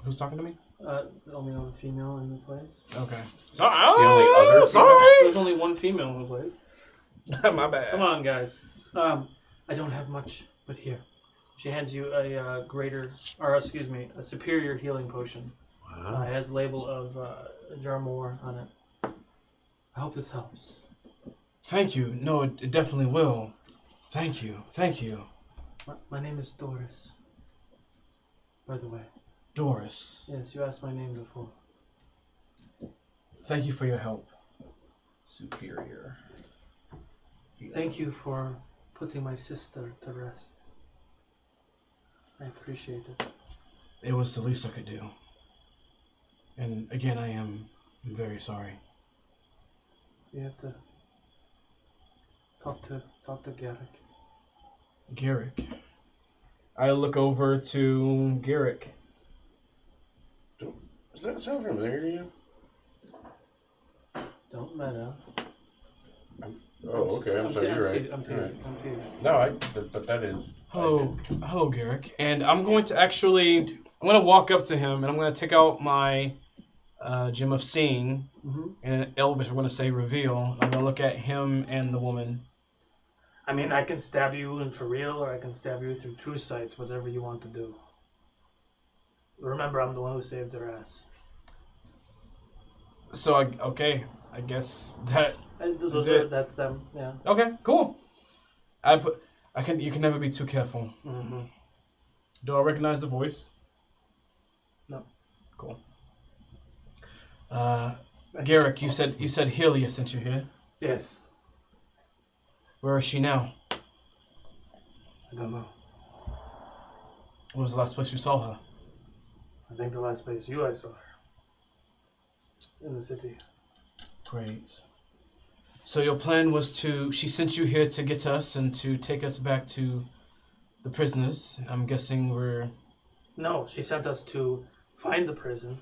Who's talking to me? The only other female in the place. Okay. The only other sorry. There's only one female in the place. My bad. Come on, guys. I don't have much, but here. She hands you a a superior healing potion. Wow. It has a label of Jarmor on it. I hope this helps. Thank you. No, it definitely will. Thank you. Thank you. My name is Doris. By the way. Doris. Yes, you asked my name before. Thank you for your help. Superior. Thank you for putting my sister to rest. I appreciate it. It was the least I could do. And again, I am very sorry. You have to talk to Garrick. Garrick. I look over to Garrick. Does that sound familiar to you? Don't matter. Oh, okay. I'm sorry. You're right. I'm teasing. No, but that is. Hello, Garrick. And I'm going to walk up to him and I'm going to take out my gem of seeing. Mm-hmm. And in Elvish, I'm going to say reveal. I'm going to look at him and the woman. I mean, I can stab you in for real, or I can stab you through true sights, whatever you want to do. Remember, I'm the one who saved her ass. So, I guess that... That's them, yeah. Okay, cool. You can never be too careful. Mm-hmm. Do I recognize the voice? No. Cool. Garrick, you said Helia sent you here. Yes. Where is she now? I don't know. When was the last place you saw her? I think the last place I saw her. In the city. Great. So your plan was she sent you here to get us and to take us back to the prisoners. I'm guessing No, she sent us to find the prison,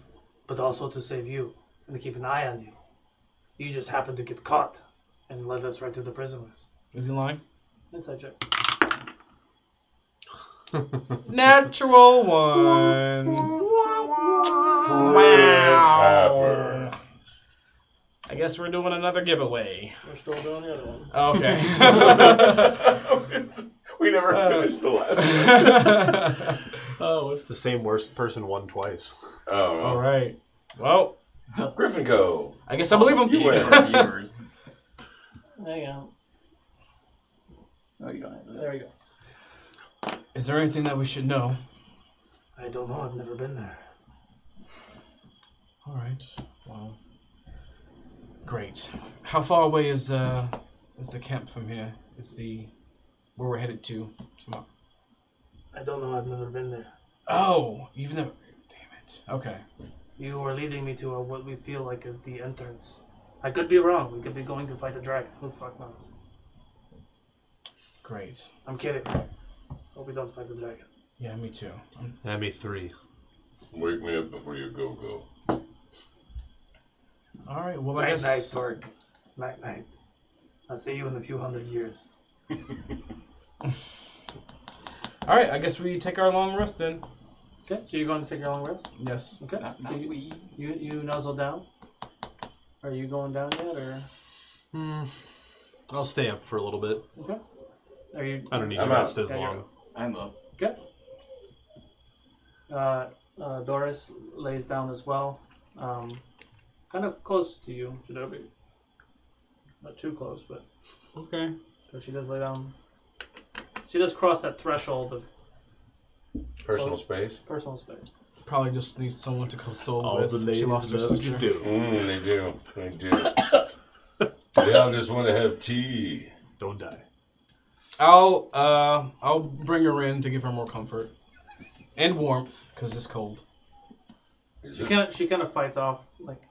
but also to save you and to keep an eye on you. You just happened to get caught and led us right to the prisoners. Is he lying? Inside check. Natural one. Wow. I guess we're doing another giveaway. We're still doing the other one. Okay. We never finished the last one. Oh, if the same worst person won twice. Oh. All right. Well, Griffin Co. I guess I believe him. You win. Viewers. There you go. Oh, you don't have that. There you go. Is there anything that we should know? I don't know. I've never been there. All right. Well, great. How far away is the camp from here? Where we're headed to? I don't know. I've never been there. Oh, you've never. Damn it. Okay. You are leading me to what we feel like is the entrance. I could be wrong. We could be going to fight a dragon. Who the fuck knows? Great. I'm kidding. Hope we don't fight the dragon. Yeah, me too. Yeah, me 3. Wake me up before you go. All right. Well, I guess. Night, Torque. Night. I'll see you in a few hundred years. All right. I guess we take our long rest then. Okay, so you're going to take your long rest? Yes. Okay. So you nuzzle down? Are you going down yet, or? I'll stay up for a little bit. Okay. Are you? I don't need I'm to rest out. as Yeah, long. I'm up. Okay. Doris lays down as well, kind of close to you, Shinobi. Not too close, but Okay. so she does lay down. She does cross that threshold of Personal space. personal space. Probably just needs someone to console All with. the ladies She lost her know what sister. you do. They do. They all just want to have tea. Don't die. I'll bring her in to give her more comfort and warmth because it's cold. Is She it? kind of fights off like.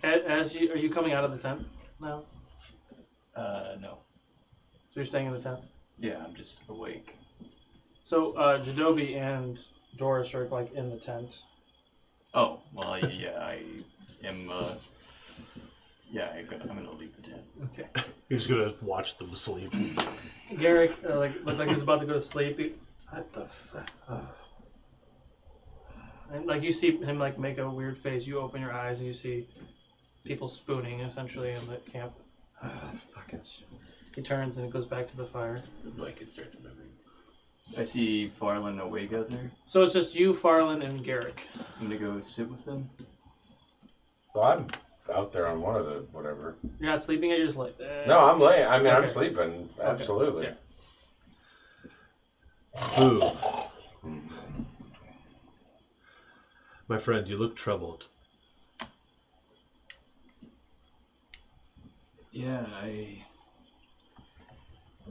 As you are you coming out of the tent now? No. So you're staying in the tent. Yeah, I'm just awake. So Jadobi and Doris are like in the tent. Oh, well, yeah, I am, yeah, I'm gonna leave the tent. Okay. You're just gonna watch them sleep. Garrick looked like he was about to go to sleep. What the fuck? And like you see him like make a weird face. You open your eyes and you see people spooning essentially in the camp. Fucking shit. He turns and it goes back to the fire. The blanket starts moving. I see Farland awake out there. So it's just you, Farland, and Garrick. I'm gonna go sit with them. Well, I'm out there on one of the whatever. You're not sleeping yet. You're just like. No, I'm laying. I mean, I'm Okay. sleeping. Absolutely. Yeah. Ooh. My friend, you look troubled. Yeah, I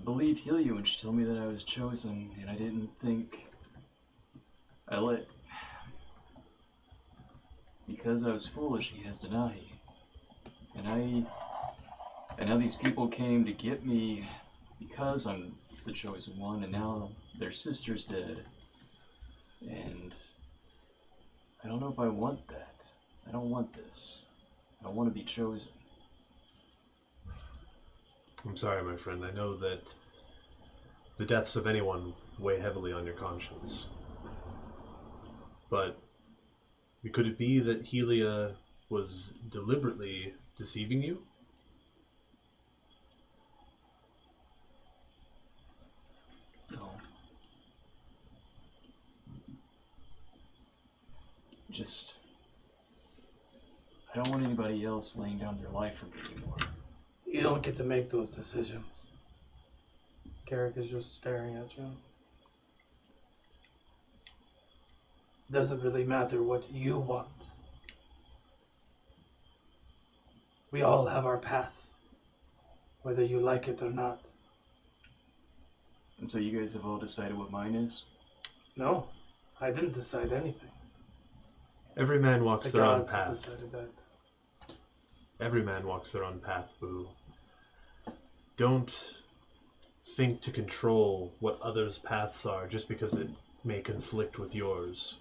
believed Helia when she told me that I was chosen, and I didn't think because I was foolish, he has Denahi. And now these people came to get me because I'm the chosen one, and now their sister's dead. And I don't know if I want that. I don't want this. I don't want to be chosen. I'm sorry, my friend. I know that the deaths of anyone weigh heavily on your conscience. But could it be that Helia was deliberately deceiving you? No. I don't want anybody else laying down their life for me anymore. You don't get to make those decisions. Garrick is just staring at you. Doesn't really matter what you want. We all have our path, whether you like it or not. And so you guys have all decided what mine is? No, I didn't decide anything. Every man walks The their own gods have path. decided that. Every man walks their own path, Boo. Don't think to control what others' paths are just because it may conflict with yours.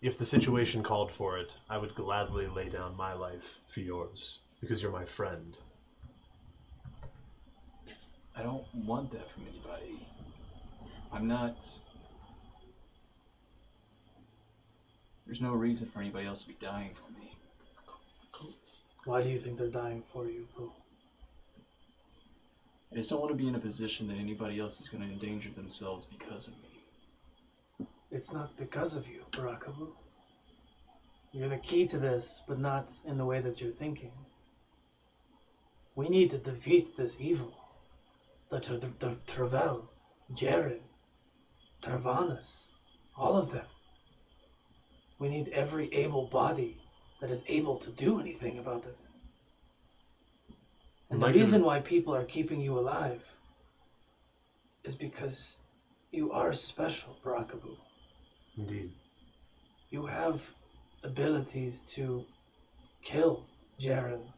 If the situation called for it, I would gladly lay down my life for yours, because you're my friend. I don't want that from anybody. I'm not... There's no reason for anybody else to be dying for me. Why do you think they're dying for you, Boo? I just don't want to be in a position that anybody else is going to endanger themselves because of me. It's not because of you, Barakabu. You're the key to this, but not in the way that you're thinking. We need to defeat this evil. The Tervel, Jared, Tarvanas, all of them. We need every able body that is able to do anything about it. And the reason why people are keeping you alive is because you are special, Barakabu. Indeed. You have abilities to kill Jaren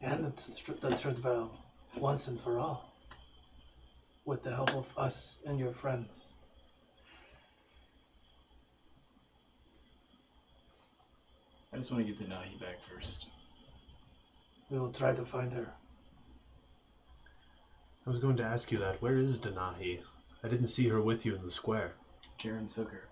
and the Tredvel once and for all, with the help of us and your friends. I just want to get Denahi back first. We will try to find her. I was going to ask you that. Where is Denahi? I didn't see her with you in the square. Jaren took her.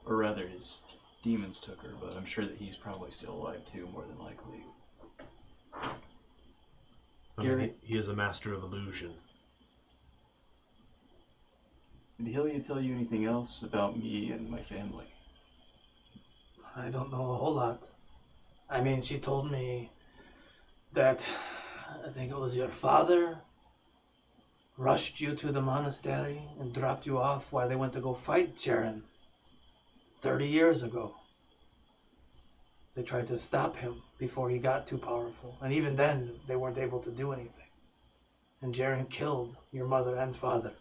Or rather, his demons took her, but I'm sure that he's probably still alive too, more than likely. I mean, he is a master of illusion. Did Helia tell you anything else about me and my family? I don't know a whole lot. I mean, she told me that, I think it was your father, rushed you to the monastery and dropped you off while they went to go fight Jaren 30 years ago. They tried to stop him before he got too powerful. And even then, they weren't able to do anything. And Jaren killed your mother and father,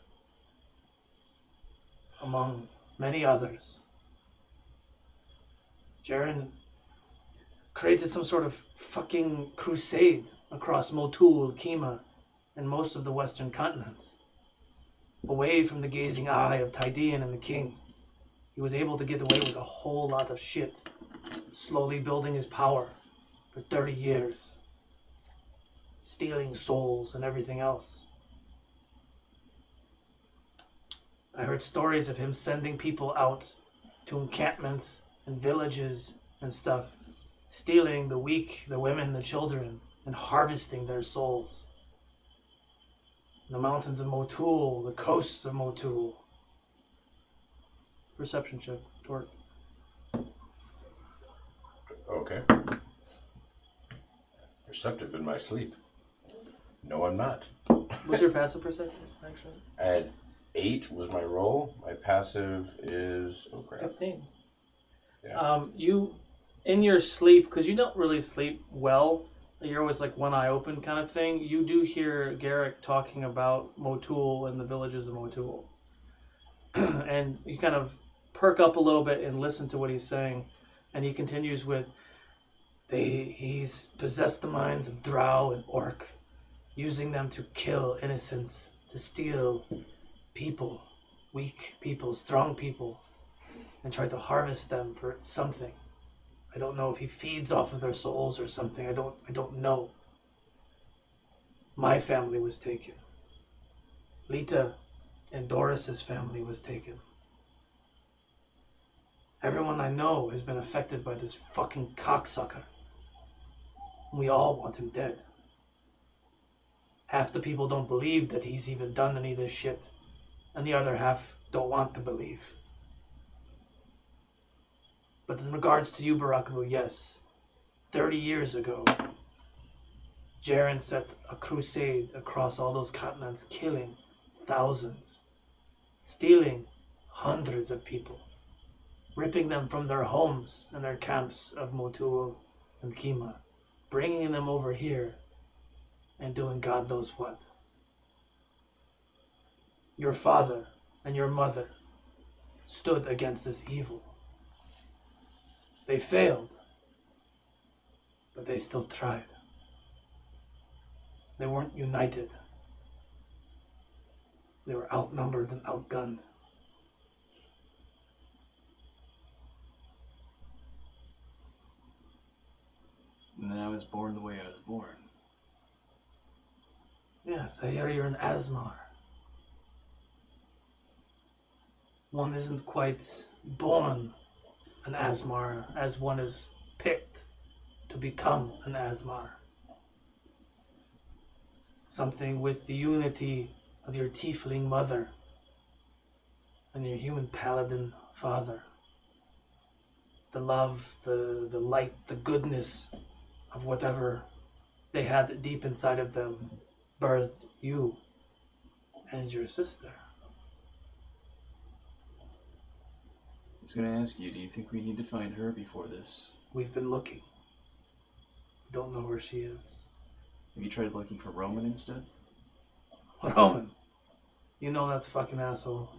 among many others. Jaren created some sort of fucking crusade across Motul, Kima, and most of the western continents. Away from the gazing eye of Tydean and the king, he was able to get away with a whole lot of shit, slowly building his power for 30 years, stealing souls and everything else. I heard stories of him sending people out to encampments and villages and stuff, stealing the weak, the women, the children, and harvesting their souls. The mountains of Motul, the coasts of Motul. Perception check, Torque. Okay. Perceptive in my sleep. No, I'm not. What's your passive perception, actually? I had 8 was my roll. My passive is 15. Yeah. You, in your sleep, because you don't really sleep well, you're always like one eye open kind of thing, you do hear Garrick talking about Motul and the villages of Motul. And you kind of perk up a little bit and listen to what he's saying. And he continues with, he's possessed the minds of Drow and Orc, using them to kill innocents, to steal people, weak people, strong people, and try to harvest them for something. I don't know if he feeds off of their souls or something. I don't know. My family was taken. Lita and Doris's family was taken. Everyone I know has been affected by this fucking cocksucker. We all want him dead. Half the people don't believe that he's even done any of this shit, and the other half don't want to believe. But in regards to you, Barakabu, yes. 30 years ago, Jaren set a crusade across all those continents, killing thousands, stealing hundreds of people, ripping them from their homes and their camps of Motul and Kima, bringing them over here, and doing God knows what. Your father and your mother stood against this evil. They failed, but they still tried. They weren't united. They were outnumbered and outgunned. And then I was born the way I was born. Yes, I hear you're an Asmar. One isn't quite born an Asmar as one is picked to become an Asmar. Something with the unity of your tiefling mother and your human paladin father. The love, the light, the goodness of whatever they had deep inside of them birthed you and your sister. I was going to ask you, do you think we need to find her before this? We've been looking. Don't know where she is. Have you tried looking for Roman instead? Roman? You know that's a fucking asshole.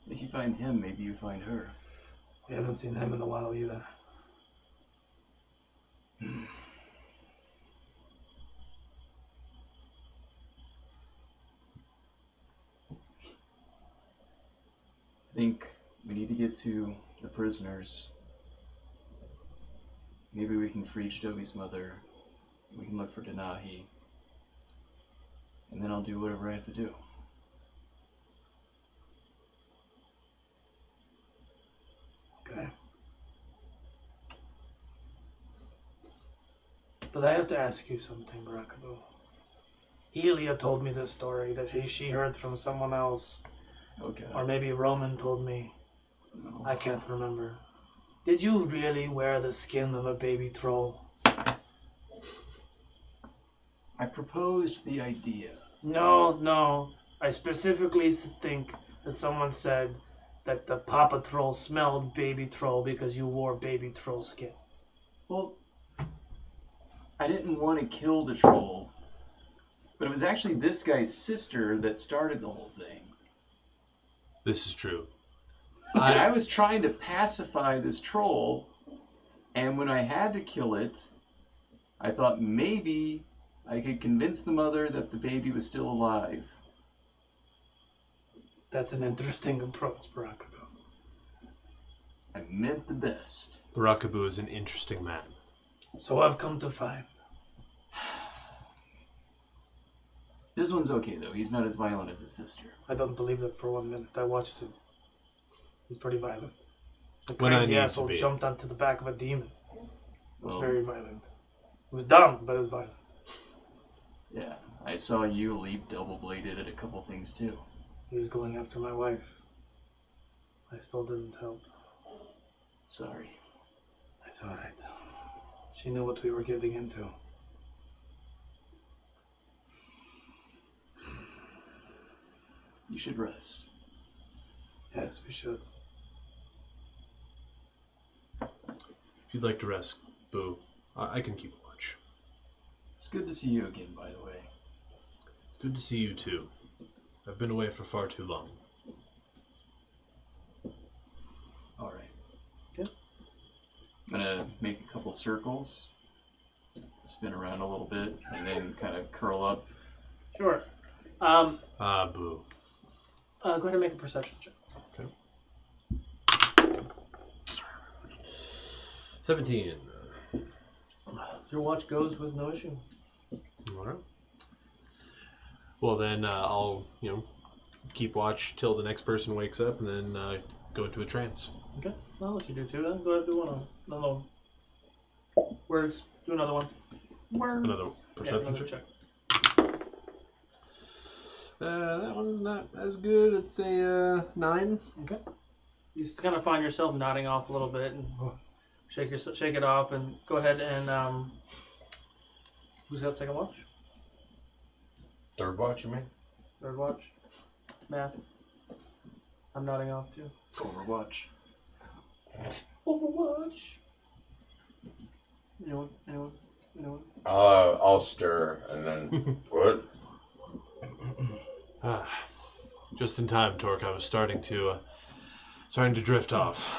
If you find him, maybe you find her. We haven't seen him in a while either. I think we need to get to the prisoners. Maybe we can free Jadobi's mother. We can look for Denahi. And then I'll do whatever I have to do. Okay. But I have to ask you something, Barakabu. Helia told me this story that she heard from someone else. Okay. Or maybe Roman told me. No. I can't remember. Did you really wear the skin of a baby troll? I proposed the idea. No. I specifically think that someone said that the Papa Troll smelled baby troll because you wore baby troll skin. Well, I didn't want to kill the troll, but it was actually this guy's sister that started the whole thing. This is true. And I was trying to pacify this troll, and when I had to kill it, I thought maybe I could convince the mother that the baby was still alive. That's an interesting approach, Barakabu. I meant the best. Barakabu is an interesting man. So I've come to find. This one's okay, though. He's not as violent as his sister. I don't believe that for 1 minute. I watched him. He's pretty violent. The When I crazy need to asshole be. jumped onto the back of a demon. It was Well, very violent. It was dumb, but it was violent. yeah, I saw you leap double-bladed at a couple things, too. He was going after my wife. I still didn't help. Sorry. It's alright. She knew what we were getting into. You should rest. Yes, we should. If you'd like to rest, Boo, I can keep watch. It's good to see you again, by the way. It's good to see you too. I've been away for far too long. All right. Good. I'm gonna make a couple circles, spin around a little bit, and then kind of curl up. Sure. Boo. Go ahead and make a perception check. Okay. 17. Your watch goes with no issue. All right. Well, then I'll, keep watch till the next person wakes up, and then go into a trance. Okay. I'll let you do two then. Go ahead and do one. Another words. Do another one. Words. Another perception another check. That one's not as good. It's a 9. Okay. You just kind of find yourself nodding off a little bit and shake it off, and go ahead and who's got second watch? Third watch, you mean? Third watch. Matt. I'm nodding off too. Overwatch. Overwatch. Anyone? I'll stir and then what? Just in time, Torque. I was starting to drift off.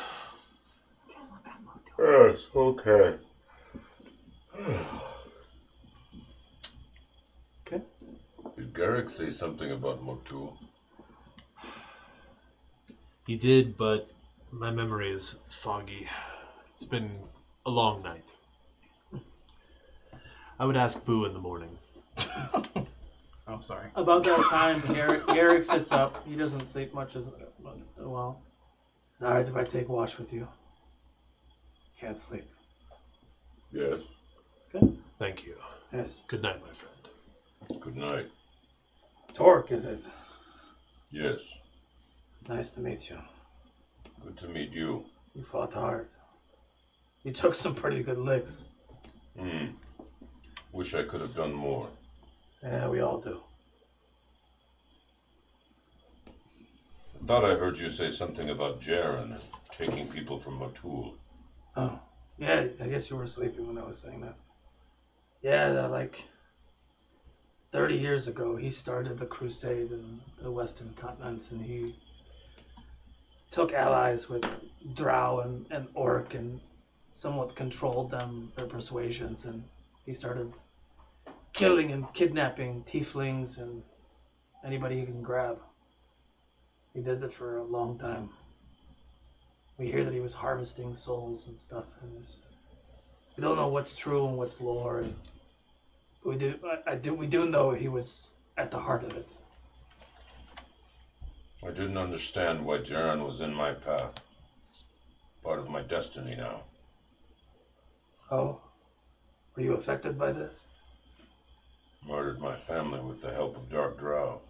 Yes, okay. Okay. Did Garrick say something about Motul? He did, but my memory is foggy. It's been a long night. I would ask Boo in the morning. Oh, sorry. About that time, Garrick sits up. He doesn't sleep much as well. Alright, if I take watch with you. Can't sleep. Yes. Okay. Thank you. Yes. Good night, my friend. Good night. Torque, is it? Yes. It's nice to meet you. Good to meet you. You fought hard. You took some pretty good licks. Wish I could have done more. Yeah, we all do. Thought I heard you say something about Jaren taking people from Motul. Oh, yeah, I guess you were sleeping when I was saying that. Yeah, like 30 years ago, he started the crusade in the western continents, and he took allies with Drow and Orc and somewhat controlled their persuasions, and he started killing and kidnapping tieflings and anybody he can grab. He did it for a long time. We hear that he was harvesting souls and stuff, and we don't know what's true and what's lore, and we do know he was at the heart of it. I didn't understand why Jaren was in my path. Part of my destiny now. Oh, were you affected by this? Murdered my family with the help of Dark Drow.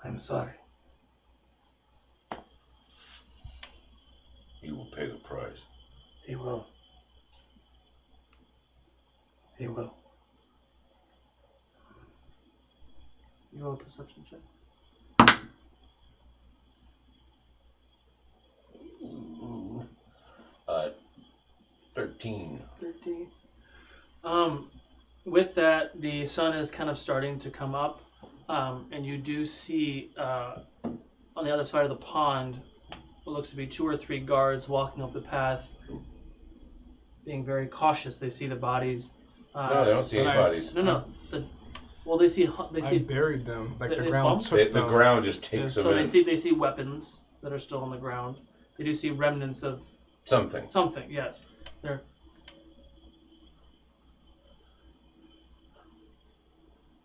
I'm sorry. He will pay the price. He will. He will. You roll a perception check. Ooh. 13. 13. With that, the sun is kind of starting to come up, and you do see on the other side of the pond what looks to be 2 or 3 guards walking up the path, being very cautious. They see the bodies. No, they don't see any bodies. No. They see. I buried them. Like the it ground bumps? took The them. ground just takes them So in. they see weapons that are still on the ground. They do see remnants of Something. something. Yes, they're.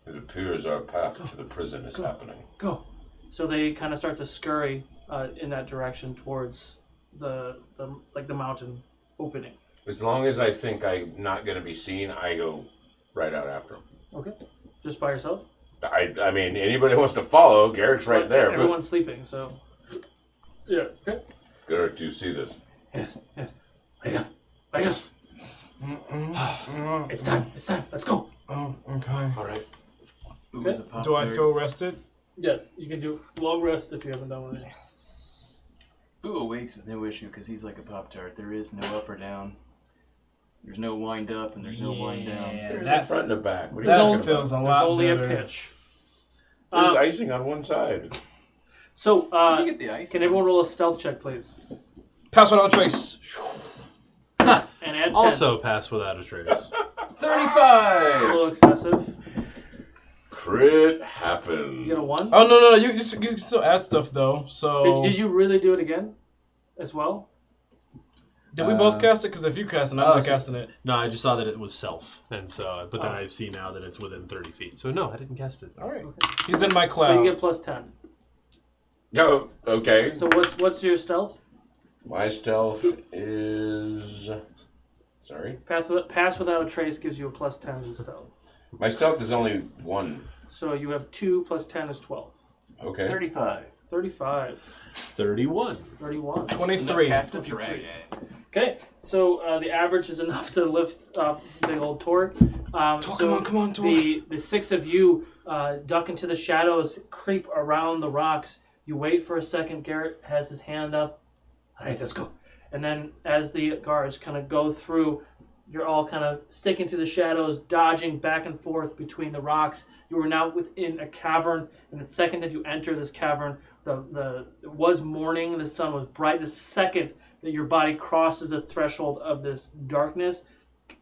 It appears our path to the prison is happening. Go. So they kind of start to scurry in that direction towards the mountain opening. As long as I think I'm not going to be seen, I go right out after them. Okay. Just by yourself? I mean, anybody wants to follow, Garrick's right there. But Everyone's sleeping, so. Yeah. Okay. Garrick, do you see this? Yes. Wake up. It's time. Let's go. Oh, okay. All right. Ooh, is it Pop Do I Tart? feel rested? Yes, you can do long rest if you haven't done one. Boo awakes with no issue because he's like a Pop-Tart. There is no up or down. There's no wind up and there's no wind down. There's a front and a back. What are you That talking feels about? a There's lot only better. a pitch. There's icing on one side. So, You get the ice can everyone roll a stealth check, please? Pass without a trace. And add 10. Also pass without a trace. 35! A little excessive. Crit You happened. get a 1? Oh no! You can still add stuff though. So Did you really do it again? As well? Did we both cast it? Because if you cast it, I'm not casting it. No, I just saw that it was self, and so. But then I see now that it's within 30 feet. So no, I didn't cast it. All right. He's in my cloud. So you get plus 10. Oh, okay. So what's your stealth? My stealth is... Sorry? Pass without a trace gives you a plus 10 in stealth. My stealth is only 1. So you have 2 plus 10 is 12. Okay. 35. 35. 31. 31. 23. Cast a dragon. Okay, so the average is enough to lift up big old Torque. Come on, Torque. The 6 of you duck into the shadows, creep around the rocks. You wait for a second. Garrett has his hand up. All right, let's go. And then as the guards kind of go through, you're all kind of sticking through the shadows, dodging back and forth between the rocks. You are now within a cavern, and the second that you enter this cavern, it was morning, the sun was bright. The second that your body crosses the threshold of this darkness,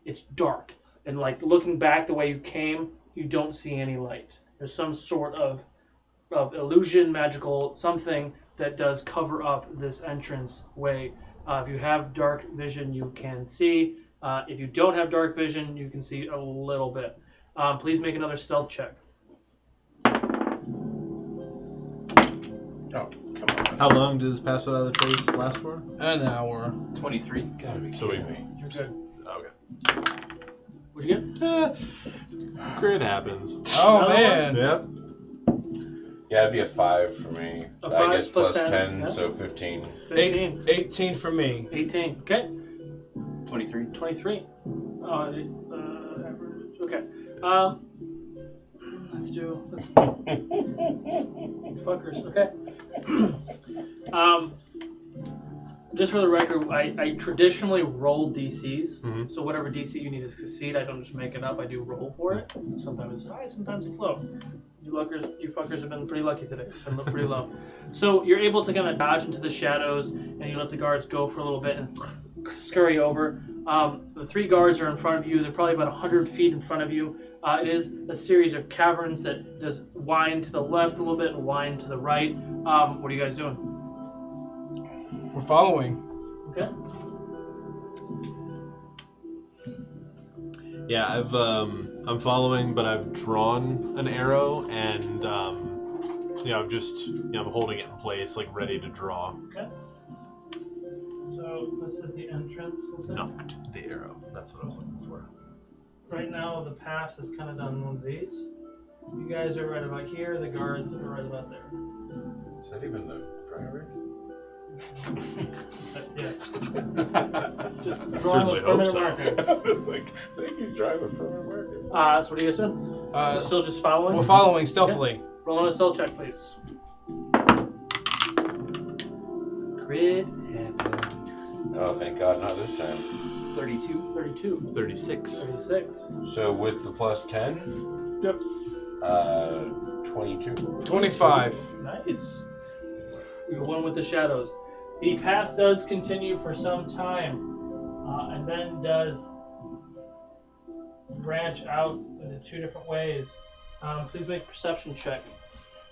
it's dark. And like looking back the way you came, you don't see any light. There's some sort of illusion, magical something that does cover up this entrance way. If you have dark vision, you can see. If you don't have dark vision, you can see a little bit. Please make another stealth check. Oh, come on. How long does pass without a trace last for? An hour. 23. Gotta be kidding me. You're good. Okay. What'd you get? Crit happens. Oh Another man. Yep. Yeah, it'd be a 5 for me. A I 5 guess plus plus 10, 10, yeah. so 15. 15. 18 for me. 18. Okay. 23. 23. Okay. Let's fuckers. Okay. Just for the record, I traditionally roll DCs. Mhm. So whatever DC you need to succeed, I don't just make it up. I do roll for it. Sometimes it's high, sometimes it's low. You fuckers have been pretty lucky today. Been pretty low. So you're able to kind of dodge into the shadows, and you let the guards go for a little bit and scurry over. The 3 guards are in front of you. They're probably about 100 feet in front of you. It is a series of caverns that does wind to the left a little bit and wind to the right. What are you guys doing? We're following. Okay. Yeah, I'm following, but I've drawn an arrow, and I'm holding it in place, like ready to draw. Okay. So this is the entrance. Not the arrow. That's what I was looking for. Right now, the path is kind of done one of these. You guys are right about here. The guards are right about there. Is that even the driver? Yeah. Just drawing Certainly a hope permanent so. marker. I was like, I think he's driving for a market. So what are you guys doing? Still just following? We're following stealthily. Okay. Roll on a stealth check, please. Crit happen. Oh, thank God, not this time. 32. 32. 36. 36. So with the plus 10? Yep. 22. 25. Nice. You're one with the shadows. The path does continue for some time, and then does branch out into two different ways. Please make a perception check.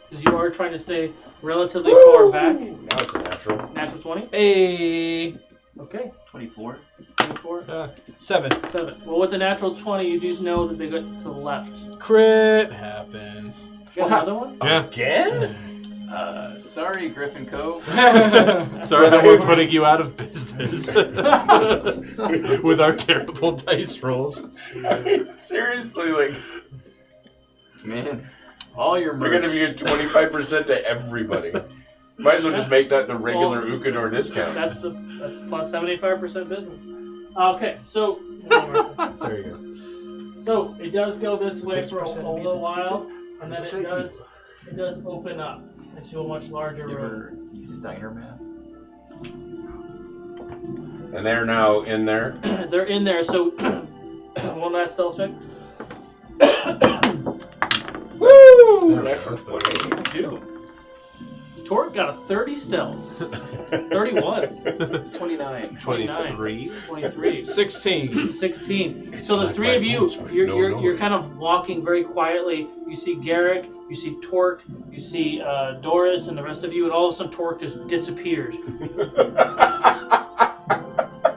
Because you are trying to stay relatively far back. Now it's a natural. Natural 20? Hey. Okay. 24. 24? 7. 7. Well, with the natural 20, you do know that they go to the left. Crit happens. You got another one? Yeah. Again? Sorry, Griffin Co. Sorry that we're putting you out of business with our terrible dice rolls. Seriously, like, Man, all your they're merch. going to be at 25% to everybody. Might as well just make that the regular Ukodor discount. That's plus 75% business. Okay, so There you go. so it does go this way for a 50% little while, and then Say it does open up into a much larger You room. ever see Steiner Math? And they're now in there. They're in there. So one last stealth check. Woo! Natural 20. 2. Torque got a 30 stealth. 31. 29. 23. 23. 16. 16. It's So the like three my of you, boots make no you're noise. kind of walking very quietly. You see Garrick, you see Torque, you see Doris, and the rest of you, and all of a sudden Torque just disappears.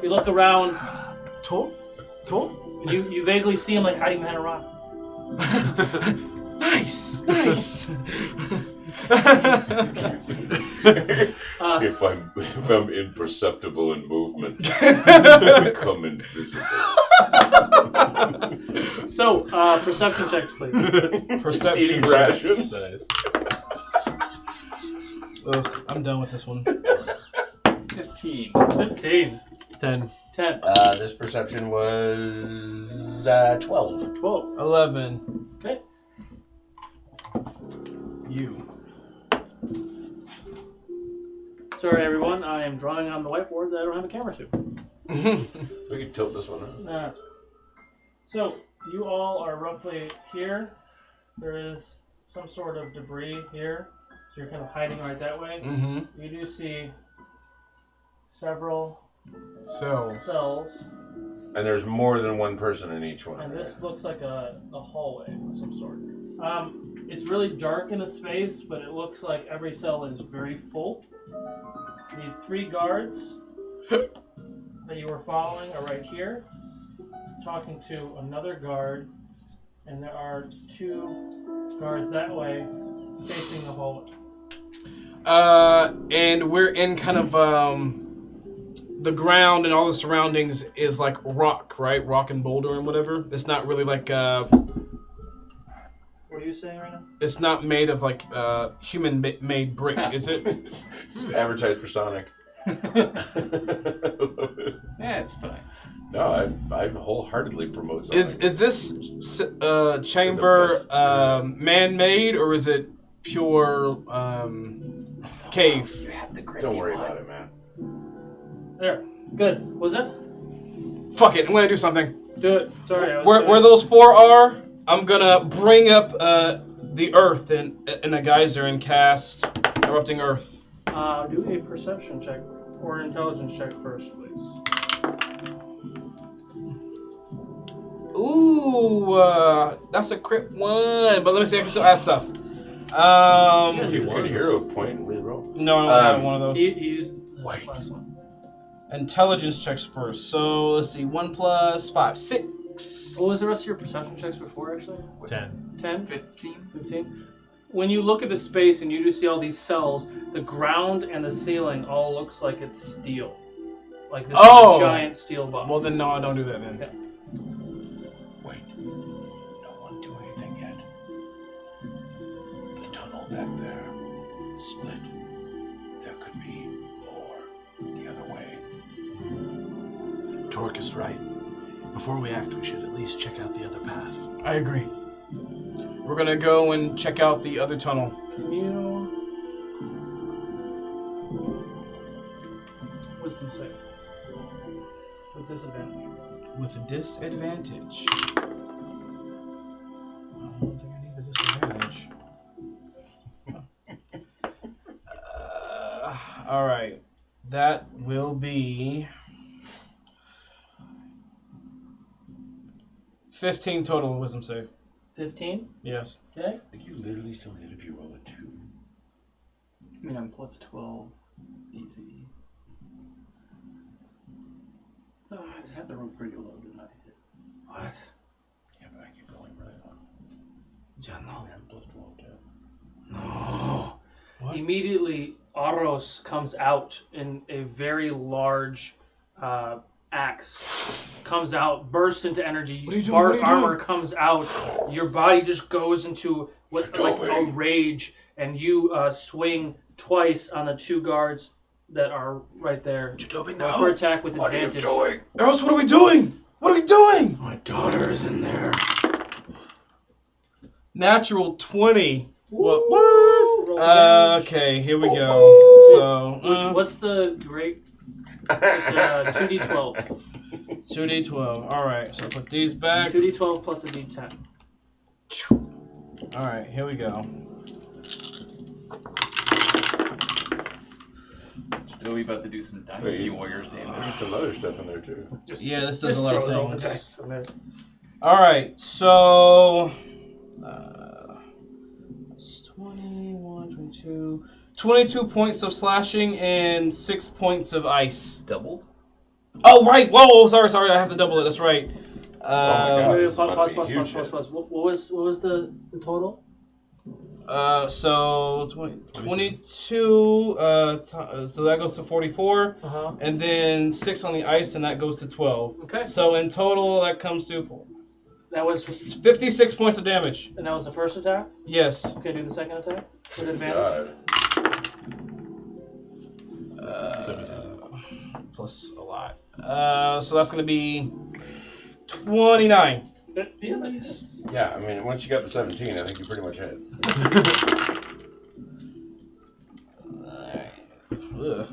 You look around, Torque? and you vaguely see him like hiding behind a rock. Nice. If I'm imperceptible in movement, become invisible. So, perception checks, please. Perception Eating checks. rations. Nice. Ugh, I'm done with this one. 15. 15. 10. 10. This perception was 12. 12. 11. Okay. You. Sorry, everyone. I am drawing on the whiteboard that I don't have a camera to. We can tilt this one up. That's good. So, you all are roughly here. There is some sort of debris here. So you're kind of hiding right that way. Mm-hmm. You do see several Cells. cells. And there's more than one person in each one. And this looks like a hallway of some sort. It's really dark in the space, but it looks like every cell is very full. The 3 guards that you were following are right here, talking to another guard, and there are 2 guards that way, facing the hallway. And we're in kind of the ground and all the surroundings is like rock, right? Rock and boulder and whatever. It's not really like What are you saying right now? it's not made of like human-made brick, is it? Advertised for Sonic. Yeah, it's fine. No, I wholeheartedly promote Sonic. Is this chamber man-made or is it pure cave? You have the great Don't worry about it, man. There. Good. Was it? Fuck it, I'm gonna do something. Do it. Sorry. I was Where those 4 are, I'm gonna bring up the earth in a geyser and cast erupting earth. Do a perception check or an intelligence check first, please. Ooh, that's a crit 1. But let me see, I can still add stuff. You can hero point and reroll. No, I don't have one of those. He used the Wait. last one. Intelligence checks first. So let's see, 1 + 5, 6. What was the rest of your perception checks before, actually? 10. 10? 15. 15? When you look at the space and you do see all these cells, the ground and the ceiling all looks like it's steel. Like this is a giant steel box. Well, then no, I don't do that then. Okay. Wait. No one do anything yet. The tunnel back there. Split. There could be more the other way. Torque is right. Before we act, we should at least check out the other path. I agree. We're gonna go and check out the other tunnel. Can you... Wisdom save. With disadvantage. With a disadvantage. I don't think I need the disadvantage. All right. That will be 15 total wisdom save. 15? Yes. Okay. Like you literally still hit if you roll a 2. I mean, I'm plus 12. Easy. So I had the roll pretty low, didn't I? What? Yeah, but I keep going right on. General. I'm plus 12 too. No. What? Immediately, Aros comes out in a very large axe. Comes out, bursts into energy. What are you doing? Bark What are you armor doing? comes out. Your body just goes into what like a rage, and you swing twice on the 2 guards that are right there. Roll for attack with advantage. Eros, what are we doing? What are we doing? My daughter is in there. Natural 20. What? Roll for damage. Okay, here we go. So, What's the great? It's 2d12. 2d12. All right, so put these back. 2d12 plus a d10. All right, here we go. Joey about to do some Dynasty Warriors damage. There's some other stuff in there too. Yeah, this does a lot of throws all the things. dice in there. All right, so 21, 22, 22 points of slashing and 6 points of ice. Doubled? Oh, right. Whoa, sorry. I have to double it. That's right. God. Wait, this is about to be a pause. huge hit. What was the total? So 22. So that goes to 44, and then 6 on the ice, and that goes to 12. Okay. So in total, that comes to That was 56 points of damage. and that was the first attack. Yes. Okay, do the second attack with advantage. Plus a lot. So that's gonna be 29. Yeah, that's Yeah, I mean, once you got the 17, I think you pretty much hit. Ugh.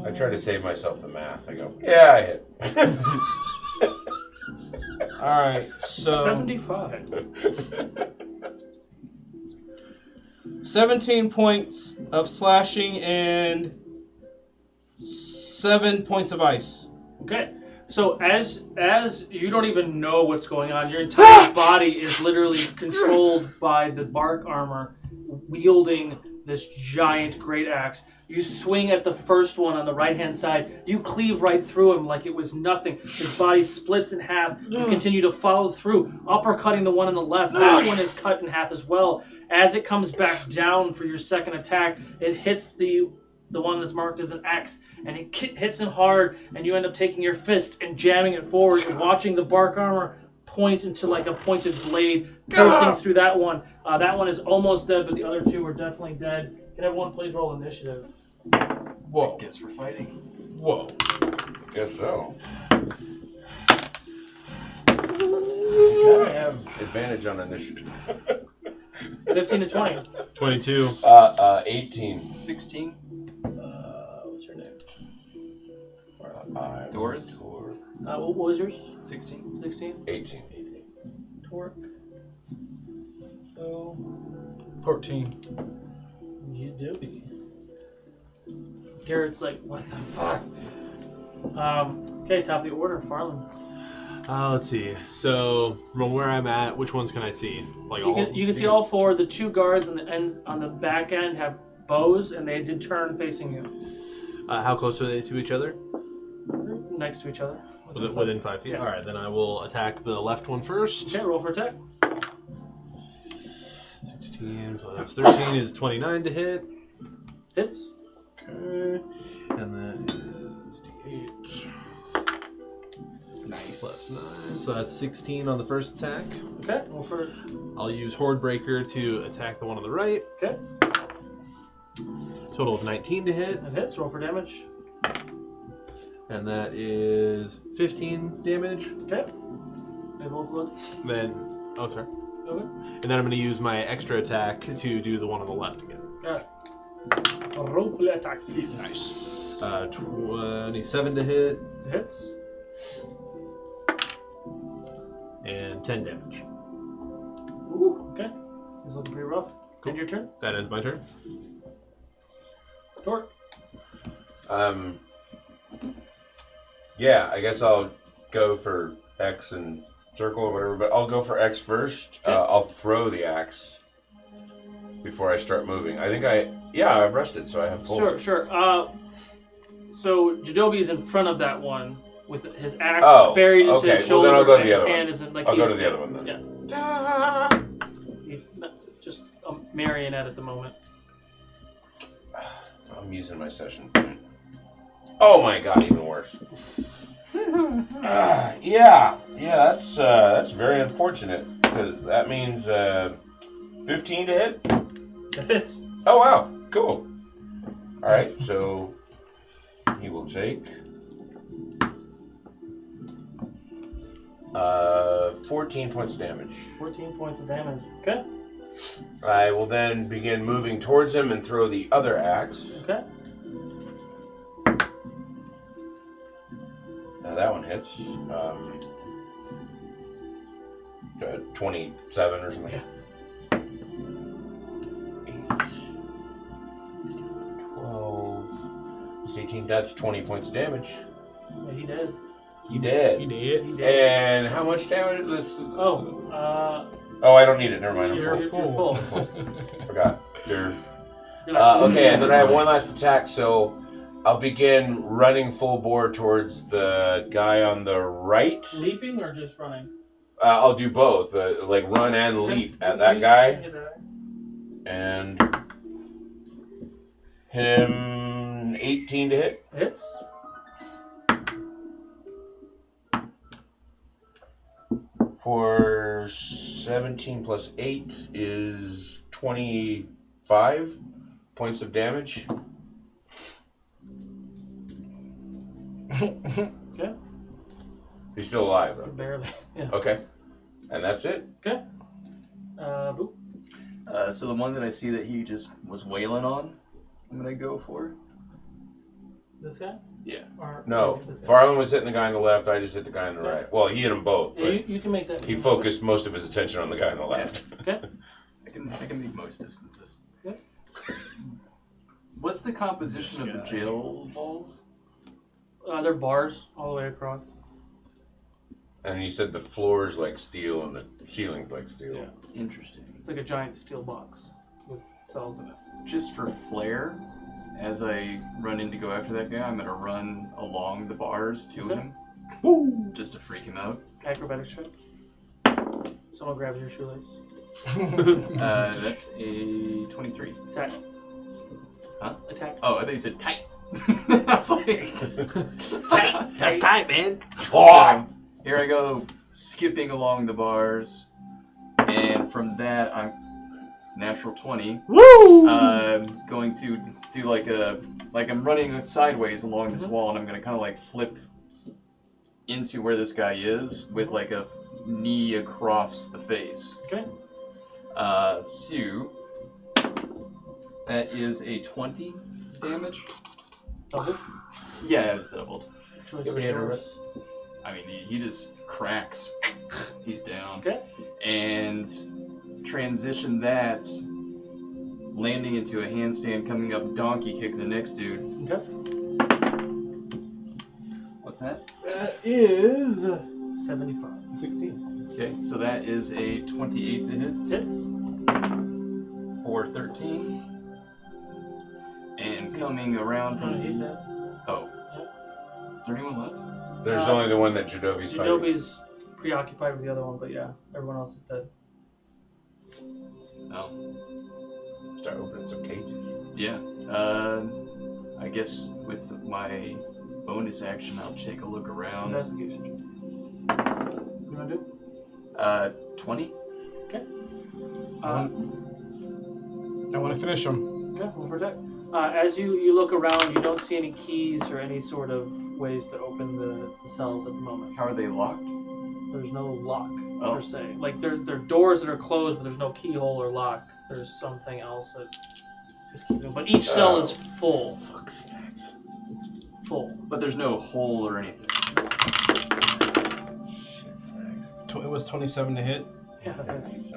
I try to save myself the math. I go, yeah, I hit. All right, so 75. 17 points of slashing and 7 points of ice. Okay. So as you don't even know what's going on, your entire body is literally controlled by the bark armor, wielding this giant great axe. You swing at the first one on the right-hand side. You cleave right through him like it was nothing. His body splits in half. You continue to follow through, uppercutting the one on the left. That one is cut in half as well. As it comes back down for your second attack, it hits the one that's marked as an X, and it hits him hard, and you end up taking your fist and jamming it forward and watching the bark armor point into like a pointed blade, piercing through that one. That one is almost dead, but the other 2 are definitely dead. Can everyone please roll initiative? Whoa. Guess we're fighting. Whoa. Guess so. You gotta have advantage on initiative. 15 to 20. 22. 18. 16. What's your name? Doris. What was yours? 16. 16? 18. 18. Torque. So, 14. you do. Garrett's like, what the fuck? Okay, top of the order, Farland. Let's see. So from where I'm at, which ones can I see? Like all? You can see all 4. The 2 guards on the ends on the back end have bows, and they did turn facing you. How close are they to each other? Next to each other. Within 5 feet. Yeah. All right, then I will attack the left one first. Okay, roll for attack. 16 plus 13 is 29 to hit. Hits. Okay, and that is D8. Nice. Plus 9, so that's 16 on the first attack. Okay, roll for. I'll use Horde Breaker to attack the one on the right. Okay, Total of 19 to hit, that hits. Roll for damage. and that is 15 damage. Okay. They both look. Then, oh sorry. Okay. And then I'm going to use my extra attack to do the one on the left again. Got it. Roll for attack, please. Nice. 27 to hit. Hits. And 10 damage. Ooh, okay. He's looking pretty rough. Cool. End your turn. That ends my turn. Torque. Yeah, I guess I'll go for X and circle or whatever, but I'll go for X first. Okay. I'll throw the axe before I start moving. I think I've rested, so I have full. Sure. So Jadobi's in front of that one with his axe buried into his Well, shoulder. then I'll go to and the his other hand one. isn't like I'll go he's- to the other one then. Yeah. He's just a marionette at the moment. I'm using my session point. Oh my god, even worse. Yeah, that's very unfortunate because that means 15 to hit. That hits. Oh wow, cool. All right, so he will take 14 points of damage. 14 points of damage. Okay. I will then begin moving towards him and throw the other axe. Okay. Now that one hits. 27 or something. Yeah. 8, 12, it's 18. That's 20 points of damage. Yeah, he did. He did. He did. He did. And how much damage? Oh, I don't need it. Never mind. I'm you're full. full. Forgot. You're like, okay, and then I have one last attack, so I'll begin running full bore towards the guy on the right. Leaping or just running? I'll do both, like run and leap at that guy, and hit him 18 to hit. Hits. For 17 plus 8 is 25 points of damage. Okay. He's still alive, though. Barely. Yeah. Okay. And that's it. Okay. Boop. So the one that I see that he just was wailing on, I'm gonna go for. This guy? Yeah. Or No, this guy? Farland was hitting the guy on the left. I just hit the guy on the Okay. right. Well, he hit them both, Yeah, but you can make that. he focused most of his attention on the guy on the left. Okay. I can make most distances. Okay. What's the composition of the jail walls? They're bars all the way across. And you said the floor is like steel and the ceiling's like steel. Yeah. Interesting. It's like a giant steel box with cells in it. Just for flair, as I run in to go after that guy, I'm gonna run along the bars to Okay. him. Just to freak him out. Acrobatics check. Someone grabs your shoelace. That's a 23. Attack. Huh? Attack. Oh, I thought you said tight. I was like, That's tight, man. So, here I go, skipping along the bars, and from that I'm natural 20. Woo! Going to do like I'm running sideways along this wall, and I'm gonna kind of like flip into where this guy is with like a knee across the face. Okay. So that is a 20 damage. Double. Yeah, it's doubled. Choice Give me is a yours. I mean, he just cracks. He's down. Okay. And transition that, landing into a handstand, coming up, donkey kick the next dude. Okay. What's that? That is 75. 16. Okay, so that is a 28 to hit Hits. for 13. And coming around from He's the... dead. Oh. Is there anyone left? There's only the one that Jadobi's fighting. Jadobi's preoccupied with the other one, but yeah, everyone else is dead. Oh. Start opening some cages. Yeah. I guess with my bonus action, I'll take a look around. Investigation check. You want to do? 20? Okay. I want to finish him. Okay, roll for attack. As you look around, you don't see any keys or any sort of ways to open the cells at the moment. How are they locked? There's no lock Oh. per se. Like they're doors that are closed, but there's no keyhole or lock. There's something else that is keeping. But each cell is full. Fuck snacks. It's full. But there's no hole or anything. It was 27 to hit. Yes, that hits.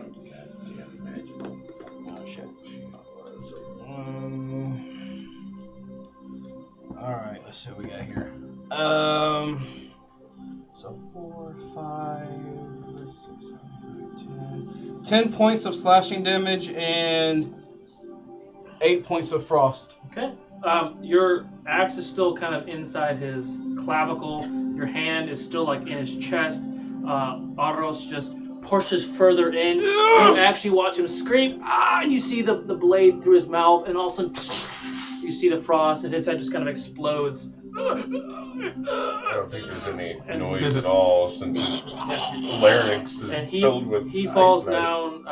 All right, let's see what we got here. So 4, 5, 6, 7, 8, 10 points of slashing damage and 8 points of frost. Okay. Your axe is still kind of inside his clavicle. Your hand is still like in his chest. Aros just pushes further in. You actually watch him scream, and you see the blade through his mouth, and all of a sudden you see the frost, and his head just kind of explodes. I don't think there's any noise at all since his larynx is filled with he falls ice down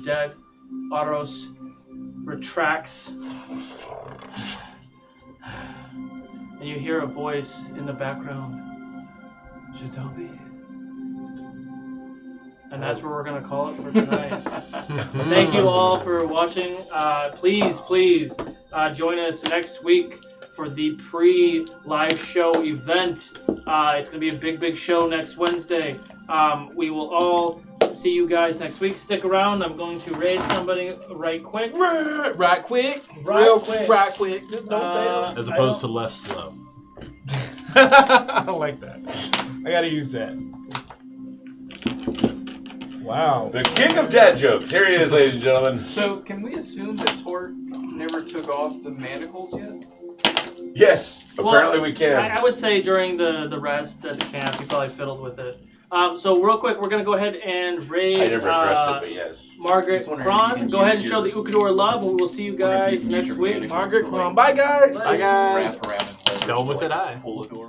dead. Aros retracts, and you hear a voice in the background. Shitobi. And that's where we're going to call it for tonight. Thank you all for watching. Please join us next week for the pre-live show event. It's going to be a big show next Wednesday. We will all see you guys next week. Stick around. I'm going to raid somebody right quick. Right quick. Just don't fail. As opposed to left slow. I like that. I gotta use that. Wow. The king of dad jokes. Here he is, ladies and gentlemen. So, can we assume that Torque never took off the manacles yet? Yes, apparently we can. I would say during the rest at the camp, he probably fiddled with it. So real quick, we're going to go ahead and raid I never addressed it, but yes. Margaret Cron. Go ahead and show the Ukodor love, and we will see you guys next week. Margaret Cron. Bye, guys. Bye, guys. Wrap around and Almost said hi. pull a door.